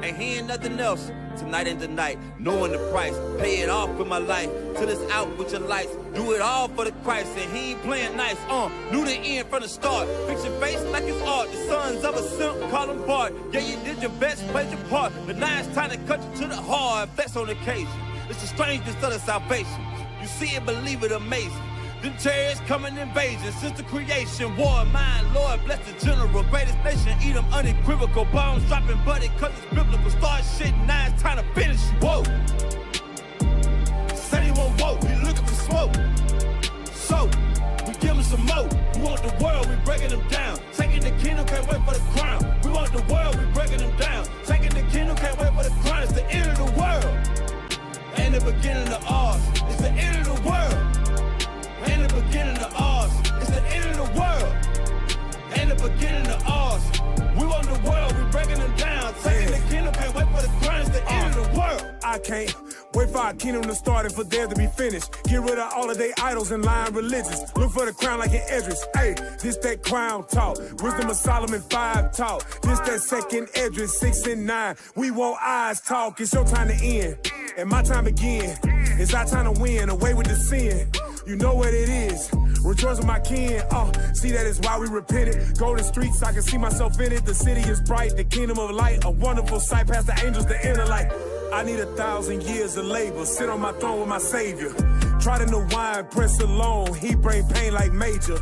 and he ain't nothing else. Tonight ain't the night, knowing the price. Pay it off with my life, till it's out with your lights. Do it all for the Christ, and he ain't playing nice. Knew the end from the start. Fix your face like it's art. The sons of a simp, call him Bart. Yeah, you did your best, played your part. But now it's time to cut you to the heart. Flex on occasion. It's the strangeness of the salvation. You see it, believe it, amazing. Them chariots coming invasion since the creation. War, mine, Lord, bless the general. Greatest nation, eat them unequivocal. Bombs dropping, buddy, cause it's biblical. Start shit, now it's time to finish you. Whoa. Said he won't vote, we looking for smoke. So, we give him some more. We want the world, we breaking them down. Taking the kingdom, can't wait for the crown. We want the world, we breaking them down. Taking the kingdom, can't wait for the crown. It's the end of the world. And the beginning of ours. It's the end of the world. And the beginning of ours. It's the end of the world. And the beginning of ours. We want the world, we breaking them down. Taking the kingdom, can't wait for the crown. It's the end of the world. I can't wait for our kingdom to start and for there to be finished. Get rid of all of their idols and lying religions. Look for the crown like an Edris. Hey, this that crown talk. Wisdom of Solomon 5 talk. This that second Edris 6 and 9. We want eyes talk. It's your time to end. And my time begin. It's our time to win. Away with the sin. You know what it is. Rejoice with my kin. See that is why we repented. Golden streets, I can see myself in it. The city is bright, the kingdom of light. A wonderful sight past the angels, the inner light. I need 1,000 years of labor. Sit on my throne with my savior. Try to know wine, press alone. He bring pain like major.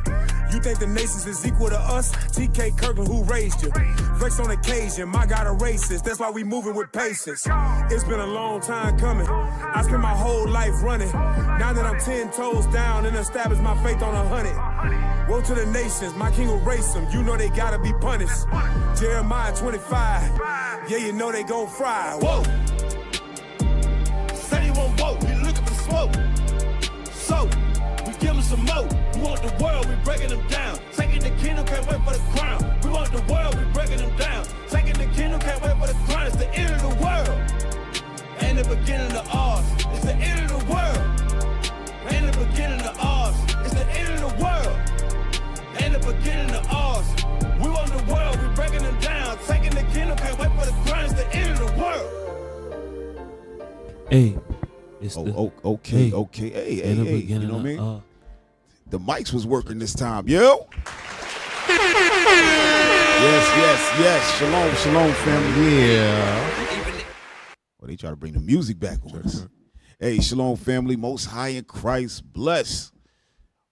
You think the nations is equal to us? TK Kirkland, who raised you? Flex on occasion, my God a racist. That's why we moving with patience. It's been a long time coming. I spent my whole life running. Now that I'm 10 toes down and established my faith on 100. Woe to the nations, my king will race them. You know they gotta be punished. Jeremiah 25. Yeah, you know they gon' fry. Whoa. Said he won't vote, we looking for smoke. So, we give him some more. We want the world, we breaking them down. Taking the kingdom, can't wait for the crown. We want the world, we breaking them down. Taking the kingdom, can't wait for the crown. It's the end of the world. And the beginning of ours. It's the end of the world. And the beginning of ours. It's the end of the world. And the beginning of ours. We want the world, we breaking them down. Taking the kingdom, can't wait for the crown. It's the end of the world. Hey. Okay. Hey, you know what I mean? The mics was working this time, yo. Yes. Shalom, family. Yeah. Well, they try to bring the music back on us. Hey, shalom, family. Most high in Christ, bless.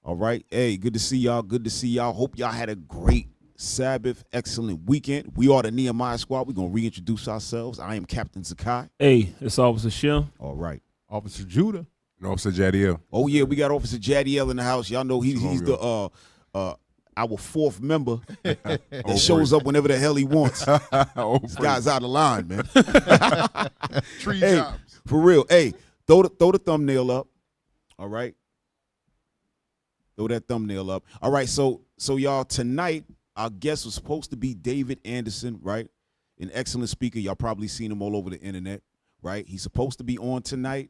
All right. Hey, good to see y'all. Hope y'all had a great Sabbath, excellent weekend. We are the Nehemiah squad. We're going to reintroduce ourselves. I am Captain Zakai. Hey, it's Officer Shem. All right. Officer Judah and Officer Jadiel. Oh yeah, we got Officer Jadiel in the house. Y'all know he's the our fourth member that shows up whenever the hell he wants. This guy's out of line, man. Tree jobs. For real. Hey, throw the thumbnail up. All right. Throw that thumbnail up. All right, so y'all, tonight our guest was supposed to be David Anderson, right? An excellent speaker. Y'all probably seen him all over the internet, right? He's supposed to be on tonight.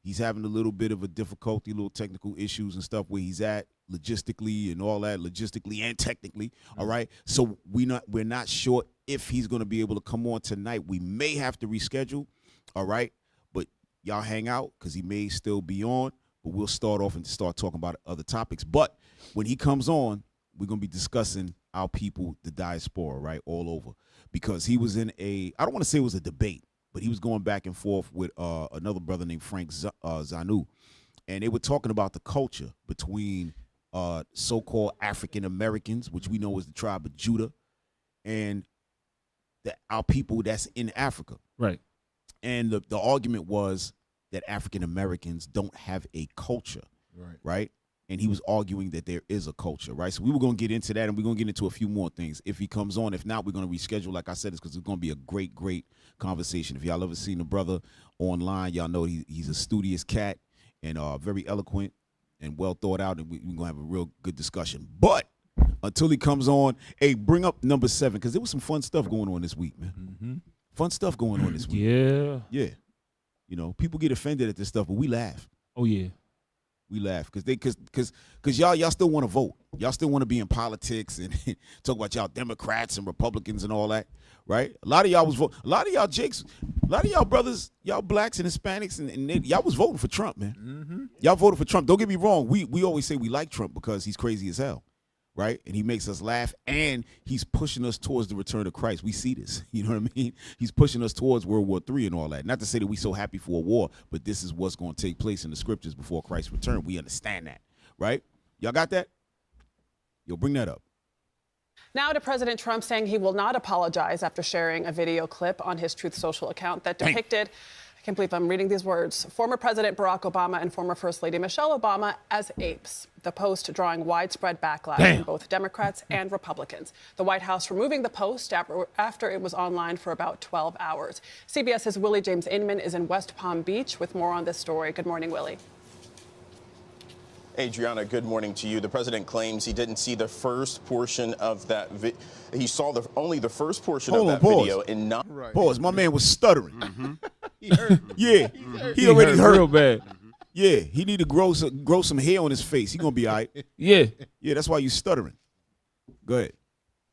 He's having a little bit of a difficulty, little technical issues and stuff where he's at logistically and all that, logistically and technically. All right. So we're not sure if he's going to be able to come on tonight. We may have to reschedule. All right. But y'all hang out because he may still be on. But we'll start off and start talking about other topics. But when he comes on, we're going to be discussing our people, the diaspora, right, all over. Because he was in I don't want to say it was a debate, but he was going back and forth with another brother named Frank Zanu. And they were talking about the culture between so-called African Americans, which we know is the tribe of Judah, and our people that's in Africa. Right. And the argument was that African Americans don't have a culture. Right. And he was arguing that there is a culture, right? So we were going to get into that, and we're going to get into a few more things if he comes on. If not, we're going to reschedule. Like I said, it's because it's going to be a great, great conversation. If y'all ever seen the brother online, y'all know he's a studious cat and very eloquent and well thought out, and we're going to have a real good discussion. But until he comes on, hey, bring up number 7, because there was some fun stuff going on this week, man. Mm-hmm. Fun stuff going on this week. Yeah. Yeah. You know, people get offended at this stuff, but we laugh. Oh, yeah. We laugh because y'all still want to vote. Y'all still want to be in politics and talk about y'all Democrats and Republicans and all that, right? A lot of y'all was voting. A lot of y'all Jakes, a lot of y'all brothers, y'all blacks and Hispanics, and y'all was voting for Trump, man. Mm-hmm. Y'all voted for Trump. Don't get me wrong. We always say we like Trump because he's crazy as hell, right? And he makes us laugh, and he's pushing us towards the return of Christ. We see this. You know what I mean? He's pushing us towards World War III and all that. Not to say that we're so happy for a war, but this is what's going to take place in the scriptures before Christ's return. We understand that, right? Y'all got that? Yo, bring that up. Now to President Trump saying he will not apologize after sharing a video clip on his Truth Social account that depicted, I can't believe I'm reading these words, former President Barack Obama and former First Lady Michelle Obama as apes. The post drawing widespread backlash from both Democrats and Republicans. The White House removing the post after it was online for about 12 hours. CBS's Willie James Inman is in West Palm Beach with more on this story. Good morning, Willie. Adriana, good morning to you. The president claims he didn't see the first portion of that he saw only the first portion of that video and not Pause. My man was stuttering. Mm-hmm. He heard. Yeah. He already heard real bad. Yeah, he need to grow some hair on his face. He gonna be all right. Yeah. Yeah, that's why you stuttering. Go ahead.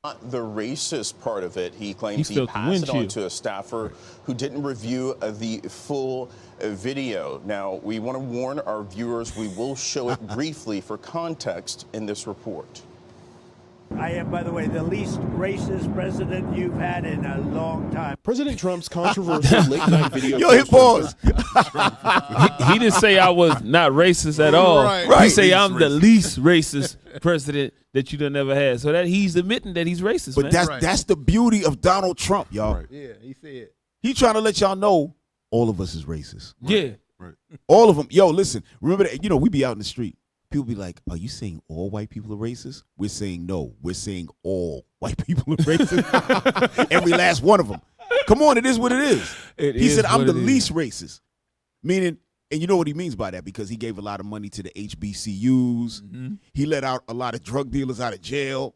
Not the racist part of it. He claims he felt the passed it on windshield. to a staffer who didn't review the full video. Now, we want to warn our viewers we will show it briefly for context in this report. I am, by the way, the least racist president you've had in a long time. President Trump's controversial late-night video. Yo, hit pause. He didn't say I was not racist at all. Right. He say Least I'm the racist. least racist president that you done ever had. So that he's admitting that he's racist, But man. that's the beauty of Donald Trump, y'all. Right. Yeah, he said. He trying to let y'all know all of us is racist. Yeah. Right. All of them. Yo, listen. Remember that? You know, we be out in the street. People be like, "Are you saying all white people are racist?" We're saying no. We're saying all white people are racist. Every last one of them. Come on, it is what it is. He said, "I'm the least racist," meaning, and you know what he means by that because he gave a lot of money to the HBCUs. Mm-hmm. He let out a lot of drug dealers out of jail,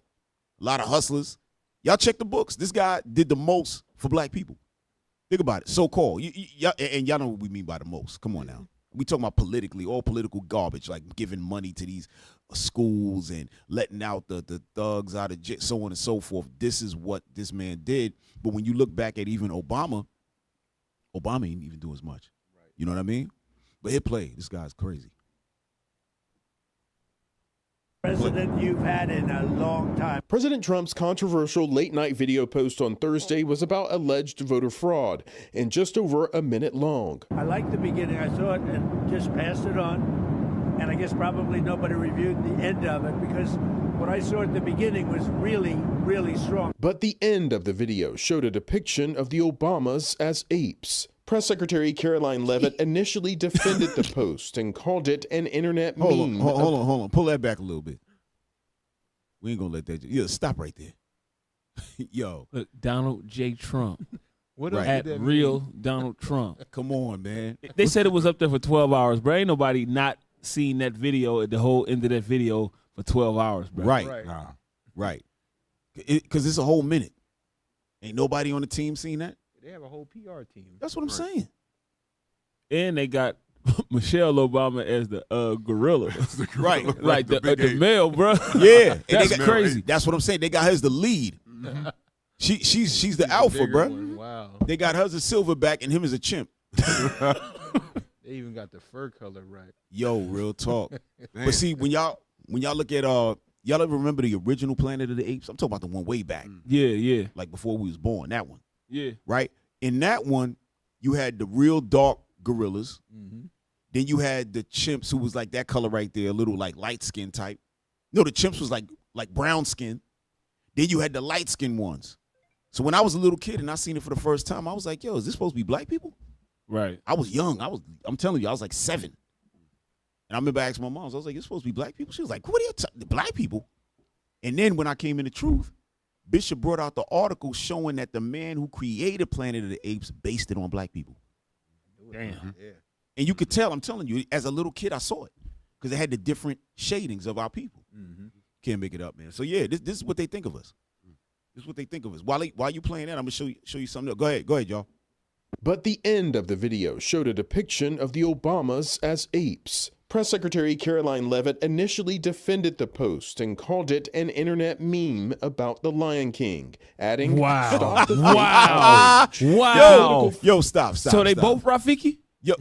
a lot of hustlers. Y'all check the books. This guy did the most for black people. Think about it. So-called. And y'all know what we mean by the most. Come on now. We talking about politically, all political garbage, like giving money to these schools and letting out the thugs out of jail, so on and so forth. This is what this man did. But when you look back at even Obama didn't even do as much. Right. You know what I mean? But hit play. This guy's crazy. President you've had in a long time. President Trump's controversial late-night video post on Thursday was about alleged voter fraud and just over a minute long. I liked the beginning. I saw it and just passed it on. And I guess probably nobody reviewed the end of it because what I saw at the beginning was really, really strong. But the end of the video showed a depiction of the Obamas as apes. Press Secretary Caroline Leavitt initially defended the post and called it an internet meme. Hold on. Pull that back a little bit. We ain't gonna let that. Yeah, stop right there. Yo, Look, Donald J. Trump. What Right. At real Donald Trump. come on, man. They said it was up there for 12 hours, bro. Ain't nobody not seen that video at the whole end of that video for 12 hours, bro. Right. Nah. Right. Because it's a whole minute. Ain't nobody on the team seen that? They have a whole PR team. That's what I'm saying. And they got Michelle Obama as the gorilla. Right. Like the big ape. male, bro. Yeah. And That's they got- crazy. That's what I'm saying. They got her as the lead. She's the alpha, bro. Wow. They got her as a silverback and him as a chimp. They even got the fur color right. Yo, real talk. But see, when y'all look at y'all ever remember the original Planet of the Apes? I'm talking about the one way back, Yeah. like before we was born. That one, Yeah. right? In that one, you had the real dark gorillas. Then you had the chimps who was like that color right there, a little like light skin type. No, the chimps was like brown skin. Then you had the light skinned ones. So when I was a little kid and I seen it for the first time, I was like, yo, is this supposed to be black people? Right. I was young. I'm telling you, I was like 7. And I remember asking my mom, I was like, it's supposed to be black people? She was like, what are you talking, black people? And then when I came into truth, Bishop brought out the article showing that the man who created Planet of the Apes based it on black people. Damn. And you could tell, I'm telling you, as a little kid, I saw it because it had the different shadings of our people. Can't make it up, man. So, yeah, this is what they think of us. This is what they think of us. While you playing that, I'm going to show you something else. Go ahead, y'all. But the end of the video showed a depiction of the Obamas as apes. Press Secretary Caroline Leavitt initially defended the post and called it an internet meme about the Lion King, adding, Wow. "Stop the fake Wow. outrage." Wow. Yo, stop. So they both Rafiki? Yo,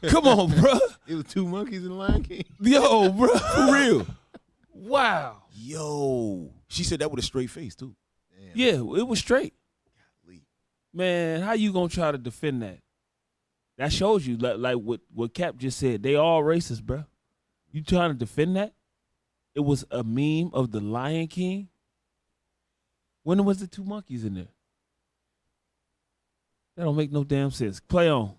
Come on, bro. It was two monkeys in Lion King. Yo, bro. for real. Wow. Yo, she said that with a straight face too. Yeah, it was straight. Man, how you gonna try to defend that? That shows you, like what Cap just said. They all racist, bro. You trying to defend that? It was a meme of the Lion King. When was the two monkeys in there? That don't make no damn sense. Play on.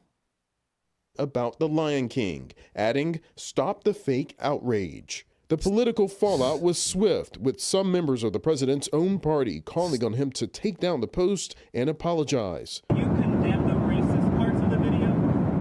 About the Lion King, adding, "Stop the fake outrage." The political fallout was swift, with some members of the president's own party calling on him to take down the post and apologize. You condemn the racist parts of the video?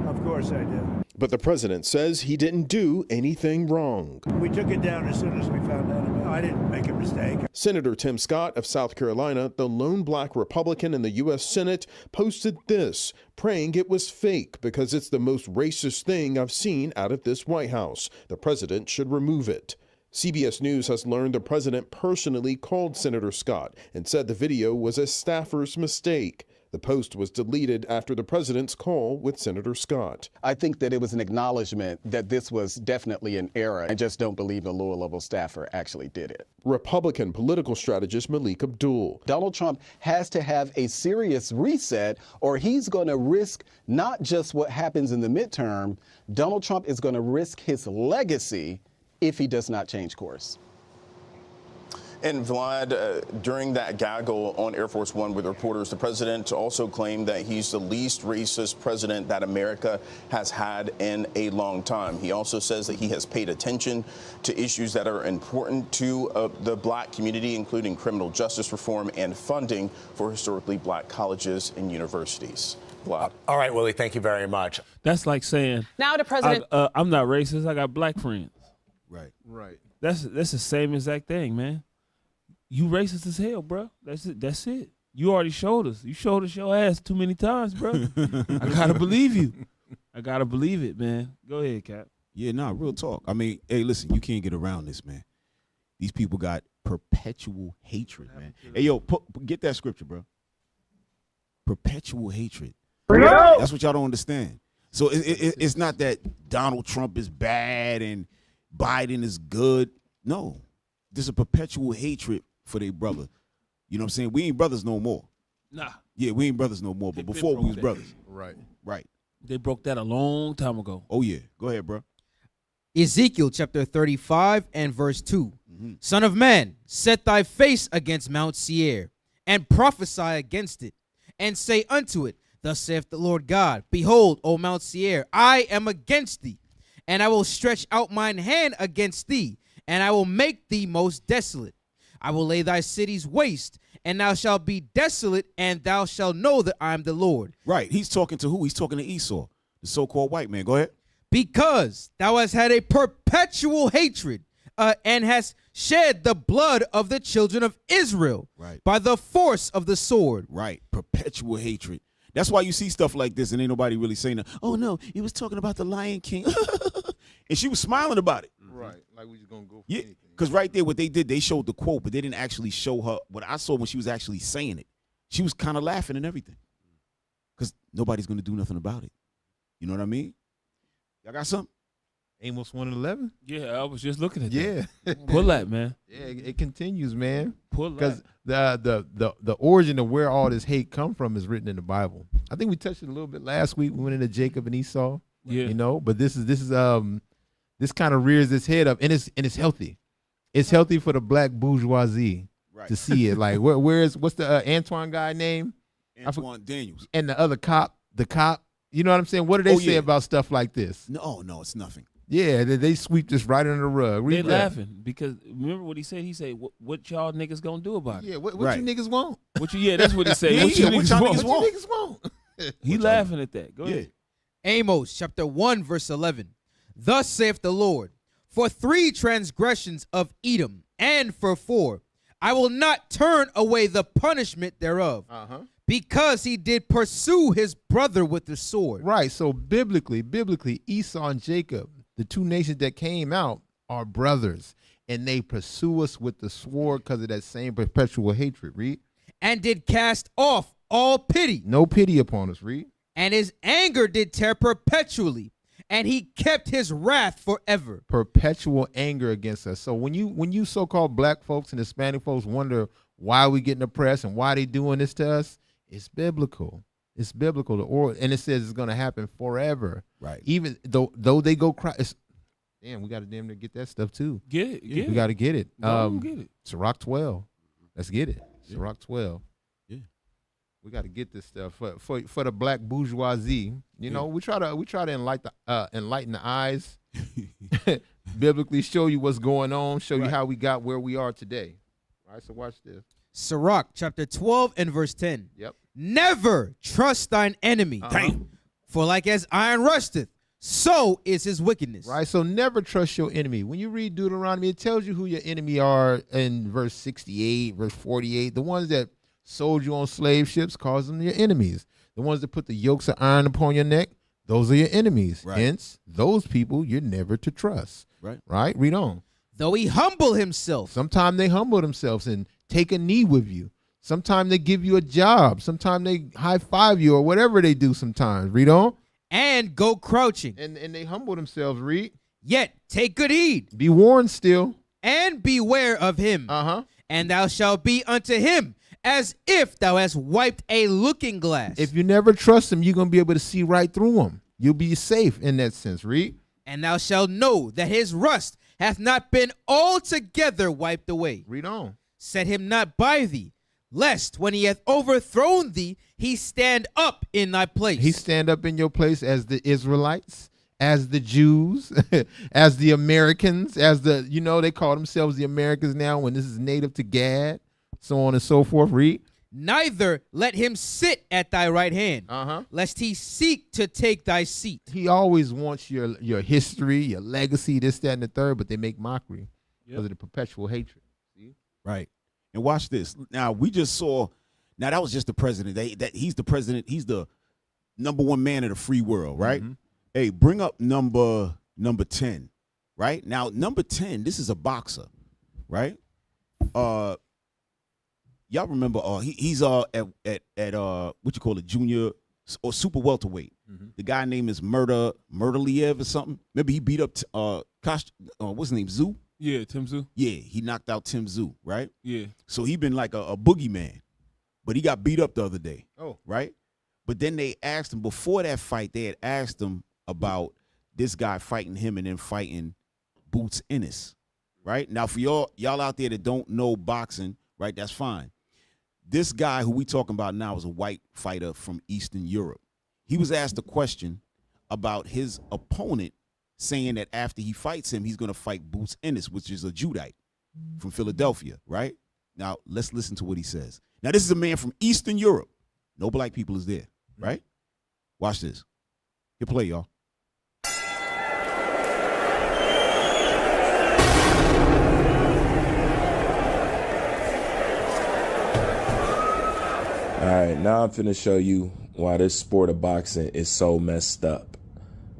Of course I did. But the president says he didn't do anything wrong. We took it down as soon as we found out about it. I didn't make a mistake. Senator Tim Scott of South Carolina, the lone black Republican in the U.S. Senate, posted this, praying it was fake because it's the most racist thing I've seen out of this White House. The president should remove it. CBS News has learned the president personally called Senator Scott and said the video was a staffer's mistake. The post was deleted after the president's call with Senator Scott. I think that it was an acknowledgement that this was definitely an error. I just don't believe the lower level staffer actually did it. Republican political strategist Malik Abdul. Donald Trump has to have a serious reset, or he's going to risk not just what happens in the midterm. Donald Trump is going to risk his legacy if he does not change course. And Vlad, during that gaggle on Air Force One with reporters, the president also claimed that he's the least racist president that America has had in a long time. He also says that he has paid attention to issues that are important to the black community, including criminal justice reform and funding for historically black colleges and universities. Vlad. All right, Willie, thank you very much. That's like saying, Now to President. I'm not racist. I got black friends. Right. That's the same exact thing, man. You racist as hell, bro. That's it. That's it. You already showed us. You showed us your ass too many times, bro. I gotta believe you. I gotta believe it, man. Go ahead, Cap. Yeah, nah, real talk. I mean, hey, listen, you can't get around this, man. These people got perpetual hatred, man. Hey, yo, get that scripture, bro. Perpetual hatred. That's what y'all don't understand. So it's not that Donald Trump is bad and Biden is good. No, there's a perpetual hatred for their brother. You know what I'm saying? We ain't brothers no more. Nah. Yeah, we ain't brothers no more. But before we was brothers. Right. They broke that a long time ago. Oh, yeah. Go ahead, bro. Ezekiel chapter 35 and verse 2. Son of man, set thy face against Mount Seir, and prophesy against it, and say unto it, Thus saith the Lord God, Behold, O Mount Seir, I am against thee, and I will stretch out mine hand against thee, and I will make thee most desolate. I will lay thy cities waste, and thou shalt be desolate, and thou shalt know that I am the Lord. Right. He's talking to who? He's talking to Esau, the so-called white man. Go ahead. Because thou hast had a perpetual hatred, and hast shed the blood of the children of Israel by the force of the sword. Right. Perpetual hatred. That's why you see stuff like this and ain't nobody really saying that. Oh, no, he was talking about the Lion King. And she was smiling about it. Right. Like we just going to go for anything. Because right there, what they did, they showed the quote, but they didn't actually show her what I saw when she was actually saying it. She was kind of laughing and everything. Because nobody's going to do nothing about it. You know what I mean? Y'all got something? Amos 1:11? Yeah, I was just looking at that. Yeah. Pull that, man. Yeah, it continues, man. Pull that. Because the origin of where all this hate come from is written in the Bible. I think we touched it a little bit last week. We went into Jacob and Esau. Yeah. You know, but this kind of rears its head up, and it's healthy. It's healthy for the black bourgeoisie to see it. Like what's the Antoine guy name? Antoine Daniels. And the other cop, you know what I'm saying? What do they say about stuff like this? No, it's nothing. Yeah, they sweep this right under the rug. They laughing because remember what he said? He said, "What y'all niggas gonna do about it?" Yeah, what you niggas want? That's what he said. Yeah, what y'all niggas want? He laughing at that. Go ahead. Amos chapter 1 verse 11. Thus saith the Lord, for 3 transgressions of Edom, and for 4, I will not turn away the punishment thereof, because he did pursue his brother with the sword. Right. So biblically, Esau and Jacob, The two nations that came out are brothers, and they pursue us with the sword because of that same perpetual hatred. Read. And did cast off all pity. No pity upon us. Read. And his anger did tear perpetually, and he kept his wrath forever. Perpetual anger against us. So when you so-called black folks and Hispanic folks wonder why we getting oppressed and why they doing this to us, it's biblical. It's biblical. And it says it's going to happen forever. Right. Even though they go cry. Damn, we got to damn near get that stuff too. Get it. We got to get it. Get it. Sirach 12. Let's get it. Sirach 12. Yeah. We got to get this stuff for the black bourgeoisie. You know, we try to enlighten the eyes, biblically show you what's going on, show you how we got where we are today. All right, so watch this. Sirach chapter 12 and verse 10. Yep. Never trust thine enemy, for like as iron rusteth, so is his wickedness. Right, so never trust your enemy. When you read Deuteronomy, it tells you who your enemy are in verse 68, verse 48. The ones that sold you on slave ships, calls them your enemies. The ones that put the yokes of iron upon your neck, those are your enemies. Right. Hence, those people you're never to trust. Right? Read on. Though he humble himself. Sometimes they humble themselves and take a knee with you. Sometimes they give you a job. Sometimes they high five you or whatever they do sometimes. Read on. And go crouching. And they humble themselves. Read. Yet take good heed. Be warned still. And beware of him. And thou shalt be unto him as if thou hast wiped a looking glass. If you never trust him, you're going to be able to see right through him. You'll be safe in that sense. Read. And thou shalt know that his rust hath not been altogether wiped away. Read on. Set him not by thee, lest when he hath overthrown thee, he stand up in thy place. He stand up in your place as the Israelites, as the Jews, as the Americans, as the, they call themselves the Americans now when this is native to Gad, so on and so forth. Read. Neither let him sit at thy right hand, lest he seek to take thy seat. He always wants your history, your legacy, this, that, and the third, but they make mockery because of the perpetual hatred. See? Right. And watch this. Now, we just saw, now that was just the president. He's the president. He's the number one man of the free world, right? Hey, bring up number 10, right? Now, number 10, this is a boxer, right? Y'all remember he's at what you call it, junior or super welterweight. The guy name is Murderliev or something. Maybe he beat up what's his name, Zoo? Yeah, Tim Zoo. Yeah, he knocked out Tim Zoo, right? Yeah. So he been like a boogeyman, but he got beat up the other day. Oh. Right? But then they asked him, before that fight, they had asked him about this guy fighting him and then fighting Boots Ennis, right? Now, for y'all out there that don't know boxing, right, that's fine. This guy who we talking about now is a white fighter from Eastern Europe. He was asked a question about his opponent saying that after he fights him, he's going to fight Boots Ennis, which is a Judite from Philadelphia, right? Now, let's listen to what he says. Now, this is a man from Eastern Europe. No black people is there, right? Watch this. Hit play, y'all. All right, now I'm finna show you why this sport of boxing is so messed up.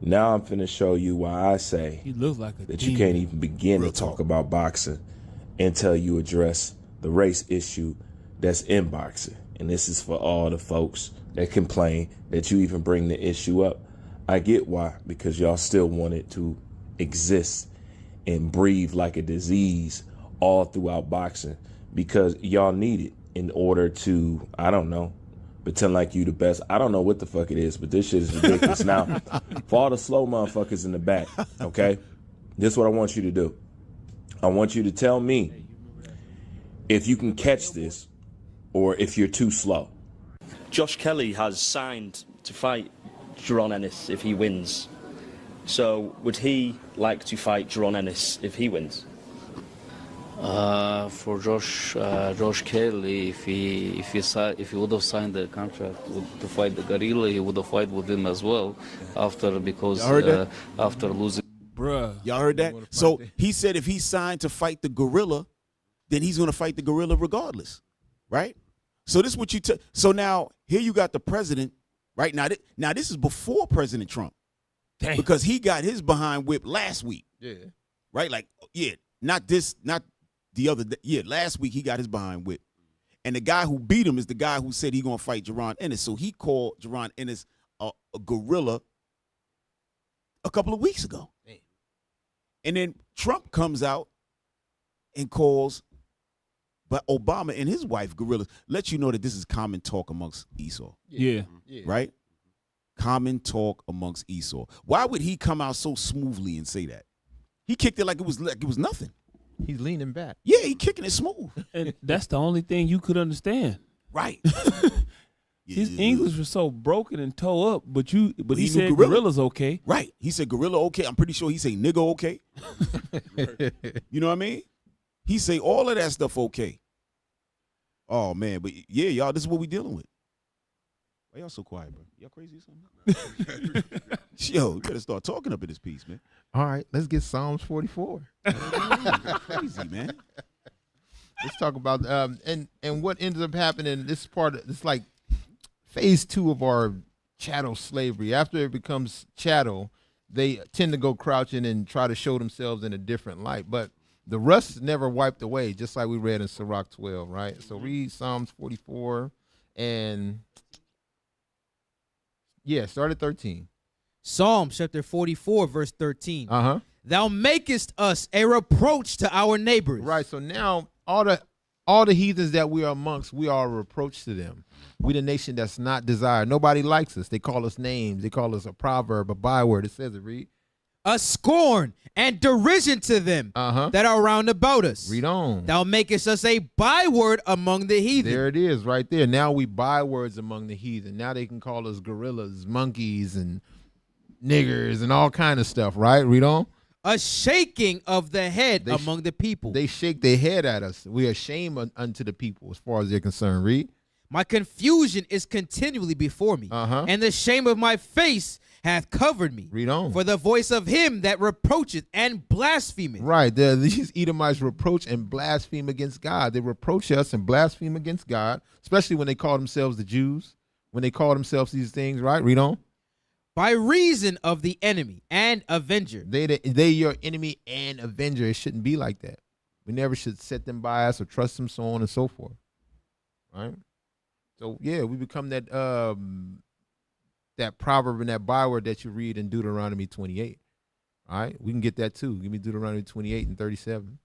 Now I'm finna show you why I say he looks like that you can't even begin to talk about boxing until you address the race issue that's in boxing. And this is for all the folks that complain that you even bring the issue up. I get why, because y'all still want it to exist and breathe like a disease all throughout boxing, because y'all need it in order to, I don't know, pretend like you the best. I don't know what the fuck it is, but this shit is ridiculous. Now, for all the slow motherfuckers in the back, okay, this is what I want you to do. I want you to tell me if you can catch this or if you're too slow. Josh Kelly has signed to fight Jaron Ennis if he wins. So would he like to fight Jaron Ennis if he wins? For Josh Kelly, if he would have signed the contract to fight the gorilla, he would have fought with him as well. After losing. Bruh, y'all heard that? So he said if he's signed to fight the gorilla, then he's going to fight the gorilla regardless, right? So this is what you so now here you got the president, right? Now this is before President Trump. Damn. Because he got his behind whipped last week. Yeah. Right? Like, yeah, not the other day. Yeah, last week he got his behind whipped. And the guy who beat him is the guy who said he going to fight Jaron Ennis. So he called Jaron Ennis a gorilla a couple of weeks ago. Damn. And then Trump comes out and calls but Obama and his wife gorillas. Let you know that this is common talk amongst Esau. Yeah. Right? Common talk amongst Esau. Why would he come out so smoothly and say that? He kicked it like it was nothing. He's leaning back. Yeah, he kicking it smooth. And that's the only thing you could understand. Right. His English was so broken and toe up, but he said gorilla. gorilla's okay. Right. He said gorilla okay. I'm pretty sure he say nigga okay. You know what I mean? He say all of that stuff okay. Oh man, but yeah, y'all, this is what we dealing with. Why y'all so quiet, bro? Y'all crazy or something? Yo, you better start talking up in this piece, man. All right, let's get Psalms 44. Crazy, man. Let's talk about and what ends up happening. This part, it's like phase 2 of our chattel slavery. After it becomes chattel, they tend to go crouching and try to show themselves in a different light. But the rust is never wiped away, just like we read in Sirach 12, right? So read Psalms 44 and start at 13. Psalm chapter 44, verse 13. Uh-huh. Thou makest us a reproach to our neighbors. Right. So now all the heathens that we are amongst, we are a reproach to them. We the nation that's not desired. Nobody likes us. They call us names. They call us a proverb, a byword. It says it, read. A scorn and derision to them that are round about us. Read on. Thou makest us a byword among the heathen. There it is right there. Now we bywords among the heathen. Now they can call us gorillas, monkeys, and niggers, and all kind of stuff, right? Read on. A shaking of the head among the people. They shake their head at us. We are shame unto the people as far as they're concerned. Read. My confusion is continually before me, and the shame of my face hath covered me. Read on. For the voice of him that reproacheth and blasphemeth. Right. These Edomites reproach and blaspheme against God. They reproach us and blaspheme against God, especially when they call themselves the Jews, when they call themselves these things, right? Read on. By reason of the enemy and avenger. They your enemy and avenger. It shouldn't be like that. We never should set them by us or trust them, so on and so forth. Right? So, yeah, we become that that proverb and that byword that you read in Deuteronomy 28. All right? We can get that too. Give me Deuteronomy 28 and 37.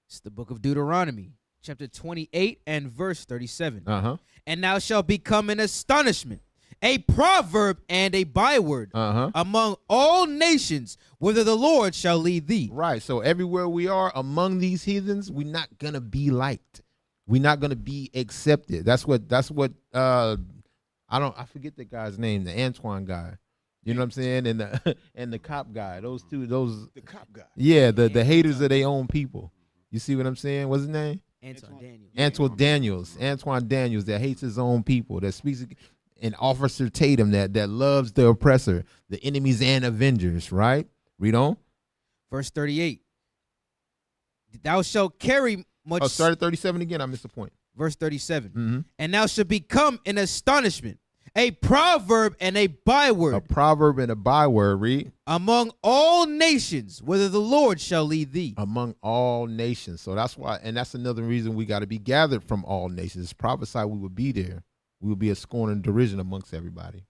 It's the book of Deuteronomy, chapter 28 and verse 37. And thou shalt become an astonishment, a proverb and a byword among all nations, whither the Lord shall lead thee. Right. So everywhere we are among these heathens, we're not going to be liked. We're not going to be accepted. That's what I forget the guy's name, the Antoine guy. You know what I'm saying? And the cop guy. Those two, the cop guy. Yeah, the haters of their own people. You see what I'm saying? What's his name? Antoine Daniels. Antoine Daniels that hates his own people, that speaks, and Officer Tatum that loves the oppressor, the enemies and avengers, right? Read on. Verse 38. Thou shalt carry much. Oh, start at 37 again. I missed the point. Verse 37. And thou shalt become an astonishment, a proverb and a byword. A proverb and a byword, read. Among all nations, whither the Lord shall lead thee. Among all nations. So that's why, and that's another reason we got to be gathered from all nations. It's prophesied we would be there. We would be a scorn and derision amongst everybody.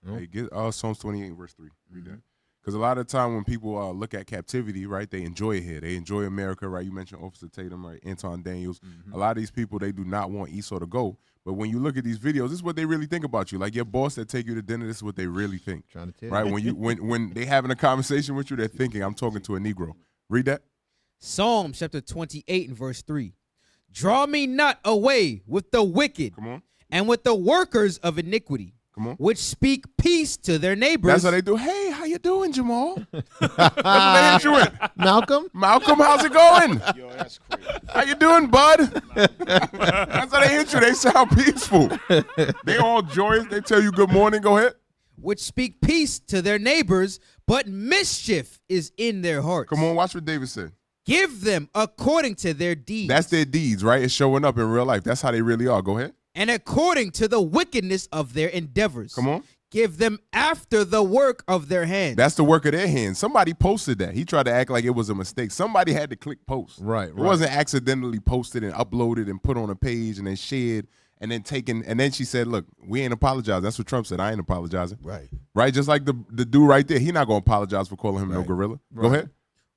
You know? Hey, get Psalms 28 verse 3. Read that. Because a lot of the time when people look at captivity, right, they enjoy it here. They enjoy America, right? You mentioned Officer Tatum, right? Anton Daniels. A lot of these people, they do not want Esau to go. But when you look at these videos, this is what they really think about you. Like your boss that take you to dinner, this is what they really think. Trying to tell right? you. When they having a conversation with you, they're thinking, I'm talking to a Negro. Read that. Psalm chapter 28 and verse 3. Draw me not away with the wicked. Come on. And with the workers of iniquity. Come on. Which speak peace to their neighbors. That's how they do. Hey, how you doing, Jamal? That's what they hit you with. Malcolm, how's it going? Yo, that's crazy. How you doing, bud? That's how they hit you. They sound peaceful. They all joyous. They tell you good morning. Go ahead. Which speak peace to their neighbors, but mischief is in their hearts. Come on, watch what David said. Give them according to their deeds. That's their deeds, right? It's showing up in real life. That's how they really are. Go ahead. And according to the wickedness of their endeavors. Come on. give them after the work of their hands. That's the work of their hands. Somebody posted that. He tried to act like it was a mistake. Somebody had to click post. Right. It wasn't accidentally posted and uploaded and put on a page and then shared and then taken. And then she said, look, we ain't apologizing. That's what Trump said. I ain't apologizing. Right. Right? Just like the dude right there. He not going to apologize for calling him no gorilla. Go ahead.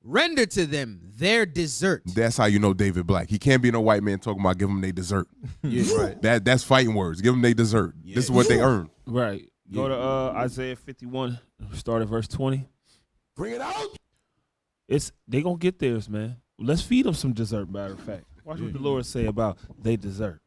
Render to them their desert. That's how you know David Black. He can't be no white man talking about give them their dessert. Yeah, right. That's fighting words. Give them their dessert. Yeah. This is what they earn. Right. Go to Isaiah 51, start at verse 20. Bring it out. They gonna get theirs, man. Let's feed them some dessert, matter of fact. Watch what the Lord say about they dessert.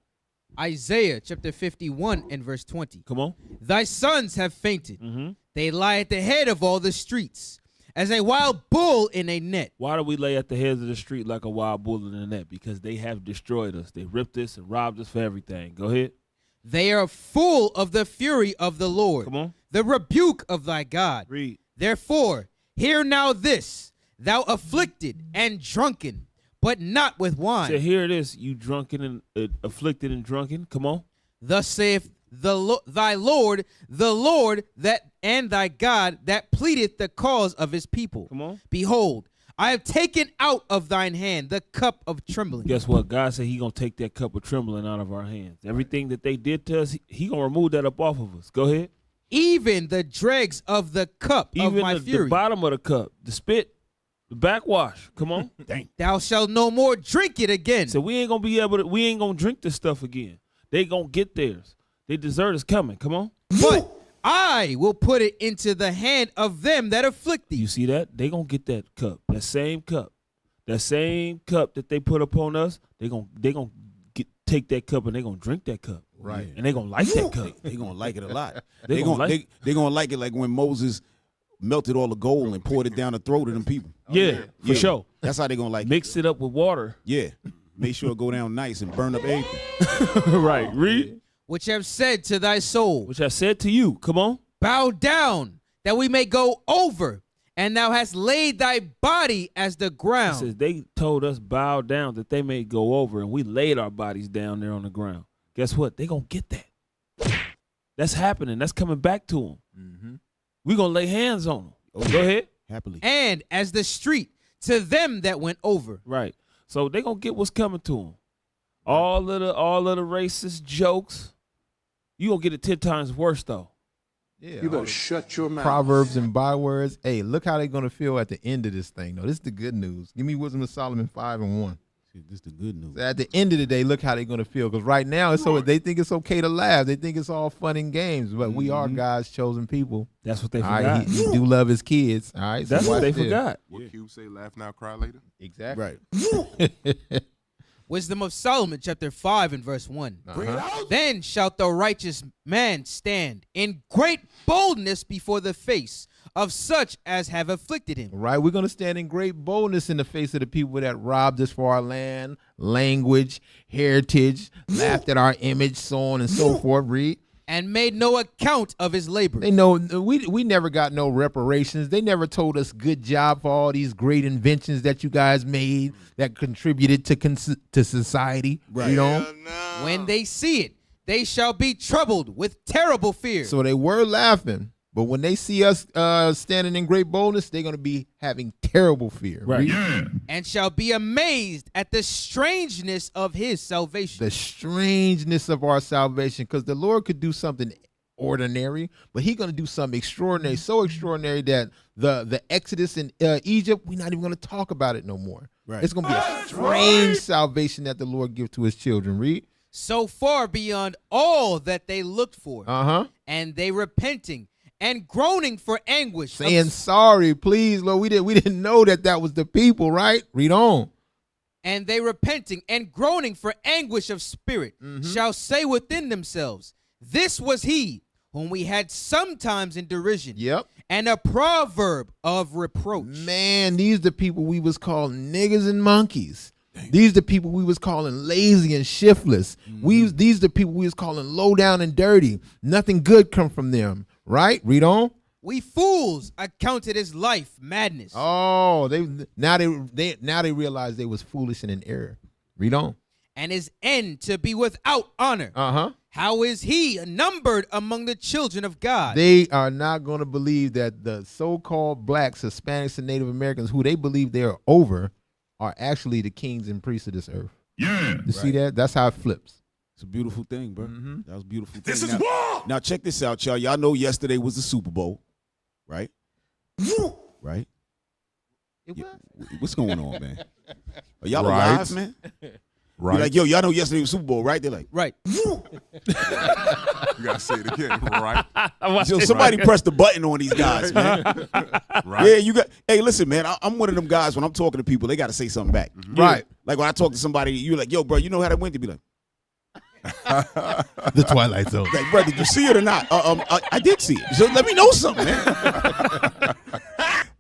Isaiah chapter 51 and verse 20. Come on. Thy sons have fainted. Mm-hmm. They lie at the head of all the streets, as a wild bull in a net. Why do we lay at the heads of the street like a wild bull in the net? Because they have destroyed us. They ripped us and robbed us for everything. Go ahead. They are full of the fury of the Lord. Come on. The rebuke of thy God. Read. Therefore, hear now this, thou afflicted and drunken, but not with wine. So hear this, you drunken and afflicted and drunken. Come on. Thus saith thy Lord, the Lord that and thy God that pleadeth the cause of his people. Come on. Behold, I have taken out of thine hand the cup of trembling. Guess what? God said he going to take that cup of trembling out of our hands. Everything that they did to us, he going to remove that up off of us. Go ahead. Even the dregs of the cup of my fury. The bottom of the cup, the spit, the backwash. Come on. Dang. Thou shalt no more drink it again. So we ain't going to drink this stuff again. They going to get theirs. Their dessert is coming. Come on. But I will put it into the hand of them that afflict thee. You see that? They going to get that cup, that same cup. That same cup that they put upon us, they gonna take that cup and they going to drink that cup. Right. And they going to like that cup. They going to like it a lot. They gonna like it like when Moses melted all the gold and poured it down the throat of them people. Yeah, for sure. That's how they going to like Mix it up with water. Yeah. Make sure it go down nice and burn up everything. Right. Read. Which have said to thy soul. Which have said to you. Come on. Bow down, that we may go over. And thou hast laid thy body as the ground. It says they told us bow down that they may go over, and we laid our bodies down there on the ground. Guess what? They going to get that. That's happening. That's coming back to them. Mm-hmm. We're going to lay hands on them. Oh, go ahead. Happily. And as the street to them that went over. Right. So they going to get what's coming to them. All of the racist jokes. You going to get it 10 times worse, though. Yeah, you better shut your mouth. Proverbs and bywords. Hey, look how they're going to feel at the end of this thing, though. This is the good news. Give me Wisdom of Solomon 5:1. This is the good news. At the end of the day, look how they're going to feel. Because right now, they think it's okay to laugh. They think it's all fun and games. But we are God's chosen people. That's what they all forgot. Right? He do love his kids. All right. That's what they forgot. What Cube say, laugh now, cry later? Exactly. Right. Wisdom of Solomon, chapter 5 and verse 1. Then shalt the righteous man stand in great boldness before the face of such as have afflicted him. Right. We're going to stand in great boldness in the face of the people that robbed us for our land, language, heritage, laughed at our image, so on and so forth. Read. And made no account of his labor. They know we never got no reparations. They never told us good job for all these great inventions that you guys made that contributed to society. Right. You know? When they see it, they shall be troubled with terrible fear. So they were laughing, but when they see us standing in great boldness, they're going to be having terrible fear. Right. Yeah. And shall be amazed at the strangeness of his salvation. The strangeness of our salvation, because the Lord could do something ordinary, but he's going to do something extraordinary, so extraordinary that the Exodus in Egypt, we're not even going to talk about it no more. Right. It's going to be a strange salvation that the Lord gives to his children. Read. So far beyond all that they looked for. And they repenting and groaning for anguish. Saying sorry, please, Lord. We didn't know that was the people, right? Read on. And they repenting and groaning for anguish of spirit shall say within themselves, this was he whom we had sometimes in derision. Yep. And a proverb of reproach. Man, these the people we was calling niggas and monkeys. Dang. These the people we was calling lazy and shiftless. These the people we was calling low down and dirty. Nothing good come from them. Right? Read on. We fools accounted his life madness. Oh, they now they realize they was foolish and in error. Read on. and his end to be without honor. How is he numbered among the children of God? They are not going to believe that the so-called blacks, Hispanics, and Native Americans, who they believe they are over, are actually the kings and priests of this earth. Yeah. You see that? That's how it flips. It's a beautiful thing, bro. That was a beautiful thing. This is war! Now check this out, y'all. Y'all know yesterday was the Super Bowl, right? Right? Yeah. What's going on, man? Are y'all alive, man? Right. You're like, yo, y'all know yesterday was Super Bowl, right? They're like, right. You gotta say it again, right? Yo, somebody press the button on these guys, man. Right. Yeah, you got. Hey, listen, man. I'm one of them guys. When I'm talking to people, they got to say something back. Right. Like when I talk to somebody, you're like, yo, bro, you know how that went? To be like, The Twilight Zone. like, bro, did you see it or not? I did see it. So let me know something, man.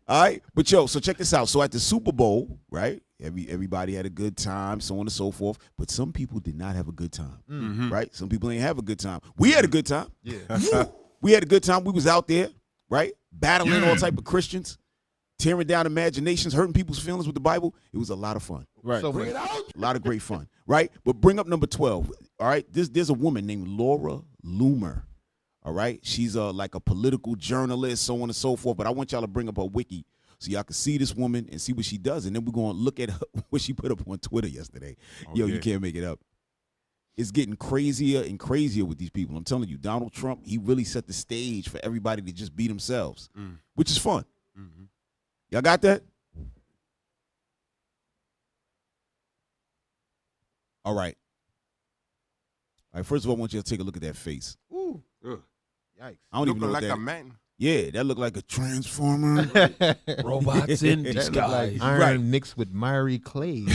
All right, but yo, so check this out. So at the Super Bowl, right? Everybody had a good time, so on and so forth. But some people did not have a good time, right? Some people ain't have a good time. We had a good time. Yeah. We had a good time. We was out there, right? Battling all type of Christians, tearing down imaginations, hurting people's feelings with the Bible. It was a lot of fun. Right. So A lot of great fun, right? But bring up number 12, all right? There's a woman named Laura Loomer, all right? She's like a political journalist, so on and so forth. But I want y'all to bring up her wiki so y'all can see this woman and see what she does. And then we're going to look at what she put up on Twitter yesterday. Yo, you can't make it up. It's getting crazier and crazier with these people. I'm telling you, Donald Trump, he really set the stage for everybody to just be themselves, which is fun. Y'all got that? All right. All right, first of all, I want you to take a look at that face. Ooh. Ugh. Yikes. I don't even know like what that a man. Yeah, that looked like a transformer. Robots in That look disguise. like iron Right. mixed with miry clay.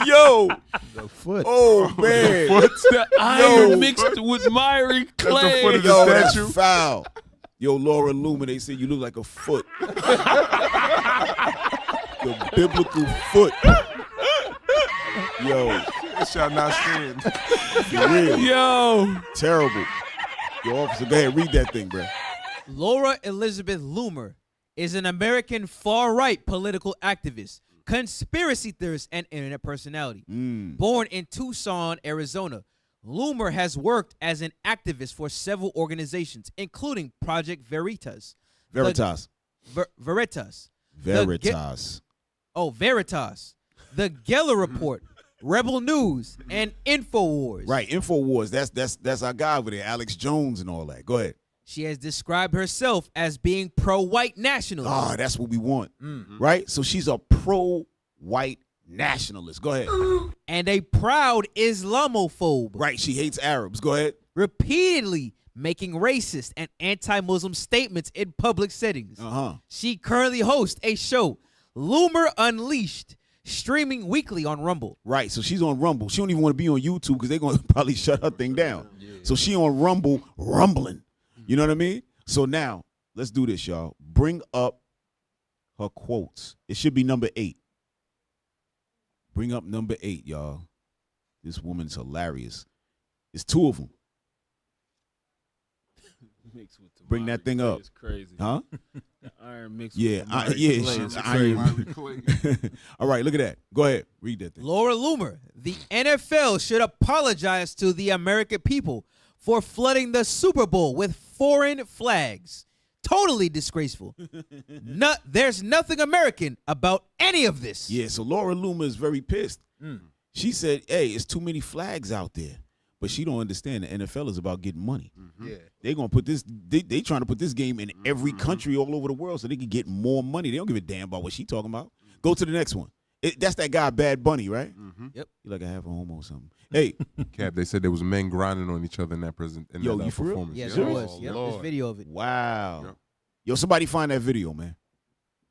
Yo. The foot. Oh, man. The iron mixed with miry clay. foot of the Yo, statue. that's foul. Yo, Laura Loomer, they say you look like a foot. The biblical foot. Yo, It shall not stand. for real. Yo. Terrible. Yo, officer, go ahead, read that thing, bro. Laura Elizabeth Loomer is an American far-right political activist, conspiracy theorist, and internet personality. Born in Tucson, Arizona, Loomer has worked as an activist for several organizations, including Project Veritas. Veritas. Veritas. Veritas. Veritas. The Geller Report, Rebel News, and InfoWars. Right, InfoWars. That's our guy over there, Alex Jones and all that. Go ahead. She has described herself as being pro-white nationalist. Ah, that's what we want. Right? So she's a pro-white nationalist. Go ahead. And a proud Islamophobe. Right, she hates Arabs. Go ahead. Repeatedly making racist and anti-Muslim statements in public settings. She currently hosts a show, Loomer Unleashed, streaming weekly on Rumble. Right, so she's on Rumble. She don't even want to be on YouTube because they're going to probably shut her thing down. So she on Rumble, rumbling. You know what I mean? So now, let's do this, y'all. Bring up her quotes. It should be number 8. Bring up number 8, y'all. This woman's hilarious. It's 2 of them. Bring that thing up. It's crazy. Huh? The iron mixed Yeah, with miry yeah, clay. iron. All right, look at that. Go ahead, read that thing. Laura Loomer, the NFL should apologize to the American people for flooding the Super Bowl with foreign flags. Totally disgraceful. There's nothing American about any of this. Yeah, so Laura Loomer is very pissed. She said, hey, it's too many flags out there. But she don't understand the NFL is about getting money. Yeah. They're going to put this, they trying to put this game in every country all over the world so they can get more money. They don't give a damn about what she talking about. Go to the next one. That's that guy, Bad Bunny, right? Yep. You like a half a homo or something. Hey. Cap, they said there was men grinding on each other in that Yo, you for real? performance. Yes, it was. Yep, there's video of it. Wow. Yep. Yo, somebody find that video, man.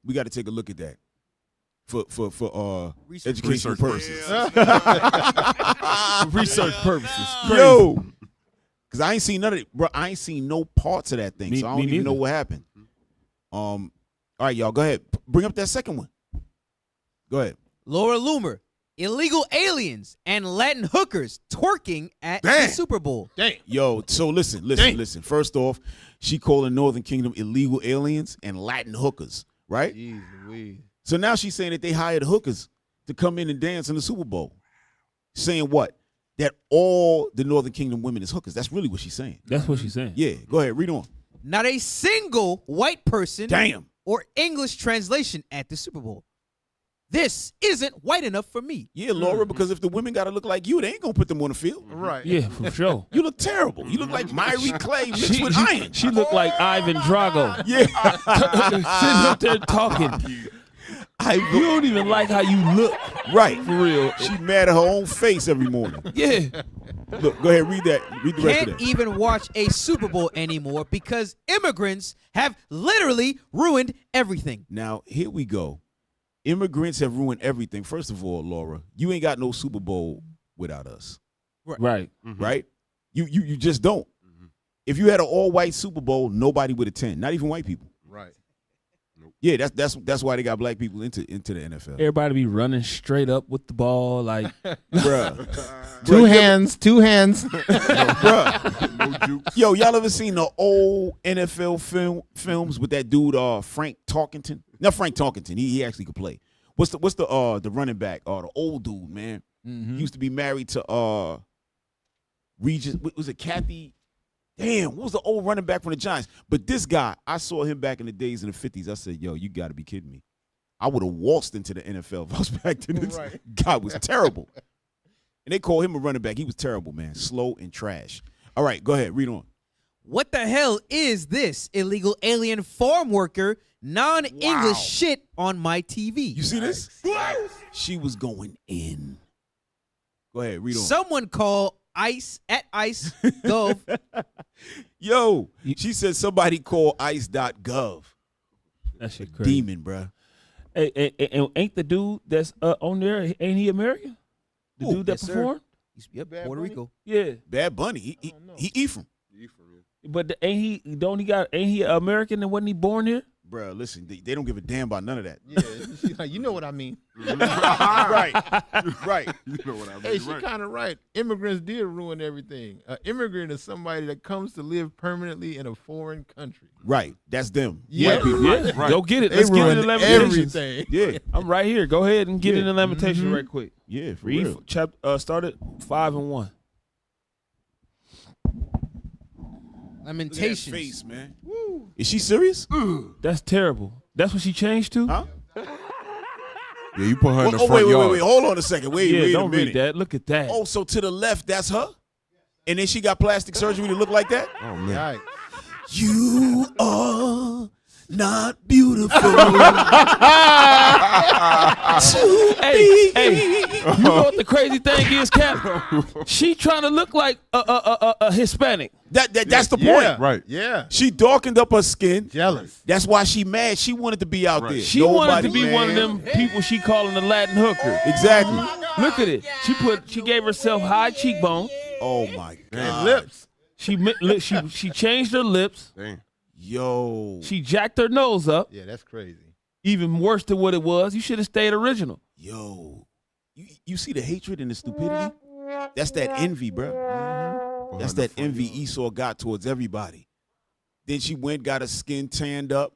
We got to take a look at that. For educational purposes. Research purposes. Yo. Because I ain't seen none of it. Bro, I ain't seen no parts of that thing. Me- so I me don't even know neither. what happened. All right, y'all, go ahead. Bring up that second one. Go ahead. Laura Loomer, illegal aliens and Latin hookers twerking at the Super Bowl. Yo, so listen. First off, she calling Northern Kingdom illegal aliens and Latin hookers, right? Jeez Louise. So now she's saying that they hired hookers to come in and dance in the Super Bowl. Saying what? That all the Northern Kingdom women is hookers. That's really what she's saying. That's what she's saying. Yeah, go ahead, read on. Not a single white person or English translation at the Super Bowl. This isn't white enough for me. Yeah, Laura, because if the women got to look like you, they ain't going to put them on the field. Right. Yeah, for sure. You look terrible. You look like Myrie Clay mixed with iron. She looked like Ivan Drago. Yeah. Sitting up there talking. You don't even like how you look. Right. For real. She mad at her own face every morning. Yeah. Look, go ahead, read that. Read the rest of Can't that. even watch a Super Bowl anymore because immigrants have literally ruined everything. Now, here we go. Immigrants have ruined everything. First of all, Laura, you ain't got no Super Bowl without us. Right. Right? You just don't. If you had an all-white Super Bowl, nobody would attend. Not even white people. Right. Yeah, that's why they got black people into the NFL. Everybody be running straight up with the ball, like, Bruh. Two hands. Bruh. Yo, y'all ever seen the old NFL films with that dude Frank Tarkenton? Not Frank Tarkenton. He actually could play. What's the running back? The old dude, man. He used to be married to Regis. Was it Kathy? Damn, what was the old running back from the Giants? But this guy, I saw him back in the days in the 50s. I said, yo, you got to be kidding me. I would have waltzed into the NFL if I was back then. This guy was terrible. And they call him a running back. He was terrible, man. Slow and trash. All right, go ahead. Read on. What the hell is this illegal alien farm worker non-English shit on my TV? You see this? She was going in. Go ahead, read on. Someone call ICE at ICE.gov. Yo, she said somebody call ICE.gov. That shit crazy. Demon, bruh. Hey, ain't the dude that's on there, ain't he American? The dude that performed? Yep, Puerto Rico. Yeah. Bad Bunny. He Ephraim. But ain't he American and wasn't he born here? Bruh, listen, they don't give a damn about none of that. Yeah, she's like, you know what I mean. Right. You know what I mean. Hey, she kind of right. Immigrants did ruin everything. An immigrant is somebody that comes to live permanently in a foreign country. Right. That's them. Yeah. White people. Yeah. Right. Go get it. They Let's get it in ruined Lamentations. everything. Yeah. I'm right here. Go ahead and get it in Lamentation right quick. Yeah, for Read real. start at 5 and 1. Lamentations. Look at that face, man. Woo. Is she serious? That's terrible. That's what she changed to? Huh? Yeah, you put her in the front wait, yard. wait. Hold on a second. Wait don't a minute. read that. Look at that. Oh, so to the left, that's her? And then she got plastic surgery to look like that? Oh, man. Right. You are not beautiful. Hey, you know what the crazy thing is, Cap? She trying to look like a Hispanic. That's the point. Yeah. Right. Yeah. She darkened up her skin. Jealous. That's why she mad. She wanted to be out there. She wanted to be one of them people she calling the Latin hooker. Exactly. Look at it. She gave herself high cheekbones. Oh my God. And lips. She changed her lips. Dang. Yo. She jacked her nose up. Yeah, that's crazy. Even worse than what it was. You should have stayed original. Yo. You see the hatred and the stupidity? That's that envy, bro. That's that envy Esau got towards everybody. Then she went, got her skin tanned up,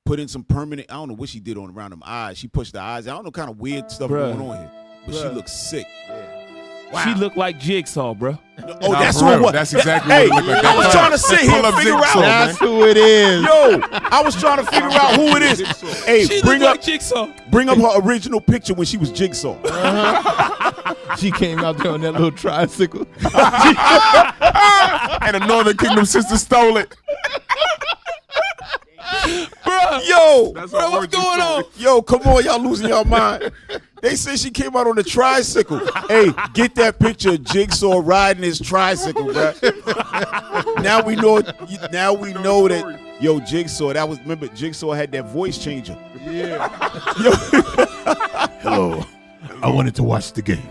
put in some permanent, I don't know what she did around them eyes. She pushed the eyes. I don't know kind of weird stuff going on here. But she looks sick. Wow. She looked like Jigsaw, bro. Oh, that's who it was. That's exactly hey, what it looked like. I was trying to sit here and figure out. That's who it is. Yo, I was trying to figure out who it is. Hey, She bring looked up like Jigsaw. Bring up her original picture when she was Jigsaw. She came out there on that little tricycle. And the Northern Kingdom sister stole it. Yo, That's bro, our what's origin going story. on? Yo, come on, y'all losing your mind. They said she came out on a tricycle. Hey, get that picture of Jigsaw riding his tricycle, bro. Now we know that. Yo, Jigsaw. That was, remember, Jigsaw had that voice changer. Yeah. Yo. Hello. I wanted to watch the game.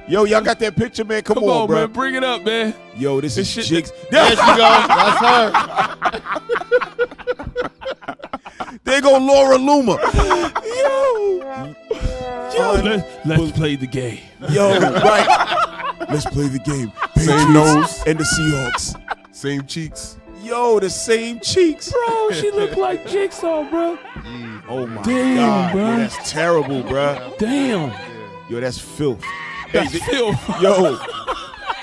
Yo, y'all got that picture, man? Come on, bro. Man. Bring it up, man. Yo, this is Jigs. There she goes. That's her. There go Laura Loomer. Let's play the game. Yo, right. Let's play the game. Same nose. And the Seahawks. Same cheeks. Yo, the same cheeks. Bro, she look like Jigsaw, bro. Oh my Damn, God, bro. Yo, that's terrible, bro. Damn. Yo, that's filth. That's filth. Yo,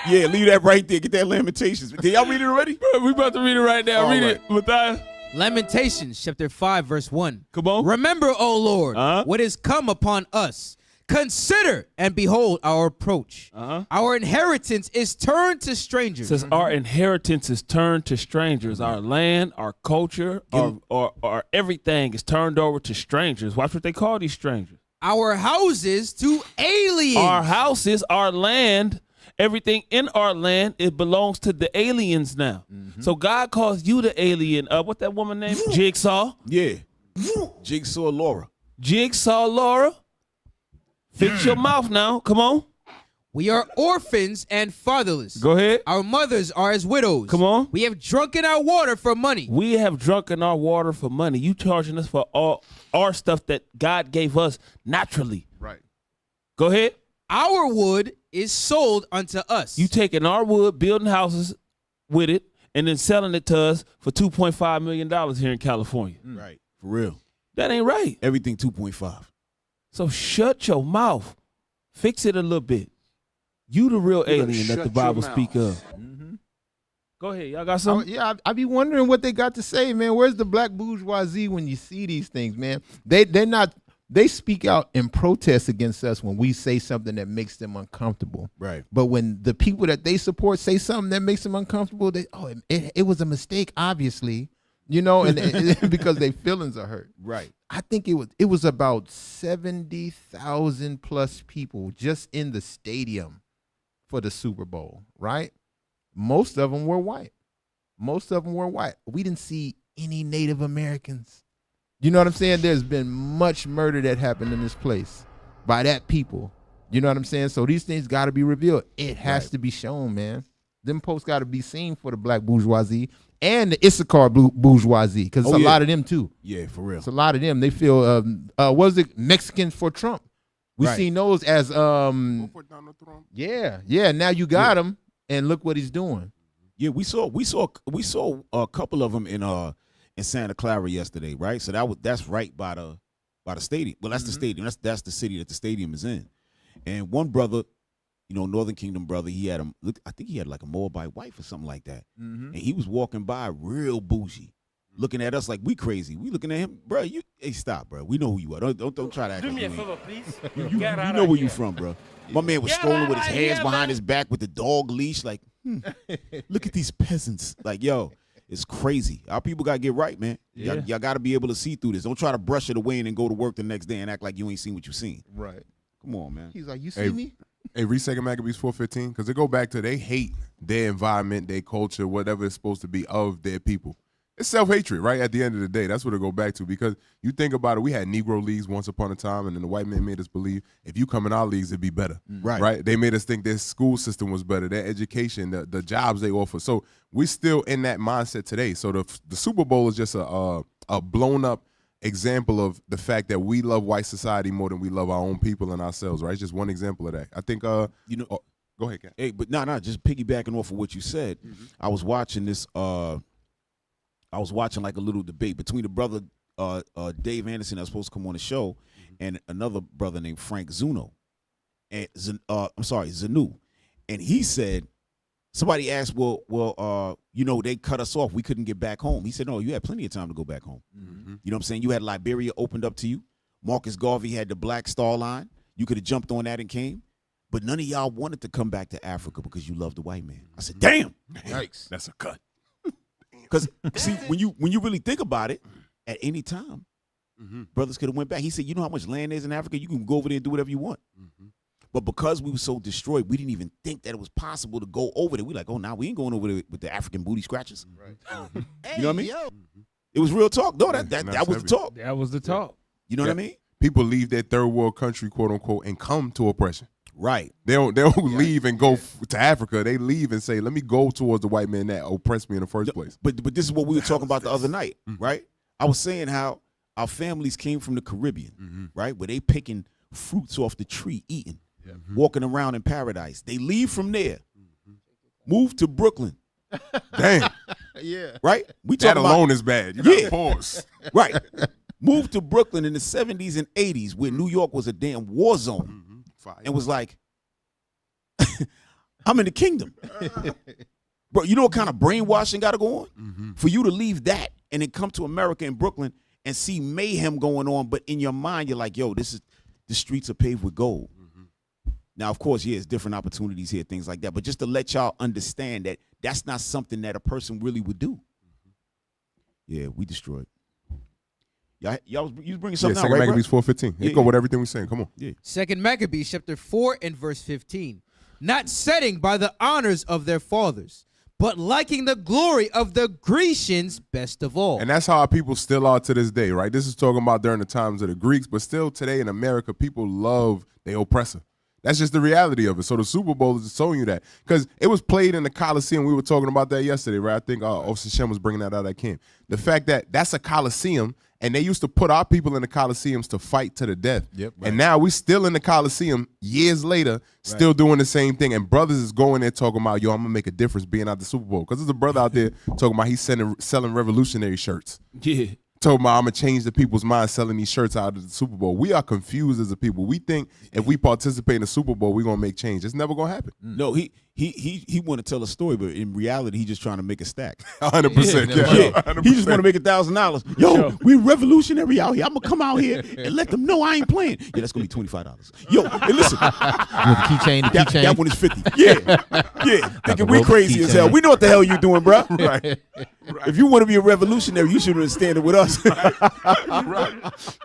yeah, leave that right there. Get that Lamentations. Did y'all read it already? Bro, we about to read it right now. All read right. it, Matthias. Lamentations chapter 5 verse 1. Come on. Remember, O Lord, what is come upon us. Consider and behold our approach. Our inheritance is turned to strangers. Says our inheritance is turned to strangers. Our land, our culture, our everything is turned over to strangers. Watch what they call these strangers. Our houses to aliens. Our houses, our land, everything in our land, it belongs to the aliens now. So God calls you the alien. What that woman named? Jigsaw. Yeah. Jigsaw Laura. Jigsaw Laura. Fix your mouth now. Come on. We are orphans and fatherless. Go ahead. Our mothers are as widows. Come on. We have drunken our water for money. We have drunken our water for money. You charging us for all our stuff that God gave us naturally. Right. Go ahead. Our wood is sold unto us. You taking our wood, building houses with it, and then selling it to us for $2.5 million here in California. Right. For real. That ain't right. Everything 2.5. So shut your mouth. Fix it a little bit. You the real alien that the Bible speak of. Go ahead. Y'all got something? I be wondering what they got to say, man. Where's the black bourgeoisie when you see these things, man? They're not. They speak out in protest against us when we say something that makes them uncomfortable. Right. But when the people that they support say something that makes them uncomfortable, it was a mistake, obviously, and because their feelings are hurt. Right. I think it was about 70,000 plus people just in the stadium for the Super Bowl, right? Most of them were white. We didn't see any Native Americans. You know what I'm saying? There's been much murder that happened in this place by that people. You know what I'm saying? So these things got to be revealed. It has to be shown, man. Them posts got to be seen for the black bourgeoisie and the Issachar bourgeoisie, because it's a lot of them too. Yeah, for real. It's a lot of them. They feel, what was it? Mexicans for Trump. We seen those as, yeah. Now you got him, and look what he's doing. Yeah, we saw a couple of them in Santa Clara yesterday, right? So that's right by the stadium. Well, that's the stadium. That's the city that the stadium is in. And one brother, Northern Kingdom brother, I think he had like a Moabite wife or something like that. And he was walking by real bougie, looking at us like we crazy. We looking at him, bro. Hey, stop, bro. We know who you are. Don't try to act. Do like me you a ain't. favor, please. You know where you from, bro. My man was strolling with his hands behind his back with the dog leash, like, look at these peasants. Like, yo, it's crazy. Our people got to get right, man. Yeah. Y'all got to be able to see through this. Don't try to brush it away and then go to work the next day and act like you ain't seen what you seen. Right. Come on, man. He's like, you see me? Hey, read 2 Maccabees 4:15, because they go back to they hate their environment, their culture, whatever it's supposed to be of their people. It's self-hatred, right? At the end of the day, that's what it go back to, because you think about it, we had Negro leagues once upon a time, and then the white man made us believe if you come in our leagues, it'd be better, right? They made us think their school system was better, their education, the jobs they offer. So we're still in that mindset today. So the Super Bowl is just a blown-up example of the fact that we love white society more than we love our own people and ourselves, right? It's just one example of that. I think, go ahead, Kat. Hey, but just piggybacking off of what you said, I was watching this. I was watching like a little debate between the brother Dave Anderson that was supposed to come on the show and another brother named Frank Zuno, and Zanu, and he said, somebody asked, well, they cut us off. We couldn't get back home. He said, no, you had plenty of time to go back home. You know what I'm saying? You had Liberia opened up to you. Marcus Garvey had the Black Star Line. You could have jumped on that and came. But none of y'all wanted to come back to Africa because you love the white man. I said, damn. Yikes. That's a cut. Because, see, when you really think about it, at any time, brothers could have went back. He said, you know how much land is in Africa? You can go over there and do whatever you want. But because we were so destroyed, we didn't even think that it was possible to go over there. We like, oh, now we ain't going over there with the African booty scratchers. Right. You know what I mean? It was real talk. No, that was the talk. That was the talk. You know what I mean? People leave their third world country, quote unquote, and come to oppression. Right. They don't leave and go to Africa. They leave and say, let me go towards the white man that oppressed me in the first place. But this is what we were talking about the other night, right? I was saying how our families came from the Caribbean, right? Where they picking fruits off the tree, eating, walking around in paradise. They leave from there, move to Brooklyn. Damn. Yeah. Right? We That talking alone about, is bad. You gotta pause. Right. Moved to Brooklyn in the 70s and 80s where New York was a damn war zone. And was like, I'm in the kingdom. Bro, you know what kind of brainwashing got to go on? For you to leave that and then come to America in Brooklyn and see mayhem going on, but in your mind, you're like, yo, the streets are paved with gold. Now, of course, it's different opportunities here, things like that. But just to let y'all understand that that's not something that a person really would do. Yeah, we destroyed. You was bringing something out, right, Maccabees 4:15. It go with everything we're saying. Come on. Yeah. 2 Maccabees chapter 4 and verse 15. Not setting by the honors of their fathers, but liking the glory of the Grecians best of all. And that's how our people still are to this day, right? This is talking about during the times of the Greeks, but still today in America, people love their oppressor. That's just the reality of it. So the Super Bowl is showing you that. Because it was played in the Coliseum. We were talking about that yesterday, right? I think Officer Shem was bringing that out at camp. The fact that that's a Coliseum, and they used to put our people in the Coliseums to fight to the death. Yep, right. And now we still in the Coliseum years later, still doing the same thing. And brothers is going there talking about, yo, I'm going to make a difference being out the Super Bowl. Because there's a brother out there talking about he's selling revolutionary shirts. Yeah. Talking about I'm going to change the people's minds selling these shirts out of the Super Bowl. We are confused as a people. We think if we participate in the Super Bowl, we're going to make change. It's never going to happen. No, he want to tell a story, but in reality, he's just trying to make a stack. 100%. Yeah. 100%. He just want to make $1,000. Yo, we revolutionary out here. I'm going to come out here and let them know I ain't playing. Yeah, that's going to be $25. Yo, and listen. With the keychain, That one is 50. Yeah. Thinking we crazy as hell. We know what the hell you doing, bro. Right. If you want to be a revolutionary, you should have been standing with us.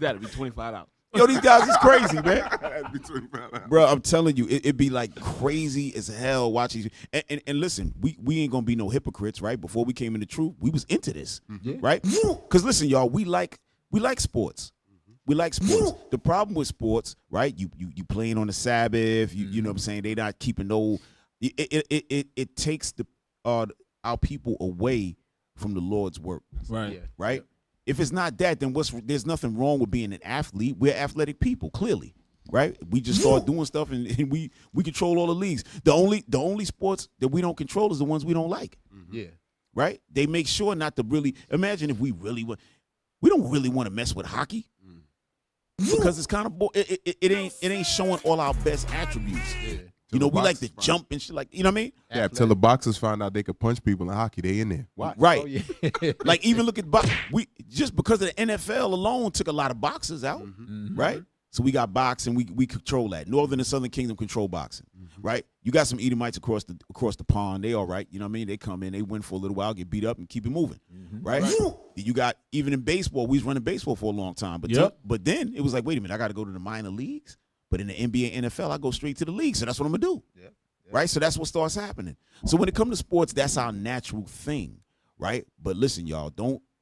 That'd be $25. Yo, these guys is crazy, man. That'd be $25. Bro, I'm telling you, it'd be like crazy as hell watching. And listen, we ain't gonna be no hypocrites, right? Before we came into truth, we was into this, right? Because listen, y'all, we like sports. We like sports. The problem with sports, right? You playing on the Sabbath. You know what I'm saying? They not keeping no. It takes our people away from the Lord's work, Right? right? If it's not that, then there's nothing wrong with being an athlete. We're athletic people, clearly, right? We just start doing stuff and we control all the leagues. The only sports that we don't control is the ones we don't like. Yeah. Right? They make sure not to really imagine if we don't really want to mess with hockey. Because it's kind of it ain't showing all our best attributes. Yeah. You know, we like to jump and shit, like, you know what I mean? Yeah, till the boxers find out they could punch people in hockey, they in there. Watch. Right. Oh, yeah. Like, even look at we just because of the NFL alone took a lot of boxers out, right? So we got boxing, we control that. Northern and Southern Kingdom control boxing, right? You got some Edomites across the pond, they all right, you know what I mean? They come in, they win for a little while, get beat up and keep it moving, right? You got, even in baseball, we was running baseball for a long time, but then it was like, wait a minute, I got to go to the minor leagues. But in the NBA and NFL, I go straight to the league. So that's what I'm going to do. Yeah. Right? So that's what starts happening. So when it comes to sports, that's our natural thing. Right? But listen, y'all,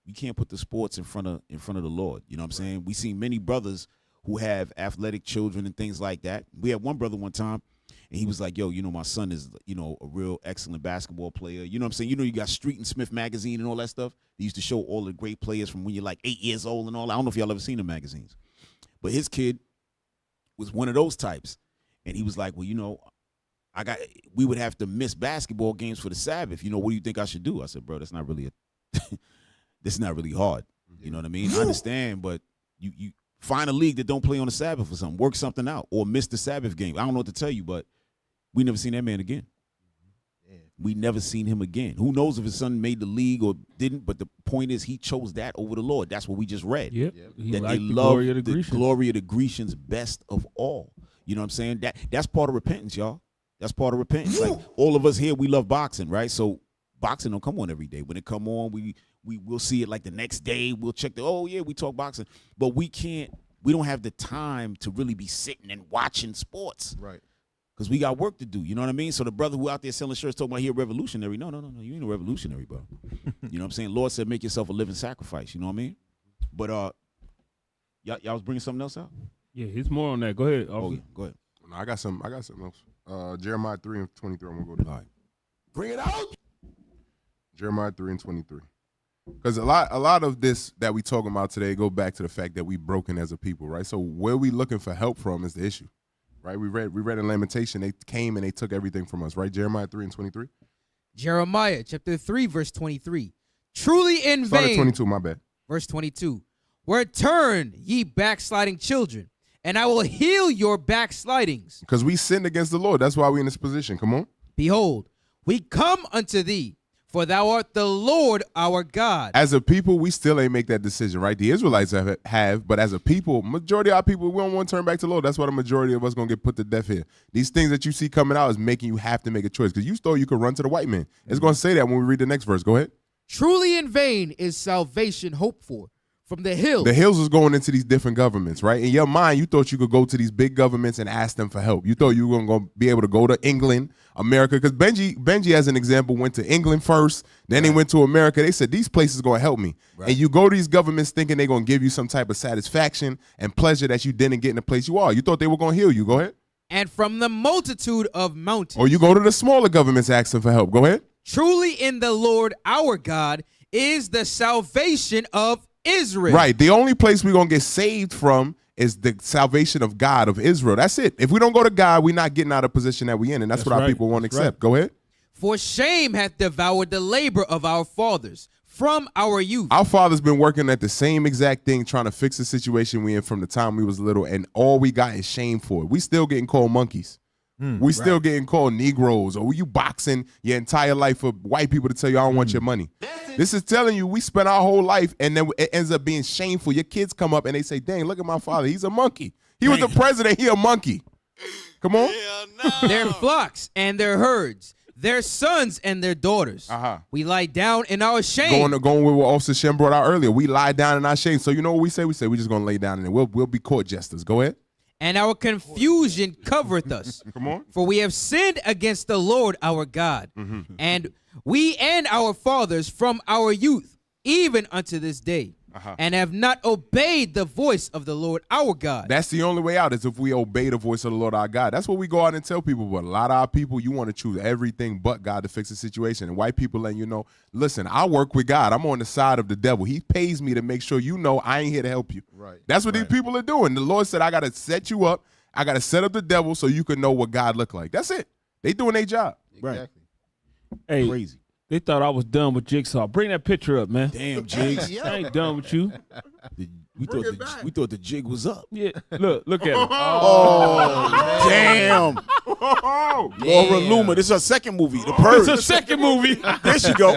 you can't put the sports in front of the Lord. You know what I'm saying? We see many brothers who have athletic children and things like that. We had one brother one time, and he was like, yo, you know, my son is, you know, a real excellent basketball player. You know what I'm saying? You know, you got Street and Smith magazine and all that stuff. They used to show all the great players from when you're like 8 years old and all. I don't know if y'all ever seen the magazines. But his kid was one of those types, and he was like, well, you know, we would have to miss basketball games for the Sabbath. You know, what do you think I should do? I said, bro, that's not really that's not really hard. You know what I mean? I understand, but you find a league that don't play on the Sabbath or something, work something out, or miss the Sabbath game. I don't know what to tell you, but we never seen that man again. We never seen him again. Who knows if his son made the league or didn't, but the point is he chose that over the Lord. That's what we just read. Yep. That they love the glory of the Grecians best of all. You know what I'm saying? That's part of repentance, y'all. That's part of repentance. Like, all of us here, we love boxing, right? So boxing don't come on every day. When it come on, we'll see it like the next day. We'll check we talk boxing. But we don't have the time to really be sitting and watching sports. Right. Because we got work to do, you know what I mean? So the brother who out there selling shirts talking about he a revolutionary. No, you ain't a revolutionary, bro. You know what I'm saying? Lord said make yourself a living sacrifice, you know what I mean? But y'all was bringing something else out? Yeah, it's more on that. Go ahead. Oh, yeah, go ahead. No, I got something else. Jeremiah 3:23, I'm going to go to. All right. Bring it out. Jeremiah 3:23. Because a lot of this that we talking about today go back to the fact that we broken as a people, right? So where we looking for help from is the issue. Right, we read in Lamentation, they came and they took everything from us, right? Jeremiah 3:23. Jeremiah chapter 3, verse 23. Truly in Start at vain. 22, my bad. Verse 22. Return, ye backsliding children, and I will heal your backslidings. Because we sinned against the Lord. That's why we're in this position. Come on. Behold, we come unto thee, for thou art the Lord our God. As a people, we still ain't make that decision, right? The Israelites have, but as a people, majority of our people, we don't want to turn back to the Lord. That's why the majority of us going to get put to death here. These things that you see coming out is making you have to make a choice. Because you thought you could run to the white man. It's going to say that when we read the next verse. Go ahead. Truly in vain is salvation hoped for from the hills. The hills is going into these different governments, right? In your mind, you thought you could go to these big governments and ask them for help. You thought you were going to be able to go to England, America, because Benji, as an example, went to England first, then he went to America. They said, these places are going to help me. Right. And you go to these governments thinking they're going to give you some type of satisfaction and pleasure that you didn't get in the place you are. You thought they were going to heal you. Go ahead. And from the multitude of mountains. Or you go to the smaller governments asking for help. Go ahead. Truly in the Lord our God is the salvation of Israel. Right. The only place we're going to get saved from is the salvation of God, of Israel. That's it. If we don't go to God, we're not getting out of the position that we're in. And that's what our people won't accept. Right. Go ahead. For shame hath devoured the labor of our fathers from our youth. Our father's been working at the same exact thing, trying to fix the situation we in from the time we was little. And all we got is shame for it. We still getting called monkeys. We still getting called Negroes, or you boxing your entire life for white people to tell you I don't want your money. This is telling you we spent our whole life and then it ends up being shameful. Your kids come up and they say, dang, look at my father. He's a monkey. He was the president. He a monkey. Come on. Their flocks and their herds, their sons and their daughters. We lie down in our shame. Going with what Officer Shem brought out earlier. We lie down in our shame. So you know what we say? We say we're just going to lay down in it. We'll be court jesters. Go ahead. And our confusion covereth us. Come on. For we have sinned against the Lord our God, and we and our fathers from our youth, even unto this day, and have not obeyed the voice of the Lord our God. That's the only way out, is if we obey the voice of the Lord our God. That's what we go out and tell people. But a lot of our people, you want to choose everything but God to fix the situation. And white people letting you know, listen, I work with God. I'm on the side of the devil. He pays me to make sure you know I ain't here to help you. Right. That's what these people are doing. The Lord said, I got to set you up. I got to set up the devil so you can know what God look like. That's it. They doing their job. Exactly. Hey, crazy. They thought I was done with Jigsaw. Bring that picture up, man. Damn, Jigs. I ain't done with you. We thought the jig was up. Yeah, look at him. Oh, damn. Laura Loomer. This is her second movie, The Purge. It's a second movie. There she go.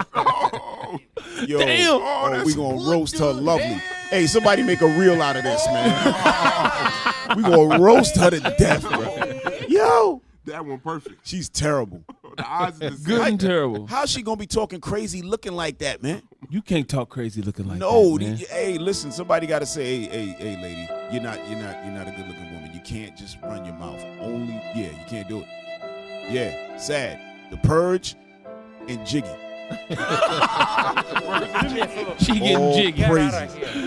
Yo, damn. We gonna roast her lovely. Hey, somebody make a reel out of this, man. We gonna roast her to death, bro. Yo. That one perfect. She's terrible. The odds is good and terrible. How's she gonna be talking crazy looking like that, man? You can't talk crazy looking like that. Man. Hey, listen, somebody gotta say, hey, lady, you're not a good looking woman. You can't just run your mouth. You can't do it. Yeah, sad. The Purge and Jiggy. She getting jiggy. Crazy.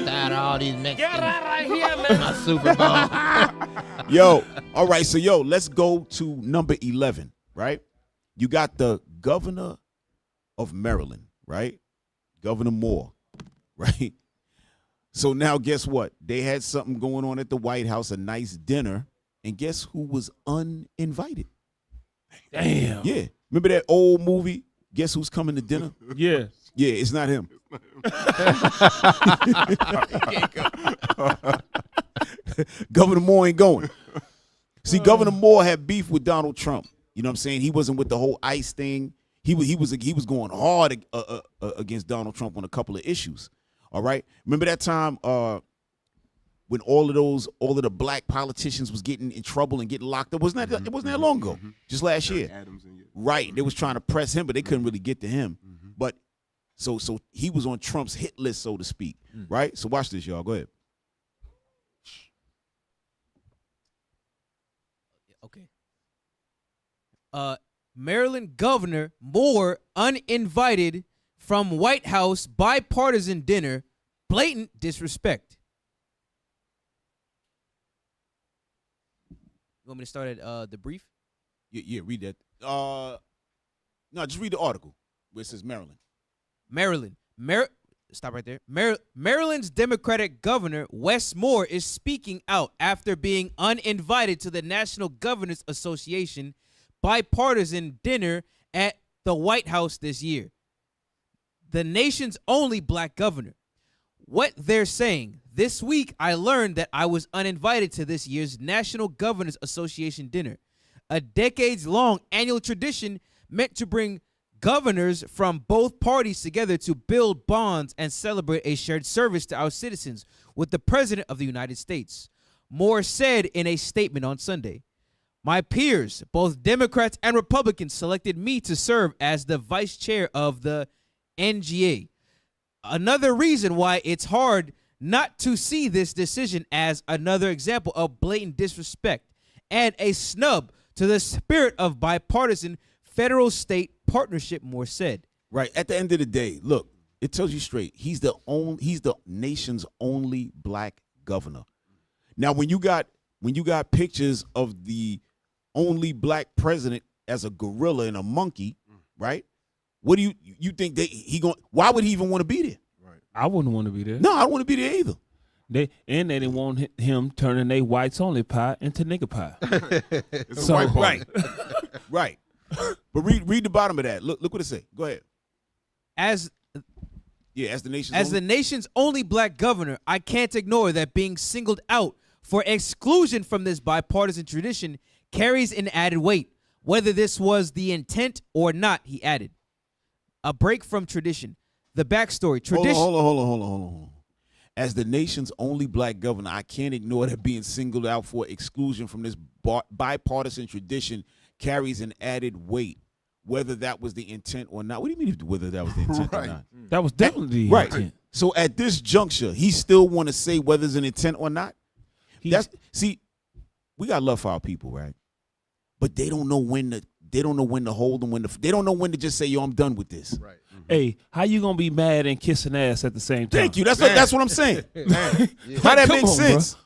Tired of all these Mexicans. Get right here, man. My Super Bowl. Yo, all right, so let's go to number 11, right? You got the governor of Maryland, right? Governor Moore, right? So now guess what? They had something going on at the White House, a nice dinner, and guess who was uninvited? Damn. Yeah. Remember that old movie, Guess Who's Coming to Dinner? Yeah. Yeah, it's not him. Governor Moore ain't going. See, Governor Moore had beef with Donald Trump. You know what I'm saying? He wasn't with the whole ICE thing. He was going hard against Donald Trump on a couple of issues. All right. Remember that time when all of the black politicians was getting in trouble and getting locked up? It wasn't that long ago. Just last year. Right. They was trying to press him, but they couldn't really get to him. But so he was on Trump's hit list, so to speak. Right. So watch this, y'all. Go ahead. Okay. Maryland Governor Moore uninvited from White House bipartisan dinner, blatant disrespect. You want me to start at the brief? Yeah, read that. No, just read the article where it says Maryland. Stop right there. Maryland's Democratic Governor Wes Moore is speaking out after being uninvited to the National Governors Association bipartisan dinner at the White House this year. the nation's only black governor. What they're saying, this week I learned that I was uninvited to this year's National Governors Association dinner, a decades-long annual tradition meant to bring governors from both parties together to build bonds and celebrate a shared service to our citizens with the President of the United States. Moore said in a statement on Sunday, "My peers, both Democrats and Republicans, selected me to serve as the vice chair of the NGA. Another reason why it's hard not to see this decision as another example of blatant disrespect and a snub to the spirit of bipartisan federal-state partnership," Moore said. Right. At the end of the day, look, it tells you straight. He's the nation's only black governor. Now, when you got pictures of the only black president as a gorilla and a monkey, right? What do you think why would he even want to be there? Right. I wouldn't want to be there. No, I don't want to be there either. They didn't want him turning their whites only pie into nigger pie. It's a white party. Right. But read the bottom of that. Look what it say. Go ahead. As the nation's only black governor, I can't ignore that being singled out for exclusion from this bipartisan tradition carries an added weight, whether this was the intent or not, he added. A break from tradition. The backstory. Tradition. Hold on. As the nation's only black governor, I can't ignore that being singled out for exclusion from this bipartisan tradition carries an added weight, whether that was the intent or not. What do you mean whether that was the intent or not? That was definitely the right. intent. So at this juncture, he still want to say whether it's an intent or not? We got love for our people, right? But they don't know when to hold them, they don't know when to just say, yo, I'm done with this. Right. Mm-hmm. Hey, how you gonna be mad and kissing ass at the same time? Thank you. That's what I'm saying. How that makes sense?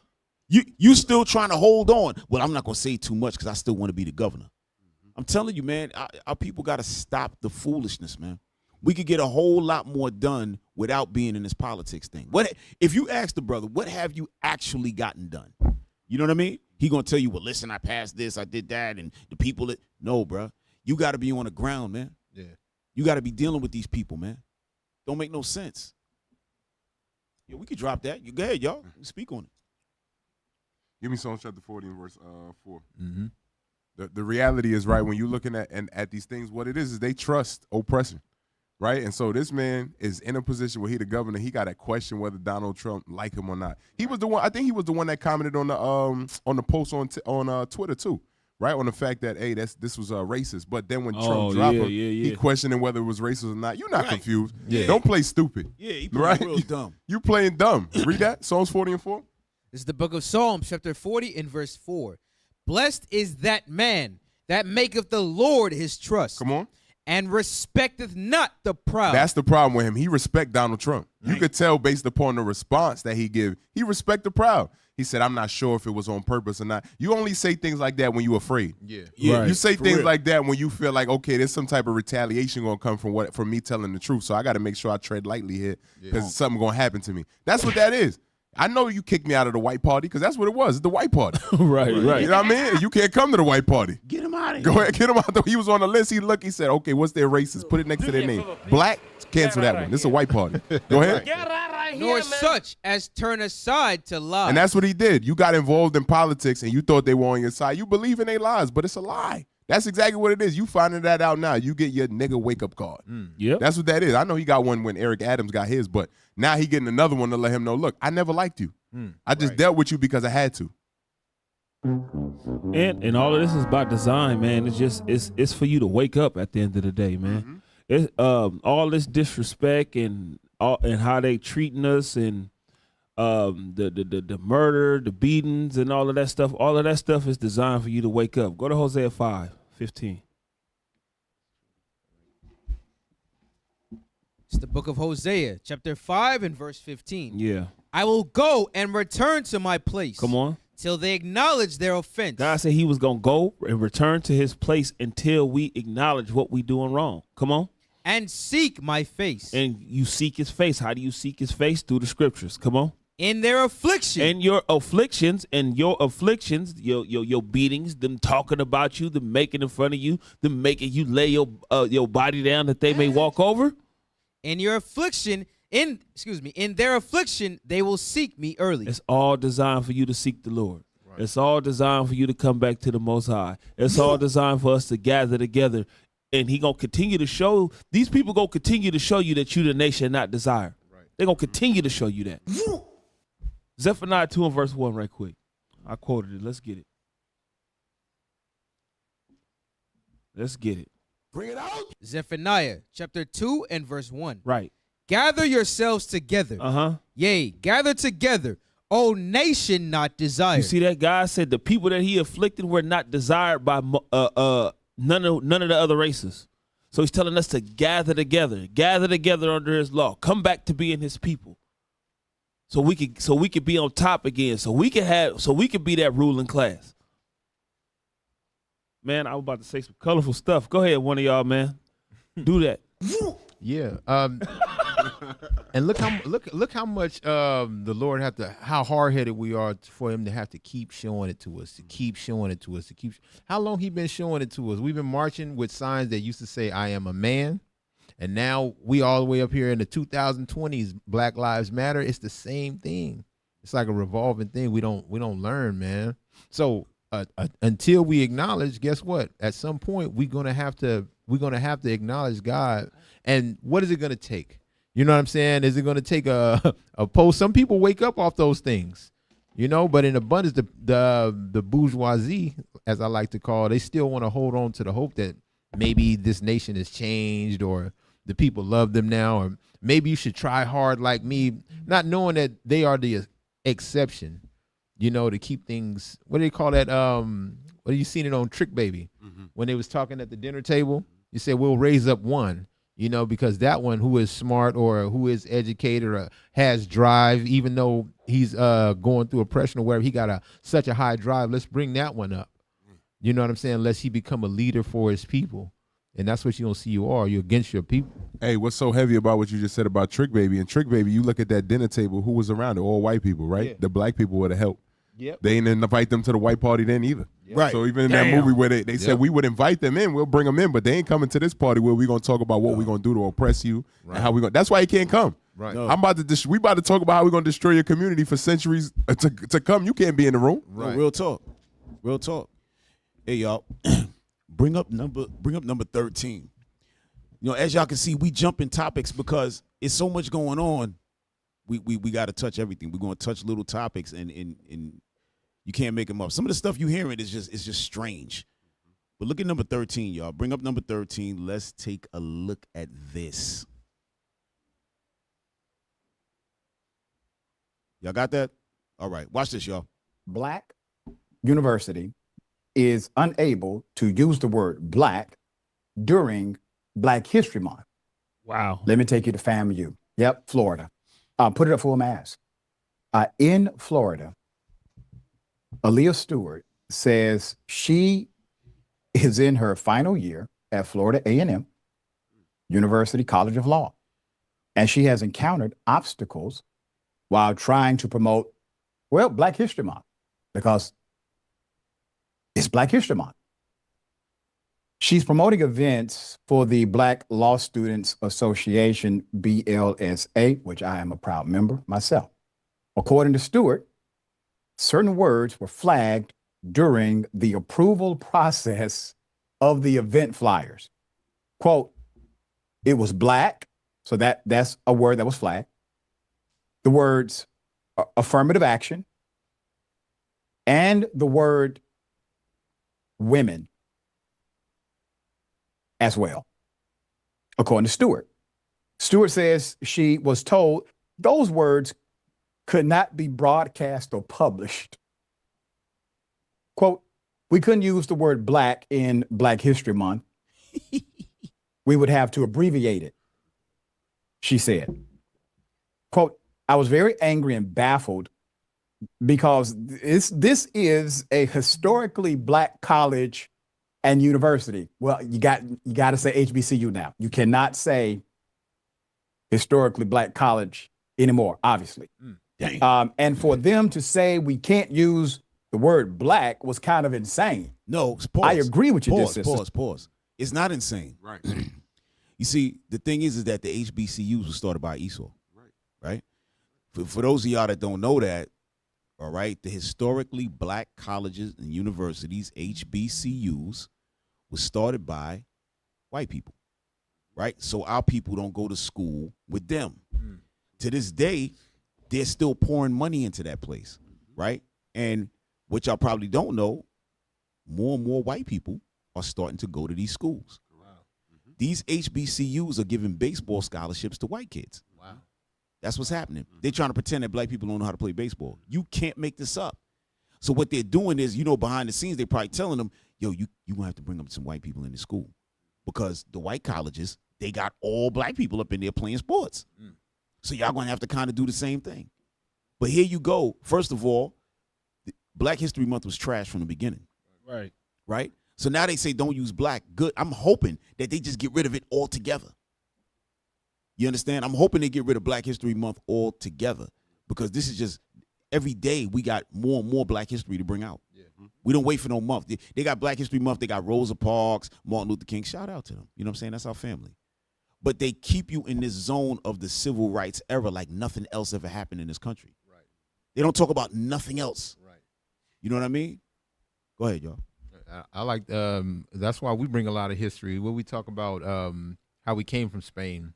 Bro. You still trying to hold on. Well, I'm not gonna say too much because I still want to be the governor. I'm telling you, man, our people got to stop the foolishness, man. We could get a whole lot more done without being in this politics thing. What if you ask the brother, what have you actually gotten done? You know what I mean? He gonna tell you, well, listen, I passed this, I did that, and the people that no, bro. You got to be on the ground, man. Yeah. You got to be dealing with these people, man. Don't make no sense. Yeah, we could drop that. You go ahead, y'all. Speak on it. Give me Psalms chapter 40 and verse 4. Mm-hmm. The reality is, right, when you're looking at these things, what it is they trust oppression, right? And so this man is in a position where he the governor. He got to question whether Donald Trump like him or not. He was the one. I think he was the one that commented on the post on Twitter too, right? On the fact that this was racist. But then when Trump dropped him, he questioning whether it was racist or not. You're not confused. Yeah. Don't play stupid. Yeah, he right? real dumb. You playing dumb. Read that Psalms 40 and 4. This is the book of Psalms, chapter 40 and verse 4. Blessed is that man that maketh the Lord his trust. Come on. And respecteth not the proud. That's the problem with him. He respect Donald Trump. You could tell based upon the response that he give. He respect the proud. He said, I'm not sure if it was on purpose or not. You only say things like that when you're afraid. Yeah. Right. You say For things real. like that when you feel like, okay, there's some type of retaliation going to come from me telling the truth. So I got to make sure I tread lightly here because something going to happen to me. That's what that is. I know you kicked me out of the white party because that's what it was. It's the white party. right. You know what I mean? You can't come to the white party. Get him out of here. Go ahead, get him out. He was on the list. He said, okay, what's their races? Put it next to their name. Black, cancel that one. This is a white party. Go ahead. Nor such as turn aside to lie. And that's what he did. You got involved in politics and you thought they were on your side. You believe in their lies, but it's a lie. That's exactly what it is. You finding that out now. You get your nigga wake-up card. Yep. That's what that is. I know he got one when Eric Adams got his, but now he getting another one to let him know, look, I never liked you. I just dealt with you because I had to. And all of this is by design, man. It's for you to wake up at the end of the day, man. It's all this disrespect and how they treating us and the murder, the beatings, and all of that stuff. All of that stuff is designed for you to wake up. Go to Hosea 5:15. It's the book of Hosea, chapter 5 and verse 15. Yeah. I will go and return to my place. Come on. Till they acknowledge their offense. God said he was going to go and return to his place until we acknowledge what we doing wrong. Come on. And seek my face. And you seek his face. How do you seek his face? Through the scriptures. Come on. In their affliction. And your afflictions, your beatings, them talking about you, them making in front of you, them making you lay your body down that they may walk over. In their affliction, they will seek me early. It's all designed for you to seek the Lord. Right. It's all designed for you to come back to the Most High. It's all designed for us to gather together. And he going to continue to show, these people going to continue to show you that you the nation not desire. Right. They're going to continue to show you that. Zephaniah 2 and verse 1 right quick. I quoted it. Let's get it. Let's get it. Bring it out. Zephaniah chapter 2 and verse 1. Right. Gather yourselves together. Yea, gather together, O nation not desired. You see that? God said the people that he afflicted were not desired by none of the other races. So he's telling us to gather together under his law, come back to being his people. So we could be on top again. So we could be that ruling class. Man, I was about to say some colorful stuff. Go ahead, one of y'all, man. Do that. Yeah. And look how much the Lord how hard-headed we are for him to have to keep showing it to us, how long he been showing it to us. We've been marching with signs that used to say, I am a man. And now we all the way up here in the 2020s, Black Lives Matter. It's the same thing. It's like a revolving thing. We don't learn, man. So until we acknowledge, guess what? At some point, we're gonna have to acknowledge God. And what is it gonna take? You know what I'm saying? Is it gonna take a post? Some people wake up off those things, but in abundance, the bourgeoisie, as I like to call it, they still want to hold on to the hope that maybe this nation has changed, or the people love them now, or maybe you should try hard like me, not knowing that they are the exception. To keep things, what do they call that? What you seen it on Trick Baby when they was talking at the dinner table? You said, we'll raise up one, because that one who is smart or who is educated or has drive, even though he's going through oppression or whatever, he got such a high drive. Let's bring that one up. You know what I'm saying? Unless he become a leader for his people. And that's what you don't see you're against your people. Hey, what's so heavy about what you just said about Trick Baby? And Trick Baby, you look at that dinner table, who was around it? All white people, right? Yeah. The black people would have helped. Yep. They didn't invite them to the white party then either. Yep. Right. So even in that movie where they said we would invite them in, we'll bring them in, but they ain't coming to this party where we're going to talk about what we're going to do to oppress you and how we're going to. That's why he can't come. Right. No. We about to talk about how we're going to destroy your community for centuries to come. You can't be in the room. Right. No, real talk. Hey, y'all, bring up number 13. As y'all can see, we jump in topics because it's so much going on. We got to touch everything. We're going to touch little topics, and you can't make them up. Some of the stuff you hearing is just strange. But look at number 13, y'all. Bring up number 13. Let's take a look at this. Y'all got that? All right. Watch this, y'all. Black University is unable to use the word black during Black History Month. Wow. Let me take you to FAMU. Yep, Florida. Put it up full mass. In Florida, Aaliyah Stewart says she is in her final year at Florida A&M University College of Law, and she has encountered obstacles while trying to promote, Black History Month, because it's Black History Month. She's promoting events for the Black Law Students Association, BLSA, which I am a proud member myself. According to Stewart, certain words were flagged during the approval process of the event flyers. Quote, it was black, so that's a word that was flagged. The words affirmative action and the word women as well, according to Stewart. Stewart says she was told those words could not be broadcast or published. Quote, we couldn't use the word black in Black History Month. We would have to abbreviate it, she said. Quote, I was very angry and baffled because this is a historically black college and university. Well, you got to say HBCU now. You cannot say historically black college anymore, obviously. And for them to say we can't use the word black was kind of insane. No, pause. I agree with you. Pause. It's not insane. Right. You see, the thing is that the HBCUs were started by Esau, right? For those of y'all that don't know that, all right, the historically black colleges and universities, HBCUs, was started by white people, right? So our people don't go to school with them. To this day, they're still pouring money into that place, right? And what y'all probably don't know, more and more white people are starting to go to these schools. These HBCUs are giving baseball scholarships to white kids. Wow. That's what's happening. They're trying to pretend that black people don't know how to play baseball. You can't make this up. So what they're doing is, behind the scenes, they're probably telling them, yo, you gonna have to bring up some white people in the school. Because the white colleges, they got all black people up in there playing sports. So y'all gonna have to kind of do the same thing. But here you go. First of all, Black History Month was trash from the beginning. Right. Right? So now they say don't use black. Good. I'm hoping that they just get rid of it altogether. You understand? I'm hoping they get rid of Black History Month altogether, because this is just every day we got more and more Black history to bring out. We don't wait for no month. They got Black History Month. They got Rosa Parks, Martin Luther King. Shout out to them. You know what I'm saying? That's our family. But they keep you in this zone of the civil rights era like nothing else ever happened in this country. Right. They don't talk about nothing else. Right. You know what I mean? Go ahead, y'all. I like that's why we bring a lot of history. When we talk about how we came from Spain,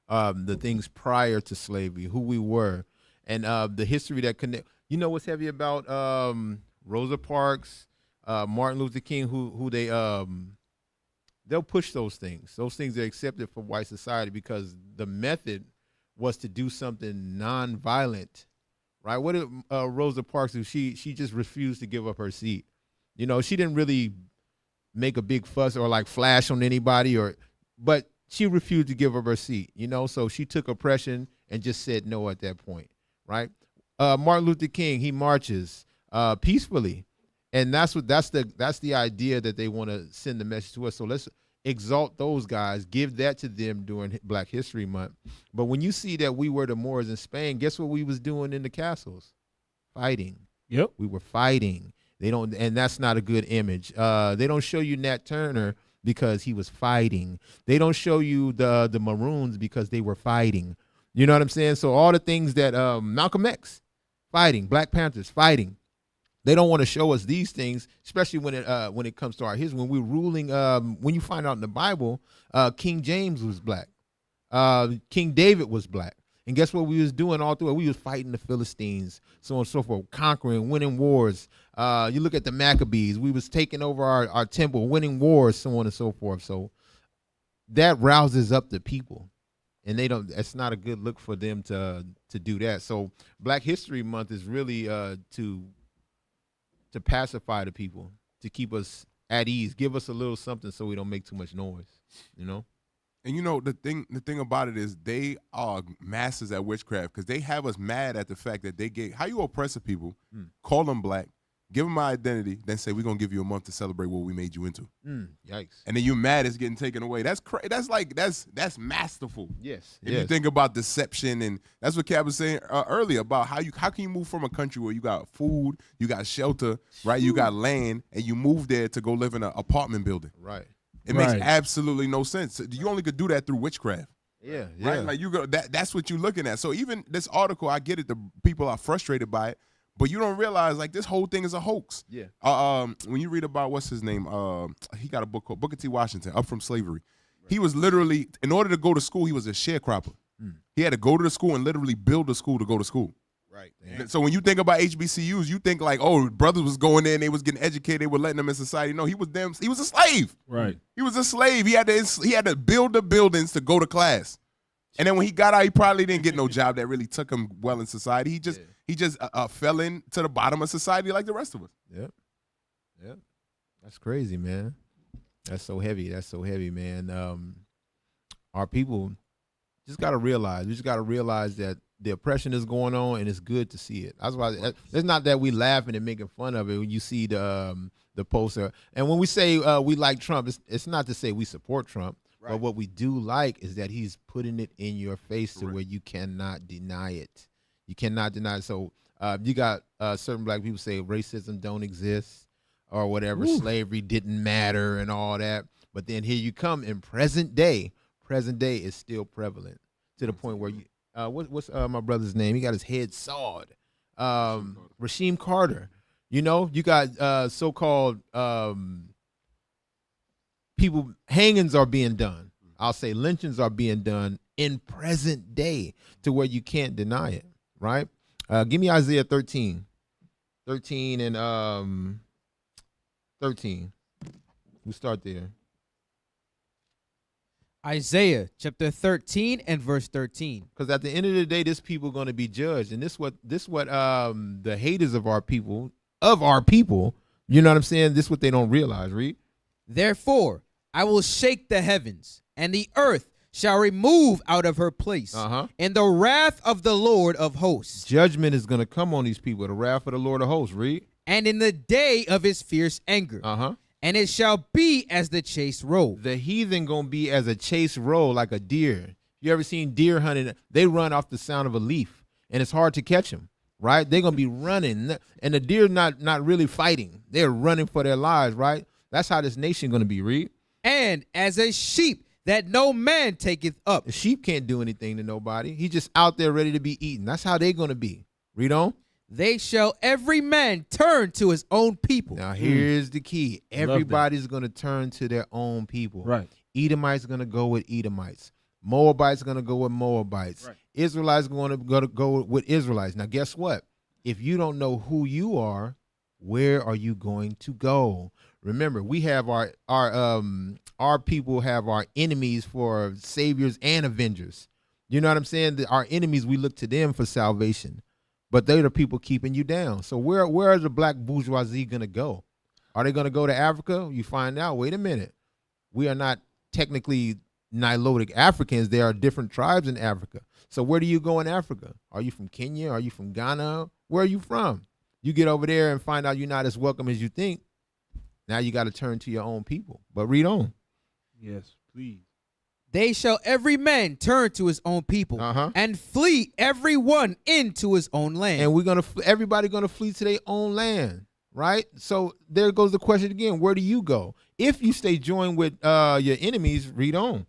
the things prior to slavery, who we were, and the history that connect. You know what's heavy about Rosa Parks, Martin Luther King, who they they'll push those things. Those things are accepted for white society because the method was to do something non-violent, right? What did Rosa Parks do? She just refused to give up her seat. You know, she didn't really make a big fuss or like flash on anybody, but she refused to give up her seat, so she took oppression and just said no at that point, right? Martin Luther King, he marches peacefully, and that's the idea that they want to send the message to us. So let's exalt those guys, give that to them during Black History Month. But when you see that we were the Moors in Spain, guess what we was doing in the castles? Fighting. Yep. We were fighting. And that's not a good image. They don't show you Nat Turner because he was fighting. They don't show you the Maroons because they were fighting. You know what I'm saying? So all the things that Malcolm X, fighting, Black Panthers, fighting. They don't want to show us these things, especially when it comes to our history. When we're ruling, when you find out in the Bible, King James was black. King David was black. And guess what we was doing all through it? We was fighting the Philistines, so on and so forth, conquering, winning wars. You look at the Maccabees. We was taking over our temple, winning wars, so on and so forth. So that rouses up the people. And it's not a good look for them to do that. So Black History Month is really to pacify the people, to keep us at ease, give us a little something so we don't make too much noise, And the thing about it is they are masters at witchcraft, because they have us mad at the fact that how you oppress the people, call them black, give them my identity, then say we're gonna give you a month to celebrate what we made you into. Yikes! And then you're mad it's getting taken away. That's that's masterful. Yes. If you think about deception, and that's what Cap was saying earlier about how can you move from a country where you got food, you got shelter, right? You got land, and you move there to go live in an apartment building, right? It makes absolutely no sense. You only could do that through witchcraft. Yeah. Right? Like you go that's what you're looking at. So even this article, I get it, the people are frustrated by it, but you don't realize like this whole thing is a hoax. Yeah. When you read about what's his name, he got a book called Booker T. Washington, Up From Slavery. Right. He was literally, in order to go to school, he was a sharecropper. He had to go to the school and literally build a school to go to school. Right. So when you think about HBCUs, you think like, oh, brothers was going there and they was getting educated, they were letting them in society. No, he was a slave. Right. He was a slave. He had to build the buildings to go to class. And then when he got out, he probably didn't get no job that really took him well in society. He just fell into the bottom of society like the rest of us. Yep. That's crazy, man. That's so heavy, man. Our people just got to realize. We just got to realize that the oppression is going on, and it's good to see it. That's why it's not that we laughing and making fun of it when you see the poster. And when we say we like Trump, it's not to say we support Trump, right. But what we do like is that he's putting it in your face to where you cannot deny it. You cannot deny it. So you got certain black people say racism don't exist or whatever, slavery didn't matter and all that. But then here you come in present day present day is still prevalent to the point where you what's my brother's name? He got his head sawed. Rasheem Carter. You know, you got so-called people, hangings are being done. I'll say lynchings are being done in present day to where you can't deny it, right? Give me Isaiah 13. 13 and 13. We'll start there. Isaiah chapter 13 and verse 13. Because at the end of the day, this people are going to be judged, and this what the haters of our people, you know what I'm saying? This is what they don't realize. Read. Therefore, I will shake the heavens, and the earth shall remove out of her place, and the wrath of the Lord of hosts. Judgment is going to come on these people. The wrath of the Lord of hosts. Read. And in the day of his fierce anger. And it shall be as the chased roe. The heathen gonna be as a chased roe, like a deer. You ever seen deer hunting? They run off the sound of a leaf, and it's hard to catch them, right? They're gonna be running, and the deer not really fighting. They're running for their lives, right? That's how this nation gonna be. Read. And as a sheep that no man taketh up. The sheep can't do anything to nobody. He's just out there ready to be eaten. That's how they're gonna be. Read on. They shall every man turn to his own people. Now here's the key. Everybody's going to turn to their own people. Right. Edomites going to go with Edomites. Moabites going to go with Moabites. Right. Israelites going to go with Israelites. Now guess what? If you don't know who you are, where are you going to go? Remember, we have our people have our enemies for saviors and avengers. You know what I'm saying? Our enemies, we look to them for salvation. But they're the people keeping you down. So where are the black bourgeoisie going to go? Are they going to go to Africa? You find out, wait a minute. We are not technically Nilotic Africans. There are different tribes in Africa. So where do you go in Africa? Are you from Kenya? Are you from Ghana? Where are you from? You get over there and find out you're not as welcome as you think. Now you got to turn to your own people. But read on. Yes, please. They shall every man turn to his own people and flee every one into his own land. And everybody gonna flee to their own land, right? So there goes the question again: where do you go if you stay joined with your enemies? Read on.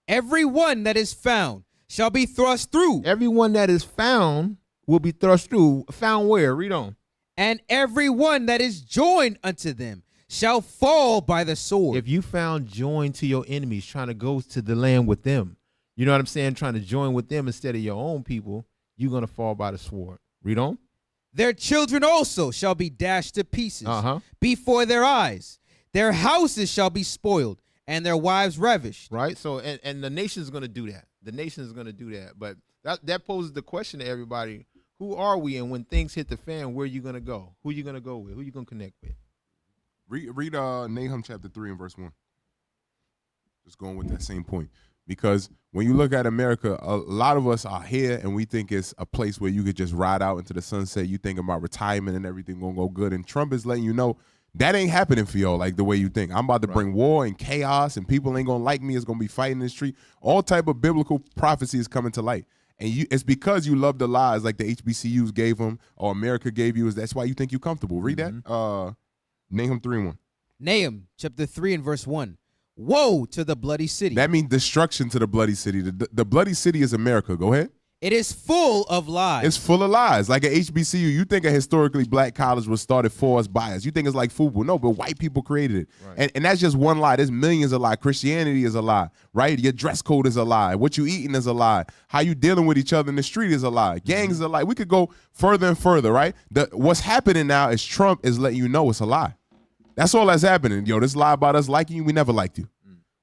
Every one that is found shall be thrust through. Everyone that is found will be thrust through. Found where? Read on. And every one that is joined unto them shall fall by the sword. If you found joined to your enemies, trying to go to the land with them, you know what I'm saying? Trying to join with them instead of your own people, you're going to fall by the sword. Read on. Their children also shall be dashed to pieces before their eyes. Their houses shall be spoiled and their wives ravished. Right. So, and the nation's going to do that. The nation is going to do that. But that poses the question to everybody. Who are we? And when things hit the fan, where are you going to go? Who are you going to go with? Who are you going to connect with? Read Nahum chapter 3 and verse 1. Just going with that same point. Because when you look at America, a lot of us are here and we think it's a place where you could just ride out into the sunset. You think about retirement and everything gonna go good. And Trump is letting you know that ain't happening for y'all like the way you think. I'm about to bring war and chaos and people ain't gonna like me. It's gonna be fighting in the street. All type of biblical prophecy is coming to light. And it's because you love the lies like the HBCUs gave them or America gave you. That's why you think you're comfortable. Read that. Nahum 3:1. Nahum chapter 3 and verse 1. Woe to the bloody city. That means destruction to the bloody city. The bloody city is America. Go ahead. It is full of lies. It's full of lies. Like at HBCU, you think a historically black college was started for us by us. You think it's like football. No, but white people created it. Right. And that's just one lie. There's millions of lies. Christianity is a lie, right? Your dress code is a lie. What you eating is a lie. How you dealing with each other in the street is a lie. Gangs is a lie. We could go further and further, right? What's happening now is Trump is letting you know it's a lie. That's all that's happening. Yo, this lie about us liking you, we never liked you.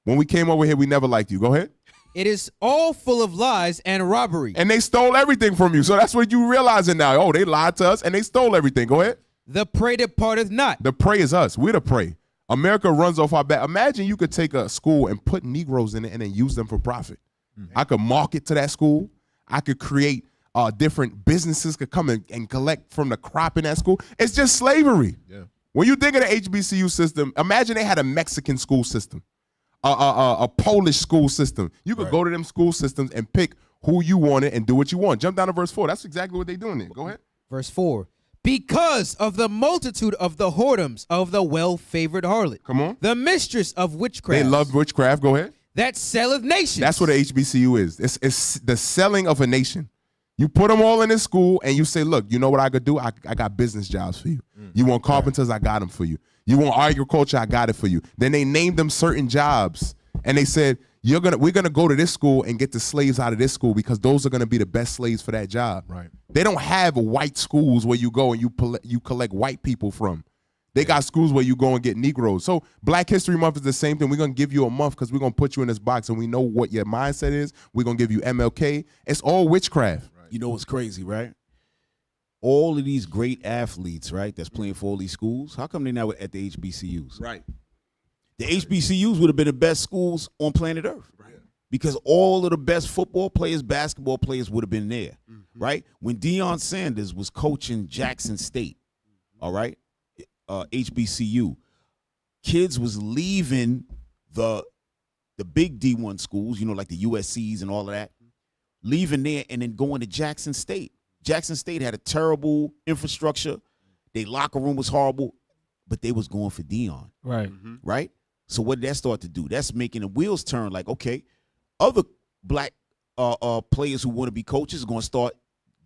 When we came over here, we never liked you. Go ahead. It is all full of lies and robbery. And they stole everything from you. So that's what you realizing now. Oh, they lied to us and they stole everything. Go ahead. The prey departeth not. The prey is us. We're the prey. America runs off our back. Imagine you could take a school and put Negroes in it and then use them for profit. I could market to that school. I could create different businesses could come and collect from the crop in that school. It's just slavery. Yeah. When you think of the HBCU system, imagine they had a Mexican school system, a Polish school system. You could go to them school systems and pick who you wanted and do what you want. Jump down to verse 4. That's exactly what they're doing there. Go ahead. Verse 4. Because of the multitude of the whoredoms of the well-favored harlot. Come on. The mistress of witchcraft. They love witchcraft. Go ahead. that selleth nations. That's what a HBCU is. It's the selling of a nation. You put them all in this school and you say, look, you know what I could do? I got business jobs for you. You want carpenters? I got them for you. You want agriculture? I got it for you. Then they named them certain jobs and they said, we're gonna go to this school and get the slaves out of this school because those are gonna be the best slaves for that job. Right. They don't have white schools where you go and you collect white people from. They got schools where you go and get Negroes. So Black History Month is the same thing. We're going to give you a month because we're going to put you in this box and we know what your mindset is. We're going to give you MLK. It's all witchcraft. Right. You know what's crazy, right? All of these great athletes, right, that's playing for all these schools, how come they're not at the HBCUs? Right. The HBCUs would have been the best schools on planet Earth. Right. Because all of the best football players, basketball players would have been there, right? When Deion Sanders was coaching Jackson State, all right, HBCU, kids was leaving the big D1 schools, you know, like the USCs and all of that, leaving there and then going to Jackson State. Jackson State had a terrible infrastructure. Their locker room was horrible, but they was going for Deion. Right. Right? So what did that start to do? That's making the wheels turn like, okay, other black players who want to be coaches are going to start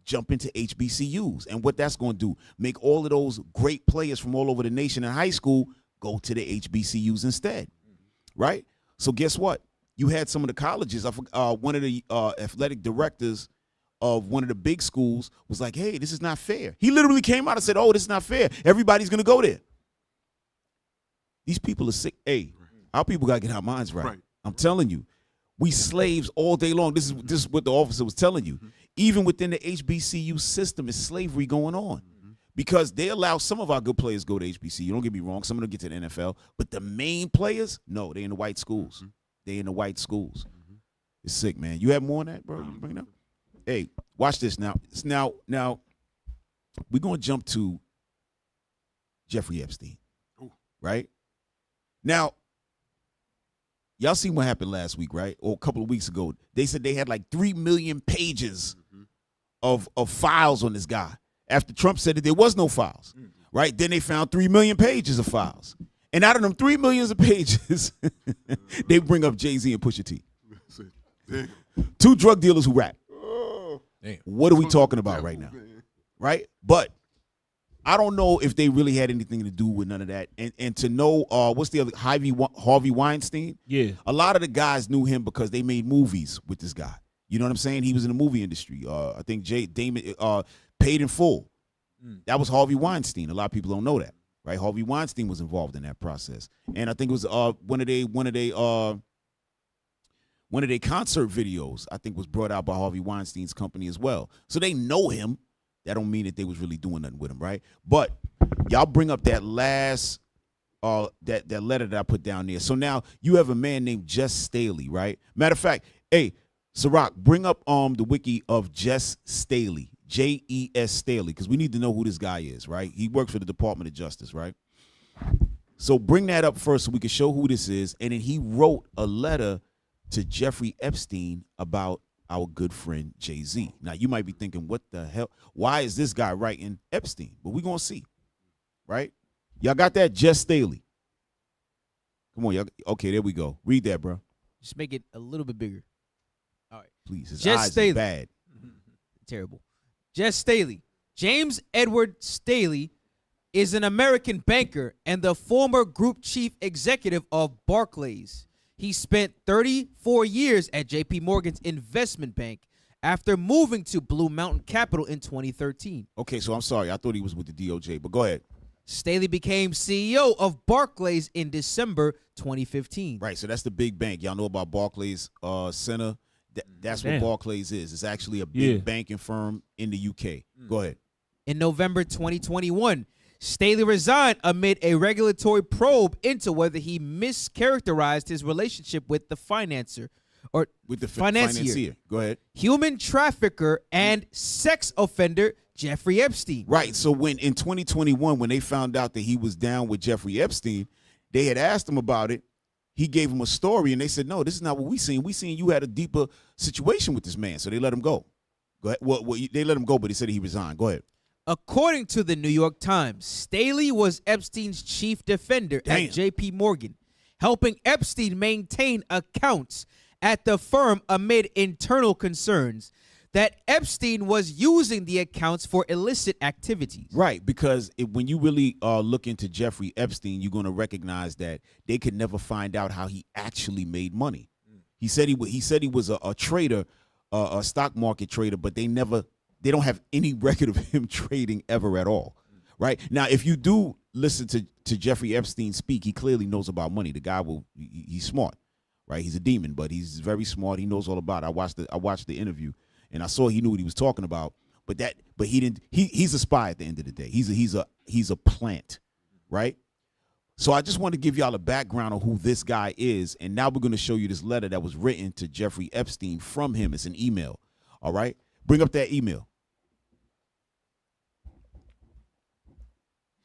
jump into HBCUs. And what that's going to do, make all of those great players from all over the nation in high school go to the HBCUs instead, right? So guess what? You had some of the colleges, one of the athletic directors of one of the big schools was like, hey, this is not fair. He literally came out and said, oh, this is not fair. Everybody's going to go there. These people are sick. Hey, our people got to get our minds right. I'm telling you. We slaves all day long. This is what the officer was telling you. Even within the HBCU system, is slavery going on. Because they allow some of our good players go to HBCU. Don't get me wrong. Some of them get to the NFL. But the main players, no, they in the white schools. They in the white schools. It's sick, man. You have more on that, bro? You bring it up? Hey, watch this now. Now, we're going to jump to Jeffrey Epstein, right? Now, y'all seen what happened last week, right? Or a couple of weeks ago. They said they had like 3 million pages of files on this guy. After Trump said that there was no files, right? Then they found 3 million pages of files. And out of them 3 million pages, they bring up Jay-Z and Pusha T. 2 drug dealers who rap. What are we talking about right now? Right? But I don't know if they really had anything to do with none of that. And to know, what's the other, Harvey Weinstein? Yeah. A lot of the guys knew him because they made movies with this guy. You know what I'm saying? He was in the movie industry. I think Damon Paid in Full. That was Harvey Weinstein. A lot of people don't know that, right? Harvey Weinstein was involved in that process. And I think it was one of their concert videos, I think, was brought out by Harvey Weinstein's company as well. So they know him. That don't mean that they was really doing nothing with him, right? But y'all bring up that last that letter that I put down there. So now you have a man named Jess Staley, right? Matter of fact, hey, Ciroc, bring up the wiki of Jess Staley, J-E-S Staley, because we need to know who this guy is, right? He works for the Department of Justice, right? So bring that up first so we can show who this is. And then he wrote a letter to Jeffrey Epstein about our good friend Jay-Z. Now, you might be thinking, what the hell? Why is this guy writing Epstein? But we're going to see, right? Y'all got that? Jess Staley. Come on, y'all. Okay, there we go. Read that, bro. Just make it a little bit bigger. All right. Please, his Jess eyes Staley. are bad. Terrible. Jess Staley. James Edward Staley is an American banker and the former group chief executive of Barclays. He spent 34 years at J.P. Morgan's investment bank after moving to Blue Mountain Capital in 2013. Okay, so I'm sorry. I thought he was with the DOJ, but go ahead. Staley became CEO of Barclays in December 2015. Right, so that's the big bank. Y'all know about Barclays Center. That's what Barclays is. It's actually a big banking firm in the UK. Go ahead. In November 2021, Staley resigned amid a regulatory probe into whether he mischaracterized his relationship with the financier or with the financier. Go ahead. Human trafficker and sex offender Jeffrey Epstein. Right. So when in 2021, when they found out that he was down with Jeffrey Epstein, they had asked him about it. He gave him a story, and they said, "No, this is not what we seen. We seen you had a deeper situation with this man." So they let him go. Go ahead. Well, they let him go, but he said he resigned. Go ahead. According to the New York Times, Staley was Epstein's chief defender at J.P. Morgan, helping Epstein maintain accounts at the firm amid internal concerns that Epstein was using the accounts for illicit activities. Right, because when you really look into Jeffrey Epstein, you're going to recognize that they could never find out how he actually made money. He said he was a trader, a stock market trader, but they don't have any record of him trading ever at all. Right now, if you do listen to Jeffrey Epstein speak, he clearly knows about money. The guy he's smart, right? He's a demon, but he's very smart. He knows all about it. I watched the interview. And I saw he knew what he was talking about, but he didn't. He's a spy at the end of the day. He's a plant, right? So I just want to give y'all a background on who this guy is, and now we're going to show you this letter that was written to Jeffrey Epstein from him. It's an email. All right, bring up that email.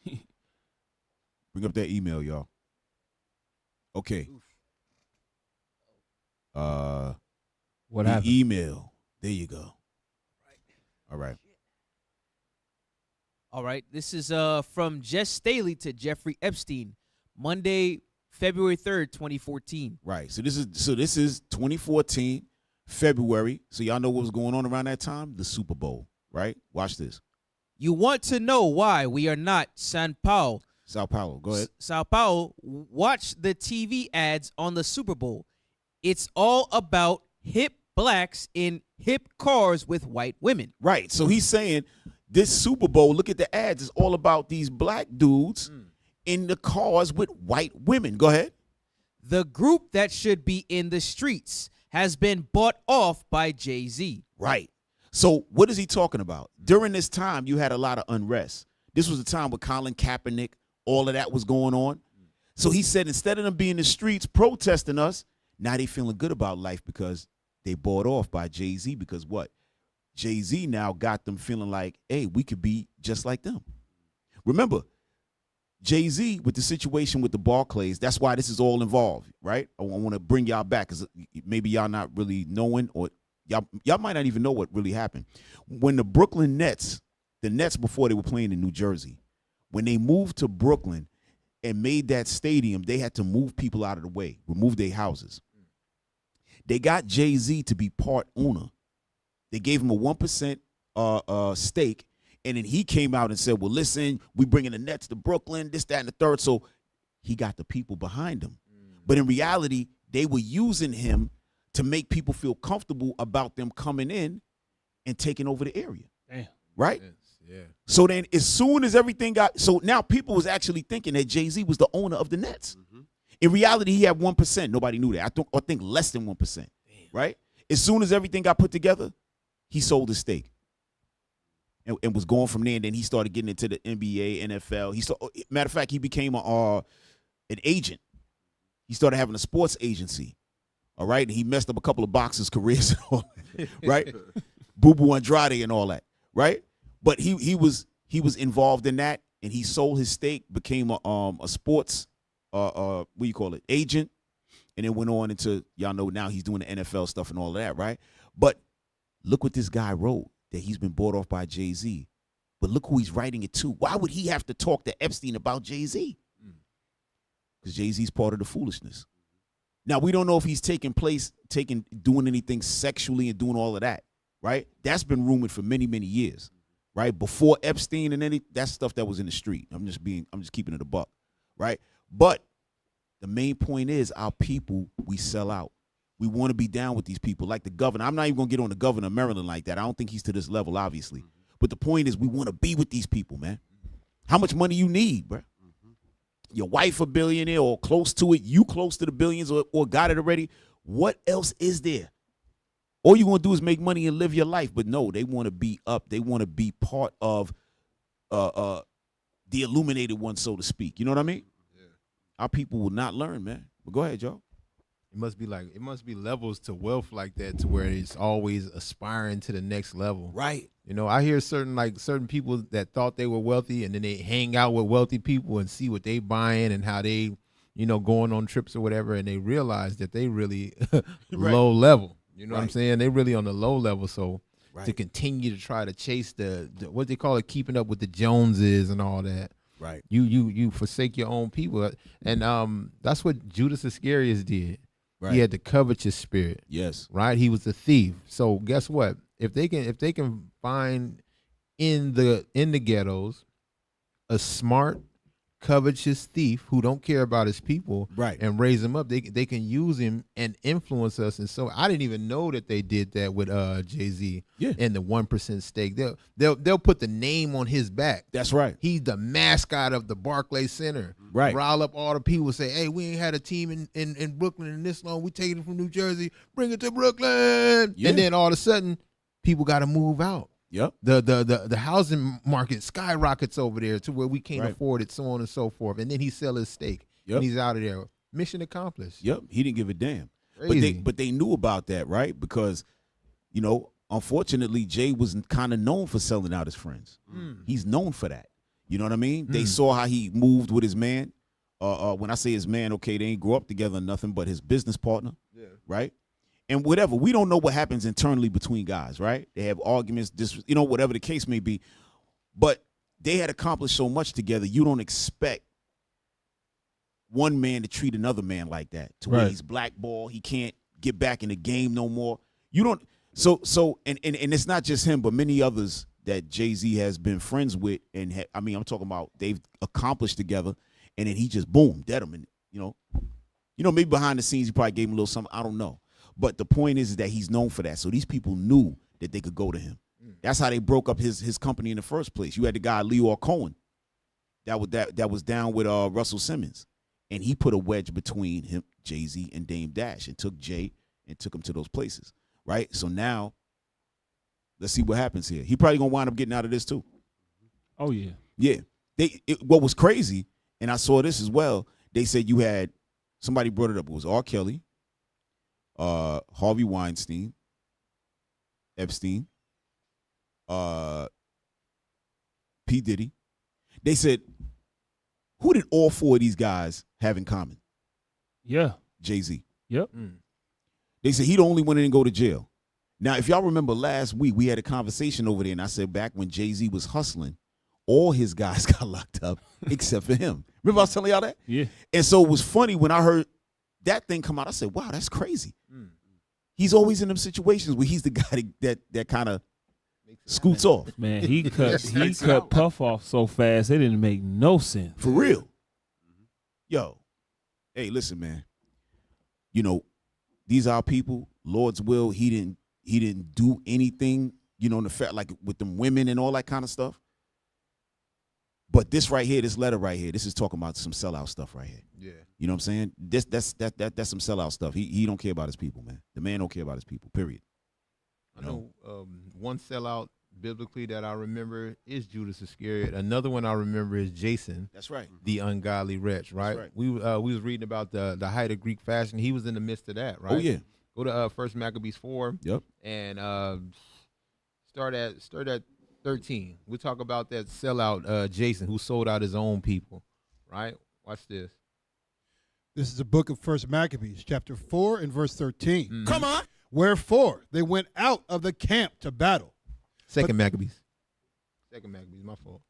Bring up that email, y'all. Okay. What happened? Email. There you go. All right. All right. This is from Jess Staley to Jeffrey Epstein, Monday, February 3rd, 2014. Right. So this is 2014, February. So y'all know what was going on around that time? The Super Bowl, right? Watch this. You want to know why we are not Sao Paulo. Go ahead. Sao Paulo, watch the TV ads on the Super Bowl. It's all about hip blacks in hip cars with white women. Right. So he's saying this Super Bowl, look at the ads, it's all about these black dudes in the cars with white women. Go ahead. The group that should be in the streets has been bought off by Jay-Z. Right. So what is he talking about? During this time, you had a lot of unrest. This was a time with Colin Kaepernick, all of that was going on. So he said instead of them being in the streets protesting us, now they feeling good about life because they bought off by Jay-Z, because what? Jay-Z now got them feeling like, hey, we could be just like them. Remember, Jay-Z with the situation with the Barclays, that's why this is all involved, right? I want to bring y'all back because maybe y'all not really knowing, or y'all might not even know what really happened. When the Brooklyn Nets, the Nets before they were playing in New Jersey, when they moved to Brooklyn and made that stadium, they had to move people out of the way, remove their houses. They got Jay-Z to be part owner. They gave him a 1% stake, and then he came out and said, well, listen, we bringing the Nets to Brooklyn, this, that, and the third. So he got the people behind him. But in reality, they were using him to make people feel comfortable about them coming in and taking over the area. Damn. Right? Yeah. So then as soon as everything got, so now people was actually thinking that Jay-Z was the owner of the Nets. In reality, he had 1%. Nobody knew that. I think less than 1%. Right? As soon as everything got put together, he sold his stake and was going from there. And then he started getting into the NBA, NFL. Matter of fact, he became an agent. He started having a sports agency. All right? And he messed up a couple of boxers' careers and all that. Right? Boo-Boo Andrade and all that. Right? But he was involved in that, and he sold his stake, became a sports what do you call it, agent, and then went on into, y'all know now he's doing the NFL stuff and all of that, right? But look what this guy wrote, that he's been bought off by Jay-Z. But look who he's writing it to. Why would he have to talk to Epstein about Jay-Z? Because Jay-Z's part of the foolishness. Now, we don't know if he's doing anything sexually and doing all of that, right? That's been rumored for many, many years, right? Before Epstein and that's stuff that was in the street. I'm just keeping it a buck, right? But the main point is our people, we sell out. We want to be down with these people, like the governor. I'm not even going to get on the governor of Maryland like that. I don't think he's to this level, obviously. But the point is we want to be with these people, man. How much money you need, bro? Your wife a billionaire or close to it, you close to the billions or got it already. What else is there? All you want to do is make money and live your life. But no, they want to be up. They want to be part of the illuminated one, so to speak. You know what I mean? Our people will not learn, man. But go ahead, Joe. It must be levels to wealth like that, to where it's always aspiring to the next level. Right. You know, I hear certain people that thought they were wealthy, and then they hang out with wealthy people and see what they buying and how they, going on trips or whatever, and they realize that they really low level. You know what I'm saying? They really on the low level. So to continue to try to chase the what they call it, keeping up with the Joneses and all that. Right. You forsake your own people, and that's what Judas Iscariot did. Right. He had the covetous spirit. Yes. Right. He was a thief. So guess what? If they can find in the ghettos a smart, covetous thief who don't care about his people, right, and raise him up, they can use him and influence us. And so I didn't even know that they did that with Jay-Z, yeah, and the 1% stake. They'll put the name on his back. That's right. He's the mascot of the Barclays Center. Right. Rile up all the people, say, hey, we ain't had a team in Brooklyn in this long. We taking it from New Jersey, bring it to Brooklyn. Yeah. And then all of a sudden, people got to move out. Yep. The housing market skyrockets over there to where we can't Right. afford it, so on and so forth. And then he sell his stake. Yep. And he's out of there. Mission accomplished. Yep. He didn't give a damn. Crazy. But they knew about that, right? Because, you know, unfortunately, Jay was kind of known for selling out his friends. He's known for that. You know what I mean? They saw how he moved with his man. When I say his man, okay, they ain't grow up together or nothing, but his business partner. Yeah. Right? And whatever, we don't know what happens internally between guys, right? They have arguments, whatever the case may be. But they had accomplished so much together, you don't expect one man to treat another man like that, to where he's blackballed, he can't get back in the game no more. You don't. And it's not just him, but many others that Jay-Z has been friends with, and I'm talking about they've accomplished together, and then he just boom, dead him, and maybe behind the scenes he probably gave him a little something, I don't know. But the point is that he's known for that. So these people knew that they could go to him. That's how they broke up his company in the first place. You had the guy Leor Cohen that was down with Russell Simmons, and he put a wedge between him, Jay-Z, and Dame Dash, and took Jay and took him to those places, right? So now, let's see what happens here. He probably gonna wind up getting out of this too. Oh yeah, yeah. What was crazy, and I saw this as well. They said you had somebody brought it up. It was R. Kelly, Harvey Weinstein, Epstein, P. Diddy. They said, who did all four of these guys have in common? Yeah. Jay-Z. Yep. They said he the only one that didn't go to jail. Now, if y'all remember last week, we had a conversation over there, and I said back when Jay-Z was hustling, all his guys got locked up except for him. Remember I was telling y'all that? Yeah. And so it was funny when I heard that thing come out. I said, wow, that's crazy. He's always in them situations where he's the guy that kind of scoots off. Man, he cut Puff off so fast it didn't make no sense. For real. Yo, hey, listen, man. These are our people. Lord's will. He didn't do anything. In the fact, like with them women and all that kind of stuff. But this right here, this letter right here, this is talking about some sellout stuff right here. Yeah. You know what I'm saying? That's some sellout stuff. He don't care about his people, man. The man don't care about his people, period. I know one sellout biblically that I remember is Judas Iscariot. Another one I remember is Jason. That's right. The ungodly wretch, right? That's right. We was reading about the height of Greek fashion. He was in the midst of that, right? Oh, yeah. Go to 1 Maccabees 4. Yep. And start at 13. We'll talk about that sellout Jason who sold out his own people, right? Watch this. This is the book of 1 Maccabees, chapter 4 and verse 13. Mm-hmm. Come on. Wherefore they went out of the camp to battle. Second Maccabees, my fault.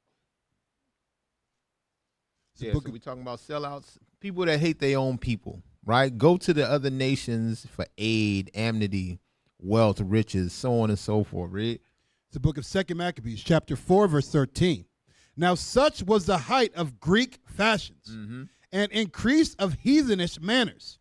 Yeah, so we're talking about sellouts, people that hate their own people, right? Go to the other nations for aid, amnesty, wealth, riches, so on and so forth, right? It's the book of 2 Maccabees, chapter 4, verse 13. Now such was the height of Greek fashions and increase of heathenish manners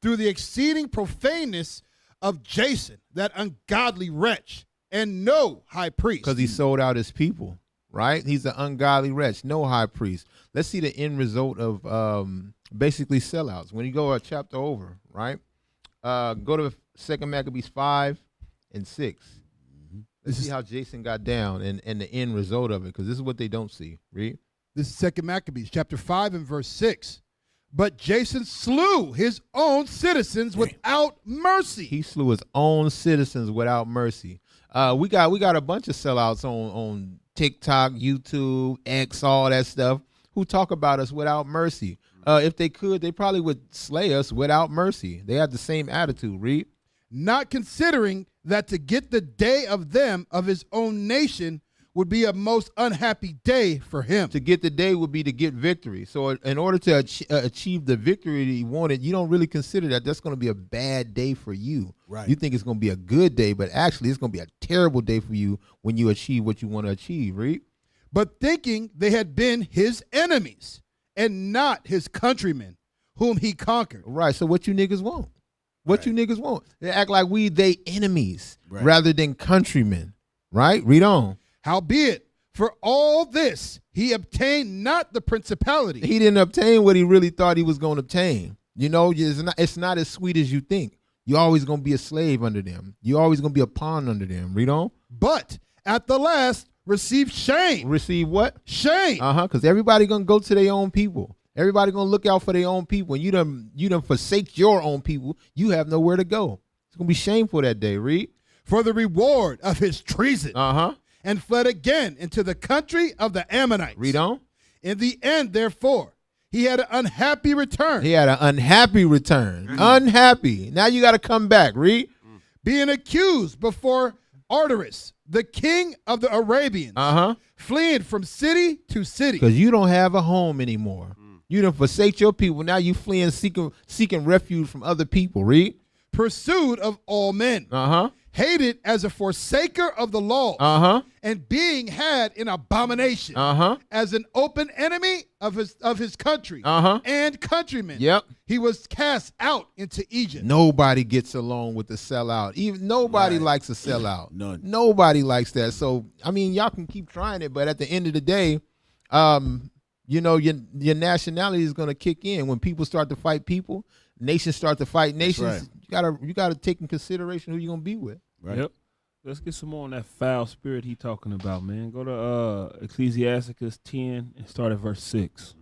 through the exceeding profaneness of Jason, that ungodly wretch, and no high priest. Because he sold out his people, right? He's an ungodly wretch, no high priest. Let's see the end result of basically sellouts. When you go a chapter over, right? Go to 2 Maccabees 5 and 6. Let's see how Jason got down and the end result of it, because this is what they don't see. Read. This is 2 Maccabees, chapter 5 and verse 6. But Jason slew his own citizens without mercy. He slew his own citizens without mercy. We got a bunch of sellouts on TikTok, YouTube, X, all that stuff, who talk about us without mercy. If they could, they probably would slay us without mercy. They have the same attitude. Read. Not considering that to get the day of them of his own nation would be a most unhappy day for him. To get the day would be to get victory. So in order to achieve the victory that he wanted, you don't really consider that that's going to be a bad day for you. Right. You think it's going to be a good day, but actually it's going to be a terrible day for you when you achieve what you want to achieve, right? But thinking they had been his enemies and not his countrymen, whom he conquered. Right. So what you niggas want? What you niggas want? They act like we they enemies rather than countrymen. Right? Read on. Howbeit, for all this, he obtained not the principality. He didn't obtain what he really thought he was going to obtain. You know, it's not as sweet as you think. You're always going to be a slave under them. You're always going to be a pawn under them. Read on. But at the last, receive shame. Receive what? Shame. Because everybody going to go to their own people. Everybody going to look out for their own people. And you done forsake your own people. You have nowhere to go. It's going to be shameful that day. Read. For the reward of his treason. And fled again into the country of the Ammonites. Read on. In the end, therefore, he had an unhappy return. He had an unhappy return. Unhappy. Now you got to come back. Read. Being accused before Artaris, the king of the Arabians, fleeing from city to city. Because you don't have a home anymore. You done forsake your people. Now you fleeing, seeking refuge from other people. Read. Pursued of all men. Hated as a forsaker of the laws, and being had in abomination, as an open enemy of his country and countrymen. Yep. He was cast out into Egypt. Nobody gets along with the sellout. Even nobody likes a sellout. None. Nobody likes that. So I mean, y'all can keep trying it, but at the end of the day, you know, your nationality is going to kick in when people start to fight people. Nations start to fight nations. You gotta take in consideration who you're gonna be with. Right. Yep. Let's get some more on that foul spirit he talking about, man. Go to Ecclesiasticus 10 and start at verse 6.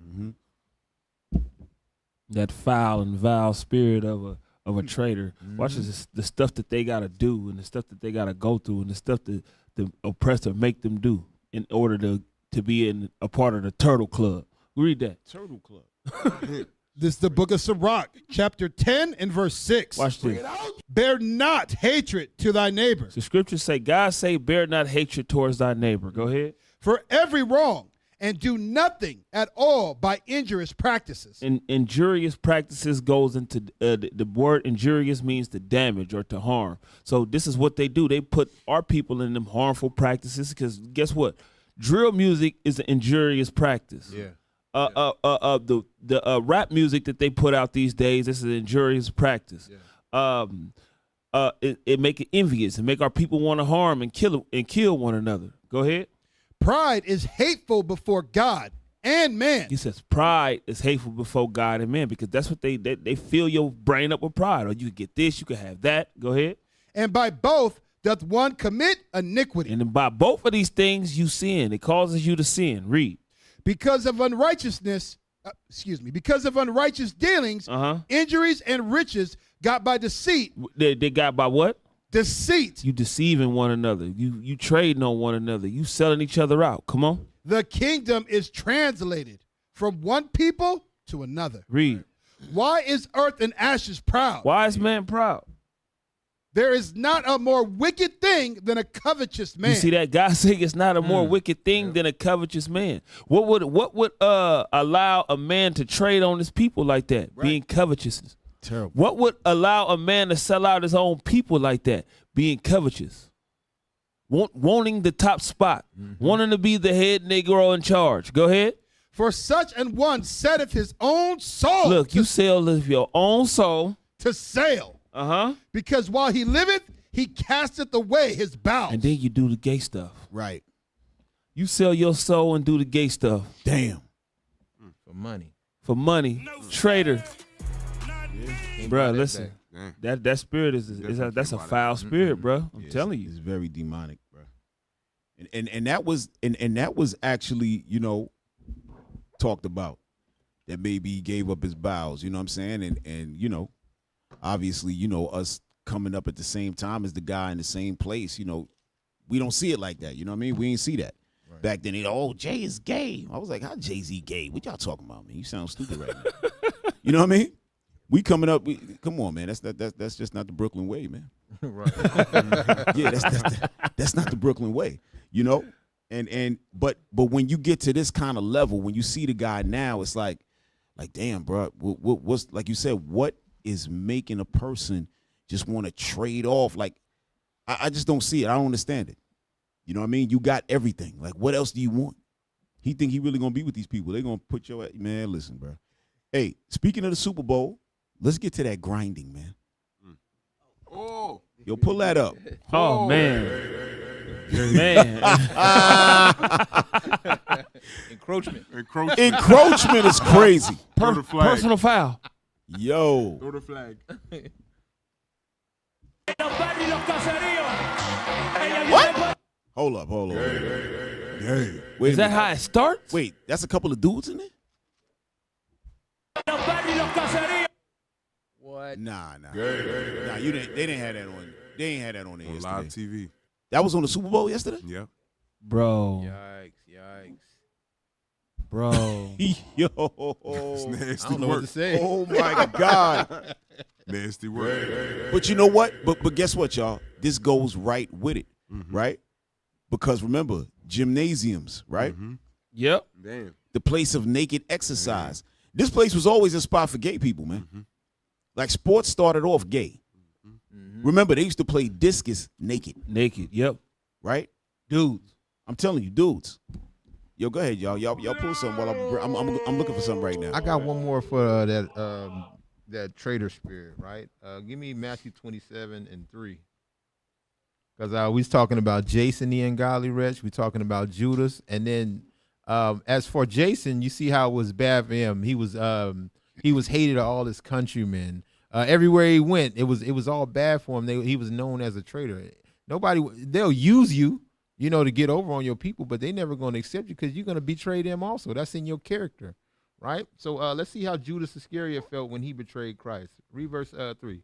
That foul and vile spirit of a traitor. Watch this, the stuff that they gotta do and the stuff that they gotta go through and the stuff that the oppressor make them do in order to be in a part of the Turtle Club. Read that. Turtle Club. This is the book of Sirach, chapter 10 and verse 6. Watch this. Bear not hatred to thy neighbor. The scriptures say, God say, bear not hatred towards thy neighbor. Go ahead. For every wrong, and do nothing at all by injurious practices. And injurious practices goes into the word injurious means to damage or to harm. So this is what they do. They put our people in them harmful practices because guess what? Drill music is an injurious practice. Yeah. The rap music that they put out these days, this is an injurious practice. It make it envious and make our people want to harm and kill one another. Go ahead. Pride is hateful before God and man. He says pride is hateful before God and man because that's what they fill your brain up with pride. Or you can get this, you can have that. Go ahead. And by both doth one commit iniquity. And by both of these things you sin. It causes you to sin. Read. Because of unrighteousness, because of unrighteous dealings, injuries and riches got by deceit. They got by what? Deceit. You deceiving one another. You trading on one another. You selling each other out. Come on. The kingdom is translated from one people to another. Read. Why is earth and ashes proud? Why is man proud? There is not a more wicked thing than a covetous man. You see that? God saying it's not a more wicked thing than a covetous man. What would allow a man to trade on his people like that? Right. Being covetous. Terrible. What would allow a man to sell out his own people like that? Being covetous. Wanting the top spot. Wanting to be the head Negro in charge. Go ahead. For such an one setteth his own soul. Look, you sell your own soul. To sale. Because while he liveth, he casteth away his bowels. And then you do the gay stuff. Right. You sell your soul and do the gay stuff. Damn. For money. For money. Traitor. Bro, listen. That spirit that's a foul spirit, bro. I'm telling you. It's very demonic, bro. And that was actually, you know, talked about. That maybe he gave up his bowels, you know what I'm saying? And you know, obviously, you know, us coming up at the same time as the guy in the same place, you know, we don't see it like that. You know what I mean? We ain't see that. Right. Back then, Jay is gay. I was like, how Jay-Z gay? What y'all talking about, man? You sound stupid right now. You know what I mean? We coming up, come on, man. That's just not the Brooklyn way, man. Right. Yeah, that's not the Brooklyn way, you know? But when you get to this kind of level, when you see the guy now, it's like damn, bro, what's, like you said, what is making a person just want to trade off? Like, I just don't see it. I don't understand it. You know what I mean? You got everything. Like, what else do you want? He think he really gonna be with these people. They gonna put your, man, listen, bro. Hey, speaking of the Super Bowl, let's get to that grinding, man. Oh, yo, pull that up. Oh, man. Man. Encroachment. Encroachment is crazy. Personal foul. Yo. Throw the flag. What? Hold up. Hey. Is that how it starts? Wait, that's a couple of dudes in there? What? Nah. Nah, you didn't. They didn't have that on. They ain't had that on there On yesterday. live TV. That was on the Super Bowl yesterday? Yep. Bro. Yikes. Bro. Yo. It's nasty I don't know work. what to say. Oh my God. Nasty work. But you know what? But guess what, y'all? This goes right with it, right? Because remember, gymnasiums, right? Yep. Damn. The place of naked exercise. This place was always a spot for gay people, man. Like, sports started off gay. Remember, they used to play discus naked. Naked, yep. Right? Dudes. I'm telling you, dudes. Yo, go ahead, y'all. Y'all pull something while I'm looking for something right now. I got one more for that traitor spirit, right? Give me Matthew 27:3. Because we was talking about Jason, the ungodly wretch. We talking about Judas. And then as for Jason, you see how it was bad for him. He was hated of all his countrymen. Everywhere he went, it was all bad for him. He was known as a traitor. They'll use you, to get over on your people, but they never going to accept you because you're going to betray them also. That's in your character, right? So let's see how Judas Iscariot felt when he betrayed Christ. Read verse 3.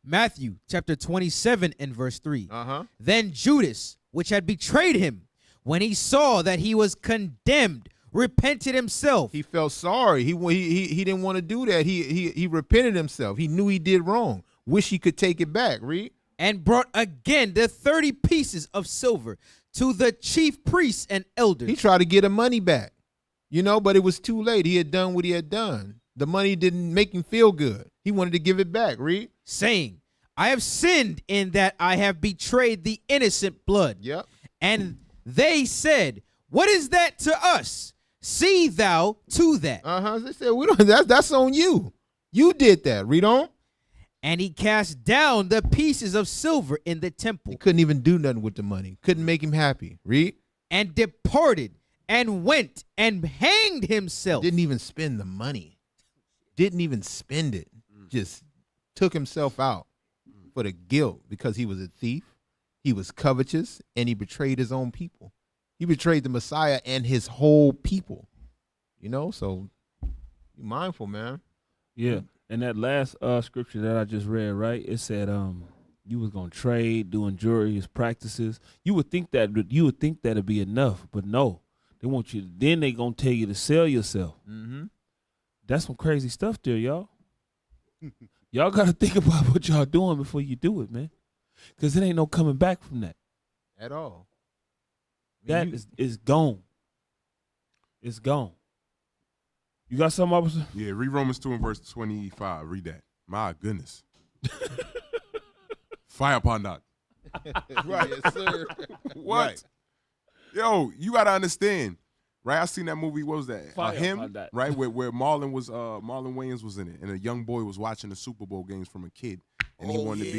Matthew chapter 27 and verse 3. Uh-huh. Then Judas, which had betrayed him, when he saw that he was condemned, repented himself. He felt sorry. He didn't want to do that. He repented himself. He knew he did wrong. Wish he could take it back. Read. And brought again the 30 pieces of silver to the chief priests and elders. He tried to get the money back, but it was too late. He had done what he had done. The money didn't make him feel good. He wanted to give it back. Read. Saying, I have sinned in that I have betrayed the innocent blood. Yep. And they said, what is that to us? See thou to that. They said, we don't. That's on you. You did that. Read on. And he cast down the pieces of silver in the temple. He couldn't even do nothing with the money. Couldn't make him happy. Read. And departed and went and hanged himself. Didn't even spend the money. Didn't even spend it. Just took himself out for the guilt because he was a thief. He was covetous, and he betrayed his own people. He betrayed the Messiah and his whole people. So be mindful, man. Yeah. And that last scripture that I just read, right? It said you was gonna trade, do injurious practices. You would think that'd be enough, but no. They want you. Then they gonna tell you to sell yourself. That's some crazy stuff there, y'all. Y'all gotta think about what y'all doing before you do it, man. Because it ain't no coming back from that at all. That is gone. It's gone. You got something, officer? Yeah, read Romans 2 and verse 25. Read that. My goodness. Fire upon that. Right, yes, sir. What? Right. Yo, you got to understand, right? I seen that movie, what was that? Fire Him, upon that. right? Where Marlon Wayans was in it, and a young boy was watching the Super Bowl games from a kid, and he wanted to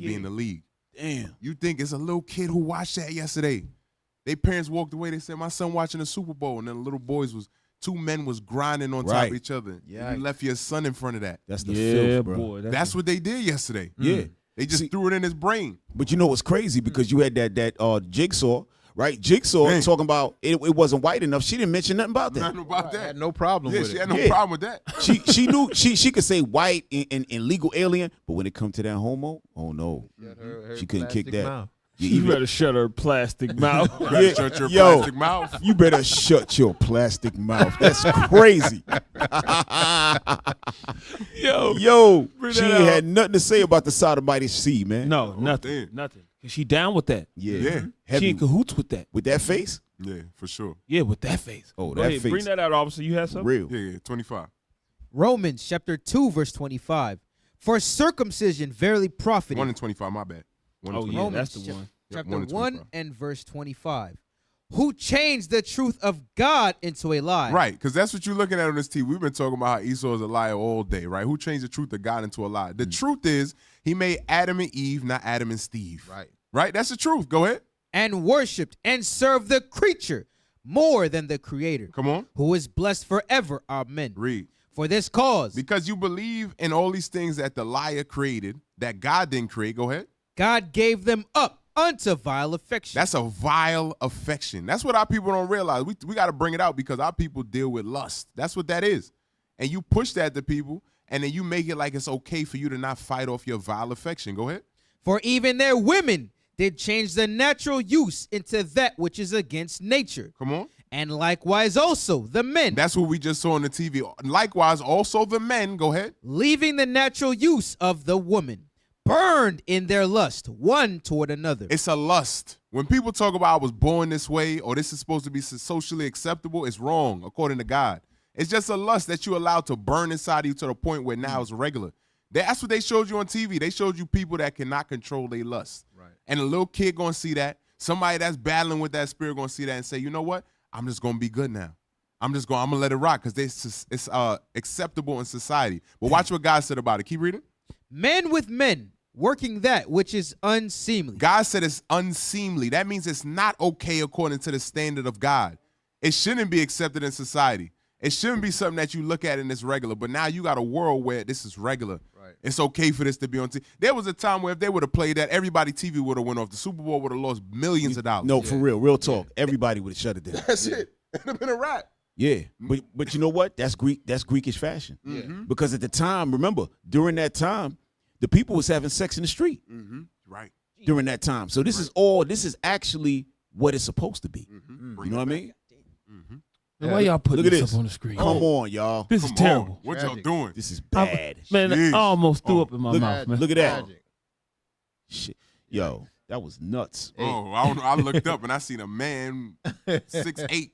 be in the league. Damn. You think it's a little kid who watched that yesterday? They parents walked away. They said, my son watching the Super Bowl, and then the little boys two men was grinding on top of each other. Yeah. You left your son in front of that. That's the filth, bro. Boy, That's what they did yesterday. Yeah. They just threw it in his brain. But you know what's crazy? Because you had that Jigsaw, right? Jigsaw talking about it wasn't white enough. She didn't mention nothing about that. Nothing about that. Had no problem with she it. had no problem with that. She knew she could say white and legal alien, but when it come to that homo, oh no, she couldn't kick that. Mouth. You better shut her plastic mouth. Shut your plastic mouth. You better shut your plastic mouth. That's crazy. Yo, she ain't had nothing to say about the sodomite sea, man. No, nothing. Cause she down with that. Yeah. She in cahoots with that. With that face? Yeah, for sure. Yeah, with that face. Oh, Go that ahead, face. bring that out, officer. You had something? Real. Yeah, 25. Romans chapter 2, verse 25. For circumcision verily profited. 1 and 25, my bad. 1 and 25. Yeah, that's the one. Yep, Chapter 1 and 1 25. and verse 25. Who changed the truth of God into a lie. Right, because that's what you're looking at on this TV. We've been talking about how Esau is a liar all day, right? Who changed the truth of God into a lie? The truth is he made Adam and Eve, not Adam and Steve. Right. Right? That's the truth. Go ahead. And worshipped and served the creature more than the creator. Come on. Who is blessed forever. Amen. Read. For this cause. Because you believe in all these things that the liar created, that God didn't create. Go ahead. God gave them up unto vile affection. That's a vile affection. That's what our people don't realize. We got to bring it out because our people deal with lust. That's what that is. And you push that to people, and then you make it like it's okay for you to not fight off your vile affection. Go ahead. For even their women did change the natural use into that which is against nature. Come on. And likewise also the men. That's what we just saw on the TV. Likewise also the men. Go ahead. Leaving the natural use of the woman. Burned in their lust, one toward another. It's a lust. When people talk about I was born this way or this is supposed to be socially acceptable, it's wrong according to God. It's just a lust that you allowed to burn inside of you to the point where now it's regular. That's what they showed you on TV. They showed you people that cannot control their lust. Right. And a little kid gonna see that. Somebody that's battling with that spirit gonna see that and say, you know what? I'm just gonna be good now. I'm gonna let it rock because it's acceptable in society. But watch what God said about it. Keep reading. Men with men, working that which is unseemly. God said it's unseemly. That means it's not okay according to the standard of God. It shouldn't be accepted in society. It shouldn't be something that you look at and it's regular. But now you got a world where this is regular. Right. It's okay for this to be on TV. There was a time where if they would have played that, everybody TV would have went off. The Super Bowl would have lost millions of dollars. No, for real talk. Everybody would have shut it down. That's it. It'd have been a wrap. Yeah, but you know what? That's Greekish fashion. Because at the time, remember, during that time, the people was having sex in the street. Right. During that time. So this is actually what it's supposed to be. You know what I mean? Man, why y'all putting Look at this this up on the screen? Come on, y'all. This is terrible. What y'all doing? This is bad. Man, I almost threw up in my look, mouth, man. Look at that. Shit. Yo, that was nuts. Oh, I looked up and I seen a man 6'8".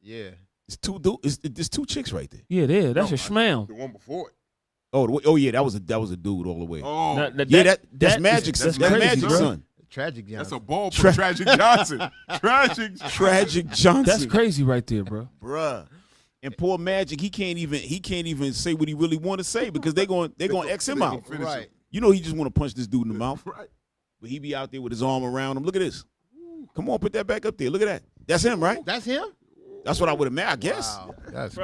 Yeah. It's two chicks right there. Yeah, there. That's a schmam. The one before it. Oh yeah, that was a dude all the way. Oh, that's Magic. That's Magic, son. Tragic Johnson. That's a ball for Tragic Johnson. Tragic Johnson. That's crazy right there, bro. Bruh. And poor Magic, he can't even say what he really want to say because they're going X him out. Right. You know he just want to punch this dude in the mouth. Right. But he be out there with his arm around him. Look at this. Come on, put that back up there. Look at that. That's him, right? That's him? That's what I would imagine, I guess. Wow.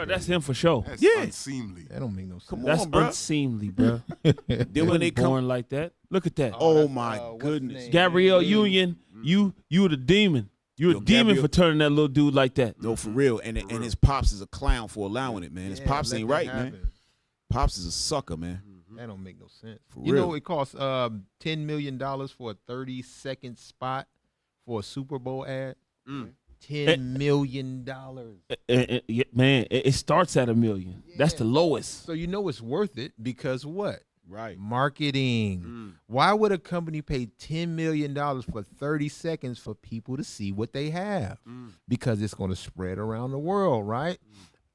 That's him for sure. That's Yeah. unseemly. That don't make no sense. Come That's on, bro. unseemly, bro. Then when they born come, like that, look at that. oh my goodness, Gabrielle Union, you the demon. You're a demon Gabrielle- for turning that little dude like that. No, for real. And his pops is a clown for allowing it, man. His pops let ain't that right, happen. man. Pops is a sucker, man. That don't make no sense. For You know real. it costs $10 million for a 30-second spot for a Super Bowl ad? $10 million. Man, it starts at $1 million. That's the lowest. So you know it's worth it because what? Right. Marketing. Why would a company pay $10 million for 30 seconds for people to see what they have? Because it's going to spread around the world, right?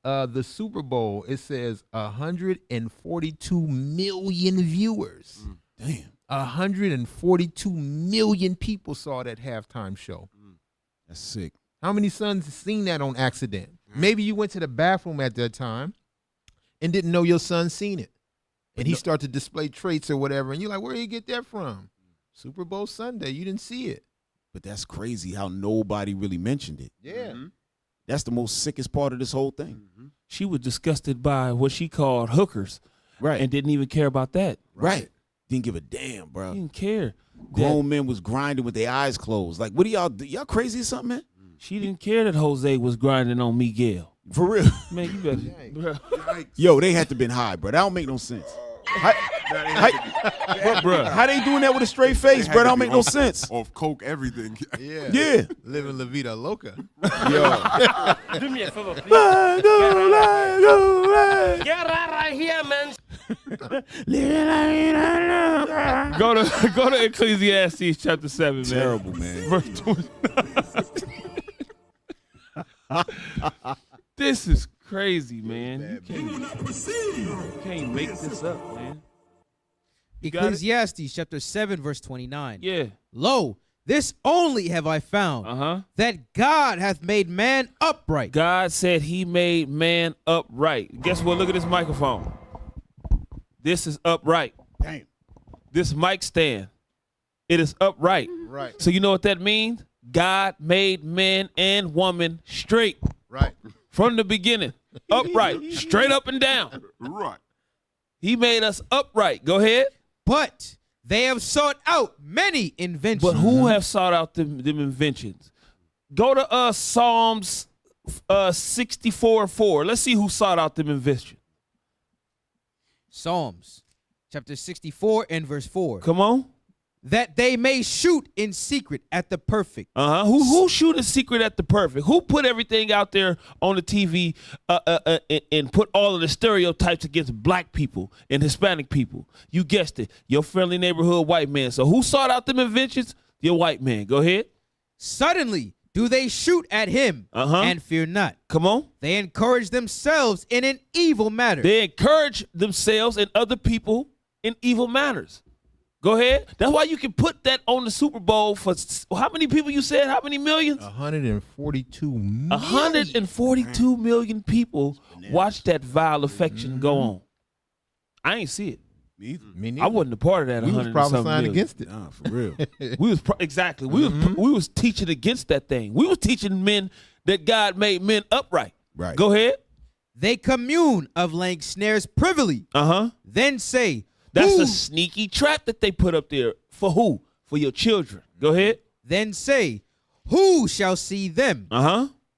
The Super Bowl, it says 142 million viewers. Damn. 142 million people saw that halftime show. That's sick. How many sons seen that on accident? Maybe you went to the bathroom at that time and didn't know your son seen it. And he started to display traits or whatever. And you're like, where did you get that from? Super Bowl Sunday. You didn't see it. But that's crazy how nobody really mentioned it. Yeah. That's the most sickest part of this whole thing. She was disgusted by what she called hookers. Right. And didn't even care about that. Right. Didn't give a damn, bro. Didn't care. Grown men was grinding with their eyes closed. Like, what do y'all do? Y'all crazy or something, man? She didn't care that Jose was grinding on Miguel. For real. Man, you better. Bro. Yo, they had to been high, bro. That don't make no sense. How they doing that with a straight face, bro? That don't make no sense. Off coke, everything. Yeah. Living La Vida Loca. Yo. Do me a favor, please. Get right here, man. Go to Ecclesiastes chapter 7, man. Terrible, man. Verse 20. This is crazy, man. You can't make this up, man. You got it? Ecclesiastes chapter 7, verse 29. Yeah. Lo, this only have I found, that God hath made man upright. God said he made man upright. Guess what? Look at this microphone. This is upright. Damn. This mic stand, it is upright. Right. So you know what that means? God made man and woman straight. Right. From the beginning. Upright. Straight up and down. Right. He made us upright. Go ahead. But they have sought out many inventions. But who have sought out them inventions? Go to Psalms 64:4. Let's see who sought out them inventions. Psalms chapter 64 and verse 4. Come on. That they may shoot in secret at the perfect. Who shoot in secret at the perfect? Who put everything out there on the TV and put all of the stereotypes against black people and Hispanic people? You guessed it. Your friendly neighborhood white man. So who sought out them inventions? Your white man. Go ahead. Suddenly do they shoot at him and fear not. Come on. They encourage themselves in an evil matter. They encourage themselves and other people in evil manners. Go ahead. That's why you can put that on the Super Bowl for how many people you said? How many millions? 142 million. 142 million people watch that vile affection go on. I ain't see it. Me neither. I wasn't a part of that. We was prophesying against it. Nah, for real. We was exactly. We was teaching against that thing. We was teaching men that God made men upright. Right. Go ahead. They commune of laying snares privily. Then say, that's a sneaky trap that they put up there. For who? For your children. Go ahead. Then say, who shall see them?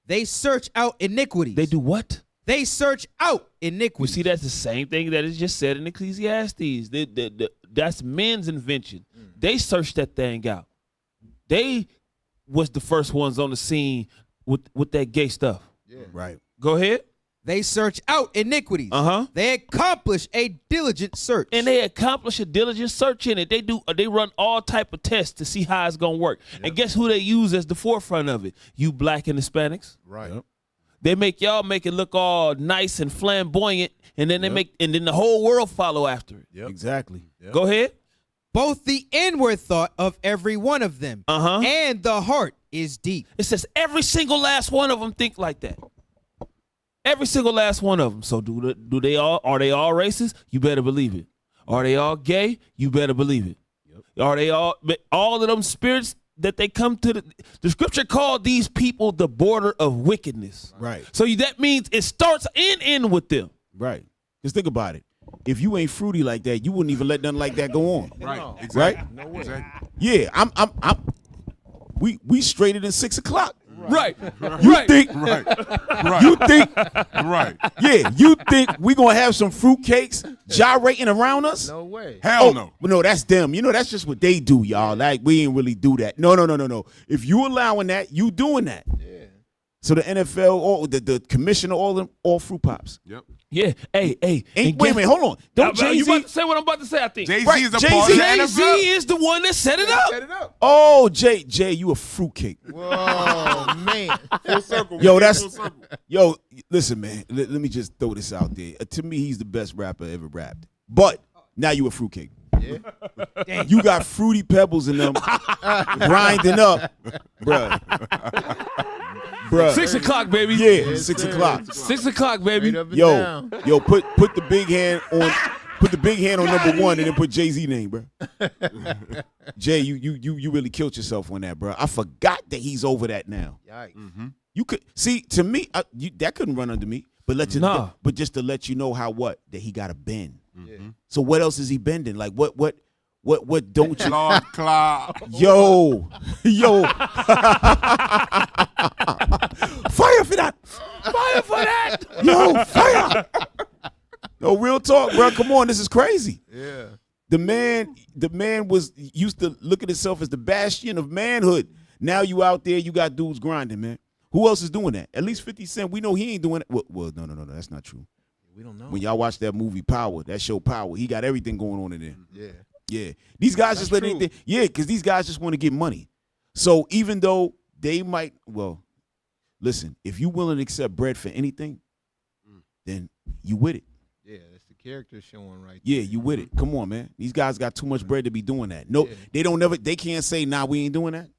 They search out iniquities. They do what? They search out iniquities. You see, that's the same thing that is just said in Ecclesiastes. That's men's invention. They searched that thing out. They was the first ones on the scene with that gay stuff. Yeah. Right. Go ahead. They search out iniquities. They accomplish a diligent search. And they accomplish a diligent search in it. They run all type of tests to see how it's gonna work. Yep. And guess who they use as the forefront of it? You black and Hispanics. Right. Yep. They make y'all make it look all nice and flamboyant, and then then the whole world follow after it. Yep. Exactly. Yep. Go ahead. Both the inward thought of every one of them and the heart is deep. It says every single last one of them think like that. Every single last one of them. So are they all racist? You better believe it. Are they all gay? You better believe it. Yep. Are they all of them spirits that they come to the scripture called these people the border of wickedness. Right. So that means it starts in with them. Right. Just think about it. If you ain't fruity like that, you wouldn't even let nothing like that go on. Right. No. Exactly. Right? No way. Exactly. Yeah, we straighted at 6 o'clock. Right. You think right. You think right. Yeah, you think we gonna have some fruitcakes gyrating around us? No way. Hell no. No, that's them. You know, that's just what they do, y'all. Like, we ain't really do that. No. If you allowing that, you doing that. Yeah. So the NFL, all the commissioner, all fruit pops. Yep. Yeah. Hey. Wait a minute, hold on. Don't Jay-Z. You about to say what I'm about to say, I think. Jay-Z Right. is a Jay-Z. part of the Jay-Z NFL. is the one that set it up. Oh, Jay, you a fruitcake. Whoa, man. Full circle. Yo, Full circle. Listen, man. Let me just throw this out there. To me, he's the best rapper ever rapped. But now you a fruitcake. Yeah. You got fruity pebbles in them, grinding up, bruh. 6 o'clock, baby. Yeah, 6 o'clock. 6 o'clock, baby. Yo, put the big hand on. Put the big hand on number 1 and then put Jay-Z name, bro. Jay, you really killed yourself on that, bro. I forgot that he's over that now. Yikes. Mm-hmm. You could see, to me, that couldn't run under me. But but just to let you know that he got to bend. Mm-hmm. So what else is he bending? Like what don't you? Lord Cloud. Yo. Fire for that. Fire for that. Yo, fire. No, real talk, bro. Come on, this is crazy. Yeah. The man was used to look at himself as the bastion of manhood. Now you out there, you got dudes grinding, man. Who else is doing that? At least 50 Cent. We know he ain't doing it. Well, no, that's not true. We don't know. When y'all watch that movie Power, that show Power, he got everything going on in there. Yeah. Yeah. These guys just let anything. Yeah, because these guys just want to get money. So even though they might, listen, if you willing to accept bread for anything, then you with it. Yeah, that's the character showing right Yeah, you with it. Come on, man. These guys got too much bread to be doing that. No, they can't say, nah, we ain't doing that.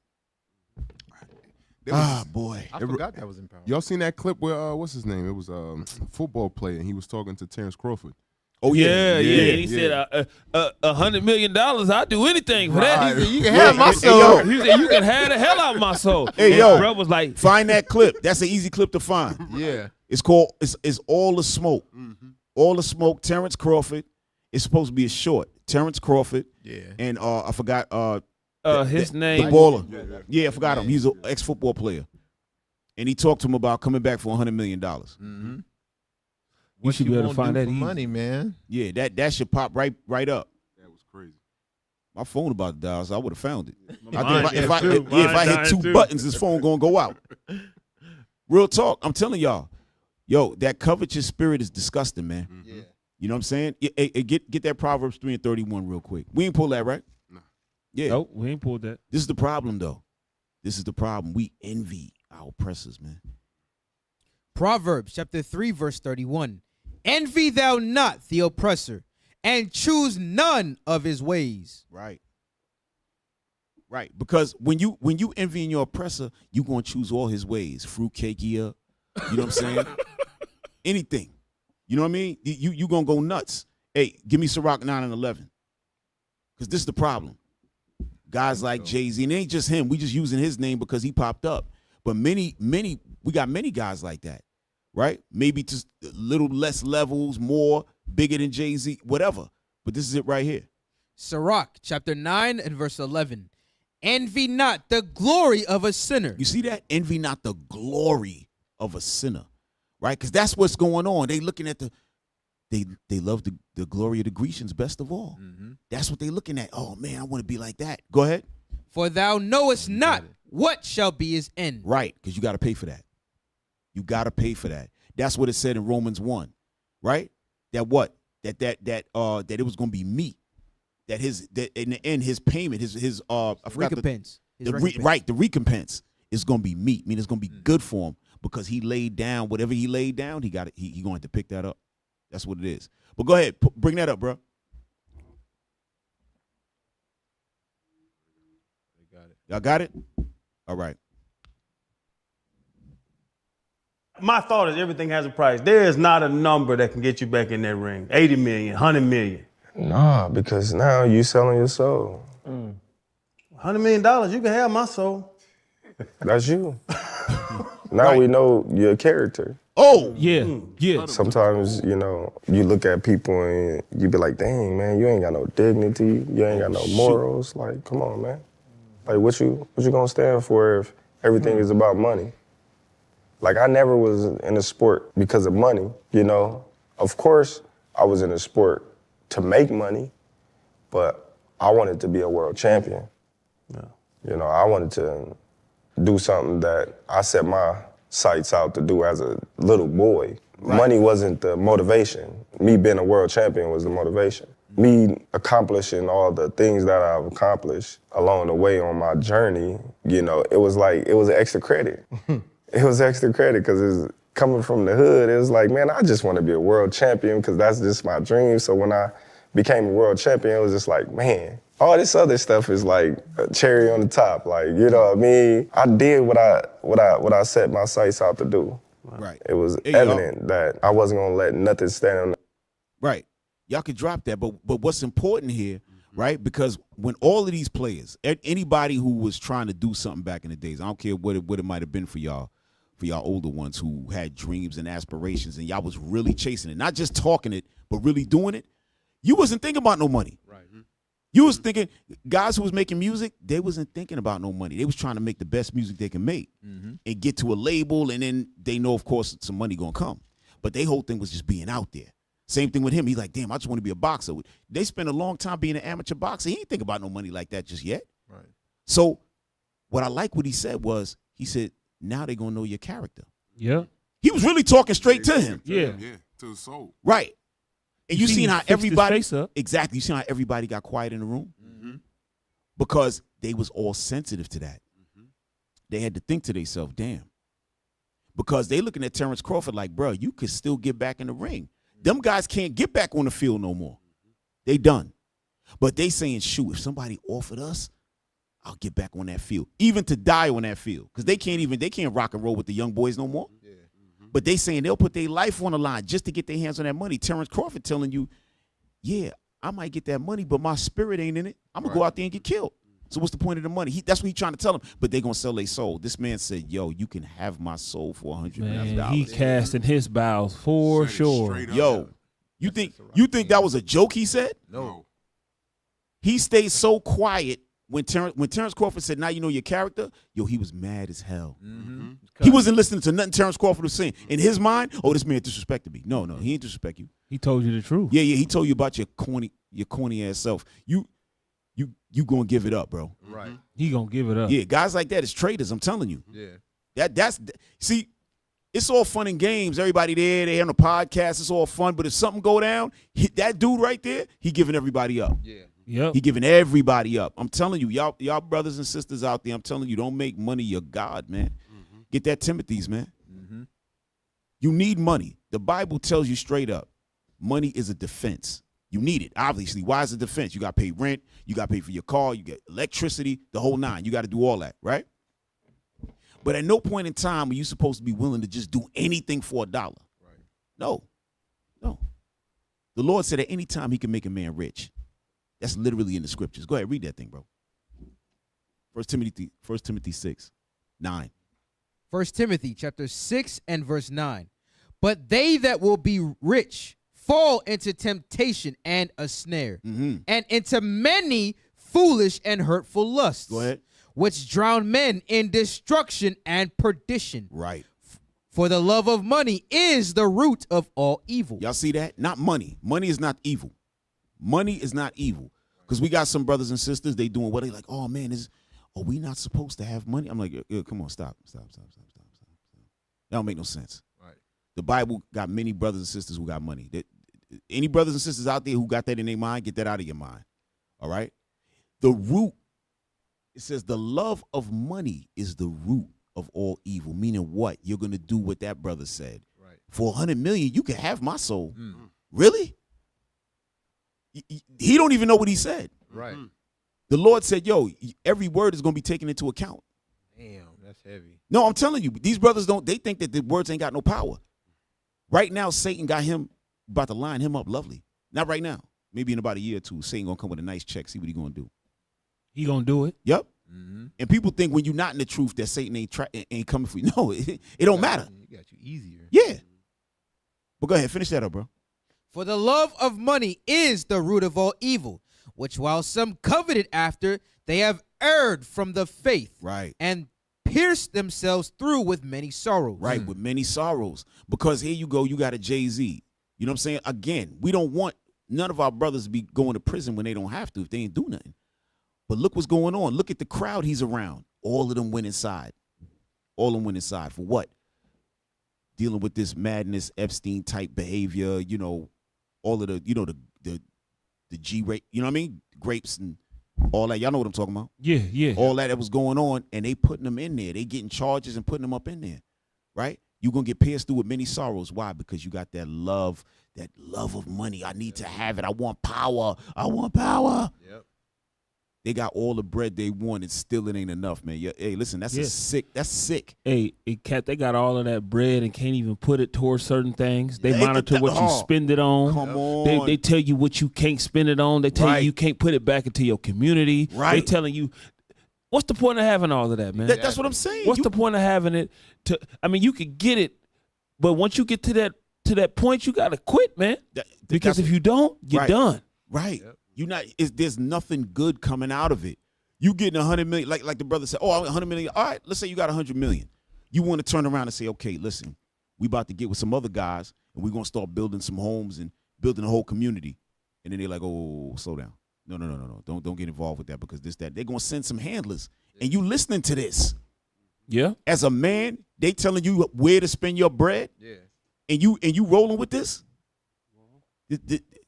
Boy. I forgot that was in power. Y'all seen that clip where what's his name? It was a football player, and he was talking to Terrence Crawford. Oh yeah. And he said, $100 million, I'll do anything for that. He said, you can have my soul. He said, you can have the hell out of my soul. Hey, and yo, bro was like, find that clip. That's an easy clip to find. Yeah. It's called it's All the Smoke. All the Smoke. Terrence Crawford. It's supposed to be a short. Terrence Crawford. Yeah. And I forgot his name. The baller. Yeah, I forgot him. He's an ex-football player. And he talked to him about coming back for $100 million. Mm-hmm. You should be able to find that easy. Money, man. Yeah, that should pop right up. That was crazy. My phone about to die, so I would have found it. Mine if I hit two buttons, his phone gonna go out. Real talk, I'm telling y'all, yo, that covetous spirit is disgusting, man. Yeah. You know what I'm saying? Get that Proverbs 3:31 real quick. We ain't pull that, right? No. Yeah. Nope, we ain't pulled that. This is the problem, though. This is the problem. We envy our oppressors, man. Proverbs chapter 3, verse 31. Envy thou not the oppressor, and choose none of his ways. Right. Right. Because when you envying your oppressor, you gonna choose all his ways. Fruitcake, you know what I'm saying? Anything. You know what I mean? You gonna go nuts. Hey, give me Ciroc 9 and 11. Because this is the problem. Guys like Jay-Z, and it ain't just him. We just using his name because he popped up. But we got many guys like that, right? Maybe just a little less levels, more, bigger than Jay-Z, whatever. But this is it right here. Sirach, chapter 9 and verse 11. Envy not the glory of a sinner. You see that? Envy not the glory of a sinner, right? Because that's what's going on. They looking at they love the glory of the Grecians best of all. Mm-hmm. That's what they looking at. Oh, man, I want to be like that. Go ahead. For thou knowest not what shall be his end. Right, because you got to pay for that. You got to pay for that. That's what it said in Romans 1, right? That what? That it was going to be meat. That in the end, his payment, his I forgot recompense. The recompense is going to be meat. I mean, it's going to be good for him because he laid down whatever he laid down. He got it. He going to pick that up. That's what it is. But go ahead, bring that up, bro. Y'all got it? All right. My thought is everything has a price. There is not a number that can get you back in that ring. 80 million, 100 million. Nah, because now you selling your soul. $100 million, you can have my soul. That's you. Now we know your character. Oh, yeah. Sometimes, you look at people and you be like, dang, man, you ain't got no dignity. You ain't got no morals. Like, come on, man. Like, what you gonna stand for if everything is about money? Like, I never was in a sport because of money, Of course, I was in a sport to make money, but I wanted to be a world champion. Yeah. I wanted to do something that I set my sights out to do as a little boy. Right. Money wasn't the motivation. Me being a world champion was the motivation. Me accomplishing all the things that I've accomplished along the way on my journey, it was extra credit. It was extra credit because it's coming from the hood. It was like, man, I just want to be a world champion because that's just my dream. So when I became a world champion, it was just like, man, all this other stuff is like a cherry on the top. Like, you know what I mean? I did what I set my sights out to do. Right. It was evident that I wasn't gonna let nothing stand on. Right. Y'all could drop that, but what's important here, right? Because when all of these players, anybody who was trying to do something back in the days, I don't care what it might have been for y'all older ones who had dreams and aspirations, and y'all was really chasing it, not just talking it, but really doing it. You wasn't thinking about no money. Right. You was thinking, guys who was making music, they wasn't thinking about no money. They was trying to make the best music they can make and get to a label, and then they know, of course, some money gonna come. But their whole thing was just being out there. Same thing with him. He's like, damn, I just want to be a boxer. They spent a long time being an amateur boxer. He didn't think about no money like that just yet. Right. So what I like what he said was, he said, now they're gonna know your character. Yeah. He was really talking straight to him. Yeah. To the soul. Right. And you seen how everybody up. exactly. You seen how everybody got quiet in the room because they was all sensitive to that. They had to think to themselves, damn, because they looking at Terrence Crawford like, bro, you could still get back in the ring. Them guys can't get back on the field no more. They done. But they saying, shoot, if somebody offered us, I'll get back on that field, even to die on that field, because they can't rock and roll with the young boys no more. Yeah. But they saying they'll put their life on the line just to get their hands on that money. Terrence Crawford telling you, yeah, I might get that money, but my spirit ain't in it. I'm gonna go out there and get killed. So what's the point of the money? That's what he's trying to tell them. But they're gonna sell their soul. This man said, yo, you can have my soul for $100 million. He casting his bowels for sure. Yo, you think that was a joke he said? No. He stayed so quiet when Terrence Crawford said, now you know your character, yo, he was mad as hell. Mm-hmm. He wasn't listening to nothing Terrence Crawford was saying. In his mind, oh, this man disrespected me. No, he ain't disrespect you. He told you the truth. Yeah, he told you about your corny ass self. You gonna give it up, bro. Right. He gonna give it up. Yeah, guys like that is traitors, I'm telling you. Yeah. See, it's all fun and games. Everybody there, they on a podcast, it's all fun. But if something go down, that dude right there, he giving everybody up. Yeah. Yep. He giving everybody up. I'm telling you, y'all brothers and sisters out there, I'm telling you, don't make money your God, man. Mm-hmm. Get that Timothy's, man. Mm-hmm. You need money. The Bible tells you straight up, money is a defense. You need it, obviously. Why is it a defense? You got to pay rent. You got to pay for your car. You get electricity, the whole nine. You got to do all that, right? But at no point in time are you supposed to be willing to just do anything for $1. Right. No. The Lord said at any time he can make a man rich. That's literally in the scriptures. Go ahead, read that thing, bro. 1 Timothy 6:9. 1 Timothy chapter 6 and verse 9. But they that will be rich fall into temptation and a snare, and into many foolish and hurtful lusts. Go ahead. Which drown men in destruction and perdition. Right. For the love of money is the root of all evil. Y'all see that? Not money. Money is not evil. Money is not evil. Because we got some brothers and sisters, they doing what they like, oh man, are we not supposed to have money? I'm like, come on, stop. That don't make no sense. Right. The Bible got many brothers and sisters who got money. Any brothers and sisters out there who got that in their mind, get that out of your mind. All right? The root, it says the love of money is the root of all evil. Meaning what? You're going to do what that brother said. Right. For $100 million, you can have my soul. Really? He don't even know what he said. Right. The Lord said, yo, every word is going to be taken into account. Damn, that's heavy. No, I'm telling you, these brothers they think that the words ain't got no power. Right now, Satan got him, about to line him up lovely. Not right now. Maybe in about a year or two, Satan going to come with a nice check, see what he going to do. He going to do it. Yep. And people think when you're not in the truth that Satan ain't coming for you. No, it don't matter. He got you easier. Yeah. But go ahead, finish that up, bro. For the love of money is the root of all evil, which while some coveted after, they have erred from the faith. Right. And pierced themselves through with many sorrows. Right, with many sorrows. Because here you go, you got a Jay-Z. You know what I'm saying? Again, we don't want none of our brothers to be going to prison when they don't have to, if they ain't do nothing. But look what's going on. Look at the crowd he's around. All of them went inside. All of them went inside. For what? Dealing with this madness, Epstein type behavior, you know, all of the, you know, the G-rate, you know what I mean? Grapes and all that. Y'all know what I'm talking about? Yeah. All that was going on, and they putting them in there. They getting charges and putting them up in there, right? You're going to get pierced through with many sorrows. Why? Because you got that love of money. I need to have it. I want power. Yep. They got all the bread they want, and still it ain't enough, man. Hey, listen, that's sick. Hey, Cat, they got all of that bread and can't even put it towards certain things. They monitor what you spend it on. Come on. They tell you what you can't spend it on. They tell you can't put it back into your community. Right. They telling you, what's the point of having all of that, man? That's what I'm saying. What's the point of having it? You could get it, but once you get to that point, you got to quit, man. Because if you don't, you're done. Right. Yep. There's nothing good coming out of it. You getting $100 million, like the brother said, $100 million. All right, let's say you got $100 million. You want to turn around and say, okay, listen, we about to get with some other guys, and we're going to start building some homes and building a whole community. And then they're like, oh, slow down. No. Don't get involved with that, because that. They're going to send some handlers. And you listening to this. Yeah. As a man, they telling you where to spend your bread. Yeah. And you rolling with this?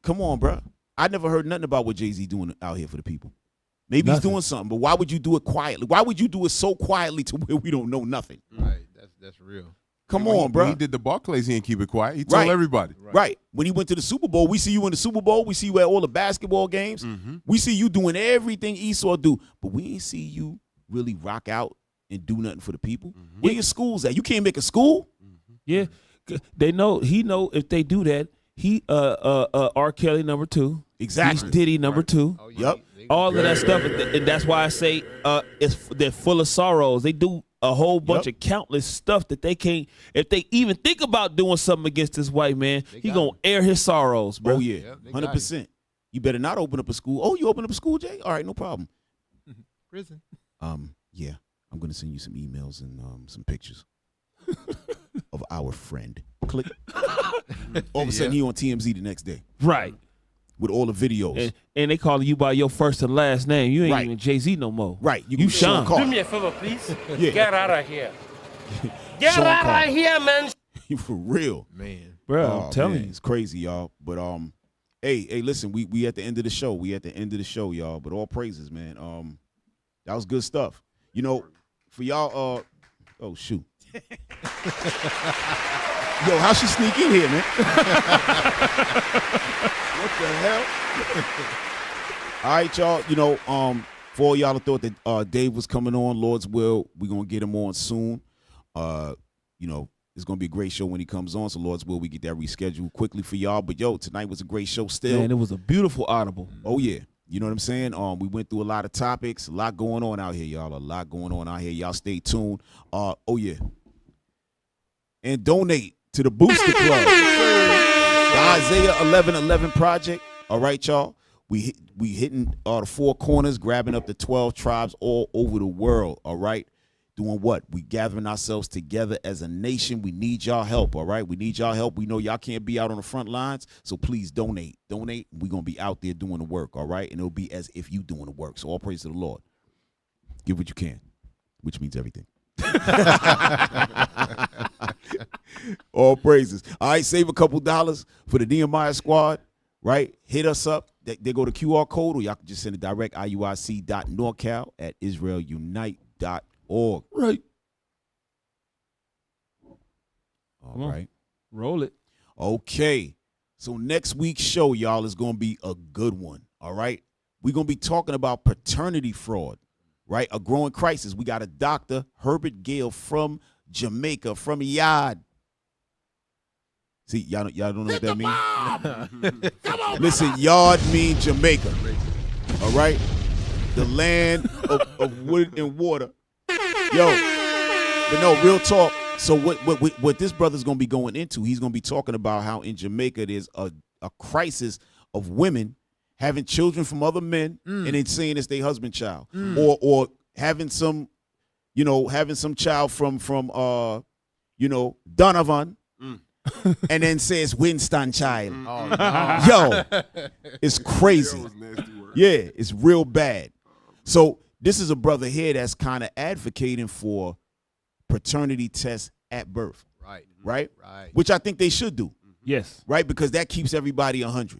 Come on, bro. I never heard nothing about what Jay-Z doing out here for the people. Maybe he's doing something, but why would you do it quietly? Why would you do it so quietly to where we don't know nothing? Right, that's real. Come When on, bro. When he did the Barclays, he didn't keep it quiet. He told everybody. Right. When he went to the Super Bowl, we see you in the Super Bowl. We see you at all the basketball games. We see you doing everything Esau do, but we ain't see you really rock out and do nothing for the people. Where your schools at? You can't make a school? Yeah, they know. He know if they do that, he R. Kelly number 2. Exactly. He's Diddy number 2. Yep. All of that stuff, and that's why I say they're full of sorrows. They do a whole bunch of countless stuff that they can't. If they even think about doing something against this white man, he gonna air his sorrows, bro. Oh yeah, 100%. You better not open up a school. Oh, you open up a school, Jay? All right, no problem. Prison. Yeah, I'm gonna send you some emails and some pictures of our friend. Click. All of a sudden, he on TMZ the next day. Right. With all the videos. And they calling you by your first and last name. You ain't even Jay-Z no more. Right. You Sean. Do me a favor, please. Yeah. Get out of here. Get Sean out Carter. of here, man. You for real. Man. Bro, I'm telling you. It's crazy, y'all. But hey, listen, we at the end of the show. We at the end of the show, y'all. But all praises, man. That was good stuff. You know, for y'all, oh shoot. Yo, how she sneak in here, man? What the hell? All right, y'all. You know, for all y'all that thought that Dave was coming on, Lord's will, we're gonna get him on soon. You know, it's gonna be a great show when he comes on. So Lord's will, we get that rescheduled quickly for y'all. But yo, tonight was a great show still. Man, it was a beautiful audible. Oh yeah. You know what I'm saying? We went through a lot of topics, a lot going on out here, y'all. A lot going on out here. Y'all stay tuned. Oh yeah. And donate to the Booster Club. The Isaiah 11:11 project. All right, y'all. We hitting the 4 corners, grabbing up the 12 tribes all over the world. All right. Doing what? We gathering ourselves together as a nation. We need y'all help, all right? We need y'all help. We know y'all can't be out on the front lines, so please donate. Donate. We're going to be out there doing the work, all right? And it'll be as if you doing the work. So all praise to the Lord. Give what you can, which means everything. All praises. All right, save a couple dollars for the Nehemiah squad, right? Hit us up. They go to QR code, or y'all can just send it direct, IUIC.norcal@israelunite.org. Right. All right. Roll it. Okay. So next week's show, y'all, is going to be a good one. All right. We're going to be talking about paternity fraud, right? A growing crisis. We got a Dr. Herbert Gale from Jamaica, from Yard. See, y'all don't know what that means? Listen, Yard means Jamaica. All right. The land of wood and water. Yo, but no, real talk. So what this brother's going to be going into, he's going to be talking about how in Jamaica there's a crisis of women having children from other men and then saying it's their husband child, or having some child from Donovan, and then says Winston child. Oh, no. Yo, it's crazy. Yeah, it's real bad. So this is a brother here that's kind of advocating for paternity tests at birth. Right. Which I think they should do. Yes. Right, because that keeps everybody 100.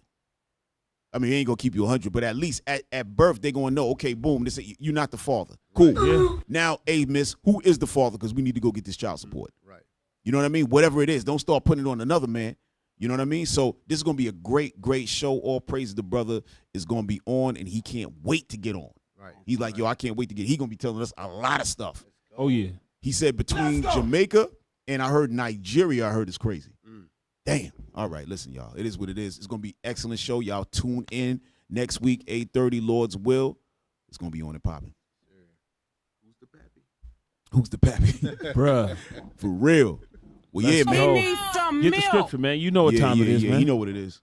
I mean, it ain't gonna keep you 100, but at least at birth they're gonna know. Okay, boom, you're not the father. Cool. Yeah. Now, hey, miss, who is the father? Because we need to go get this child support. Right. You know what I mean? Whatever it is, don't start putting it on another man. You know what I mean? So this is gonna be a great show. All praise the brother is gonna be on, and he can't wait to get on. Right. He's like, yo, I can't wait to get. He's gonna be telling us a lot of stuff. Oh yeah. He said between Jamaica and I heard Nigeria, I heard it's crazy. Damn. All right, listen, y'all. It is what it is. It's gonna be an excellent show. Y'all tune in next week, 8:30, Lord's will. It's gonna be on and popping. Who's the pappy? Bruh. For real. Well, yeah, man. Get the scripture, man. You know what time it is, man. You know what it is.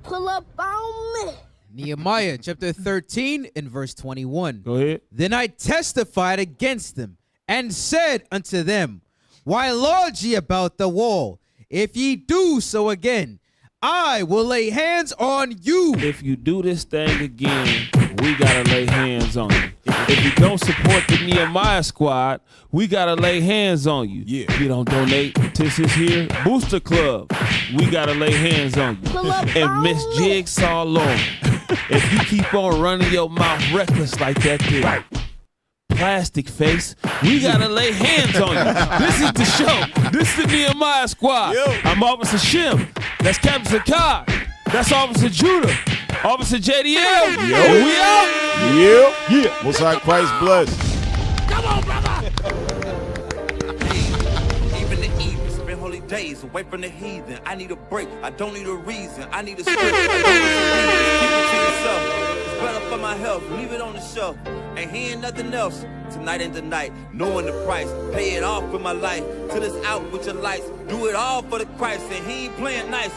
Pull up on me. Nehemiah chapter 13 and verse 21. Go ahead. Then I testified against them and said unto them, why lodge ye about the wall? If ye do so again, I will lay hands on you. If you do this thing again, we got to lay hands on you. If you don't support the Nehemiah squad, we got to lay hands on you. Yeah. If you don't donate to this here Booster Club, we got to lay hands on you. And Miss Jigsaw Long, if you keep on running your mouth reckless like that, kid, plastic face. We gotta lay hands on you. This is the show. This is the Nehemiah squad. Yo. I'm Officer Shim. That's Captain Sakai. That's Officer Judah. Officer JDL. Yo. And we out. Yeah. Most High Christ bless. Come on, brother. Even the evening, spend holy days away from the heathen. I need a break. I don't need a reason. I need a script. I don't need a reason. Keep it to yourself. It's better for my health. Leave it on the shelf. Ain't hearing nothing else. Tonight and tonight, knowing the price. Pay it off with my life. Till it's out with your lights. Do it all for the Christ. And he ain't playing nice.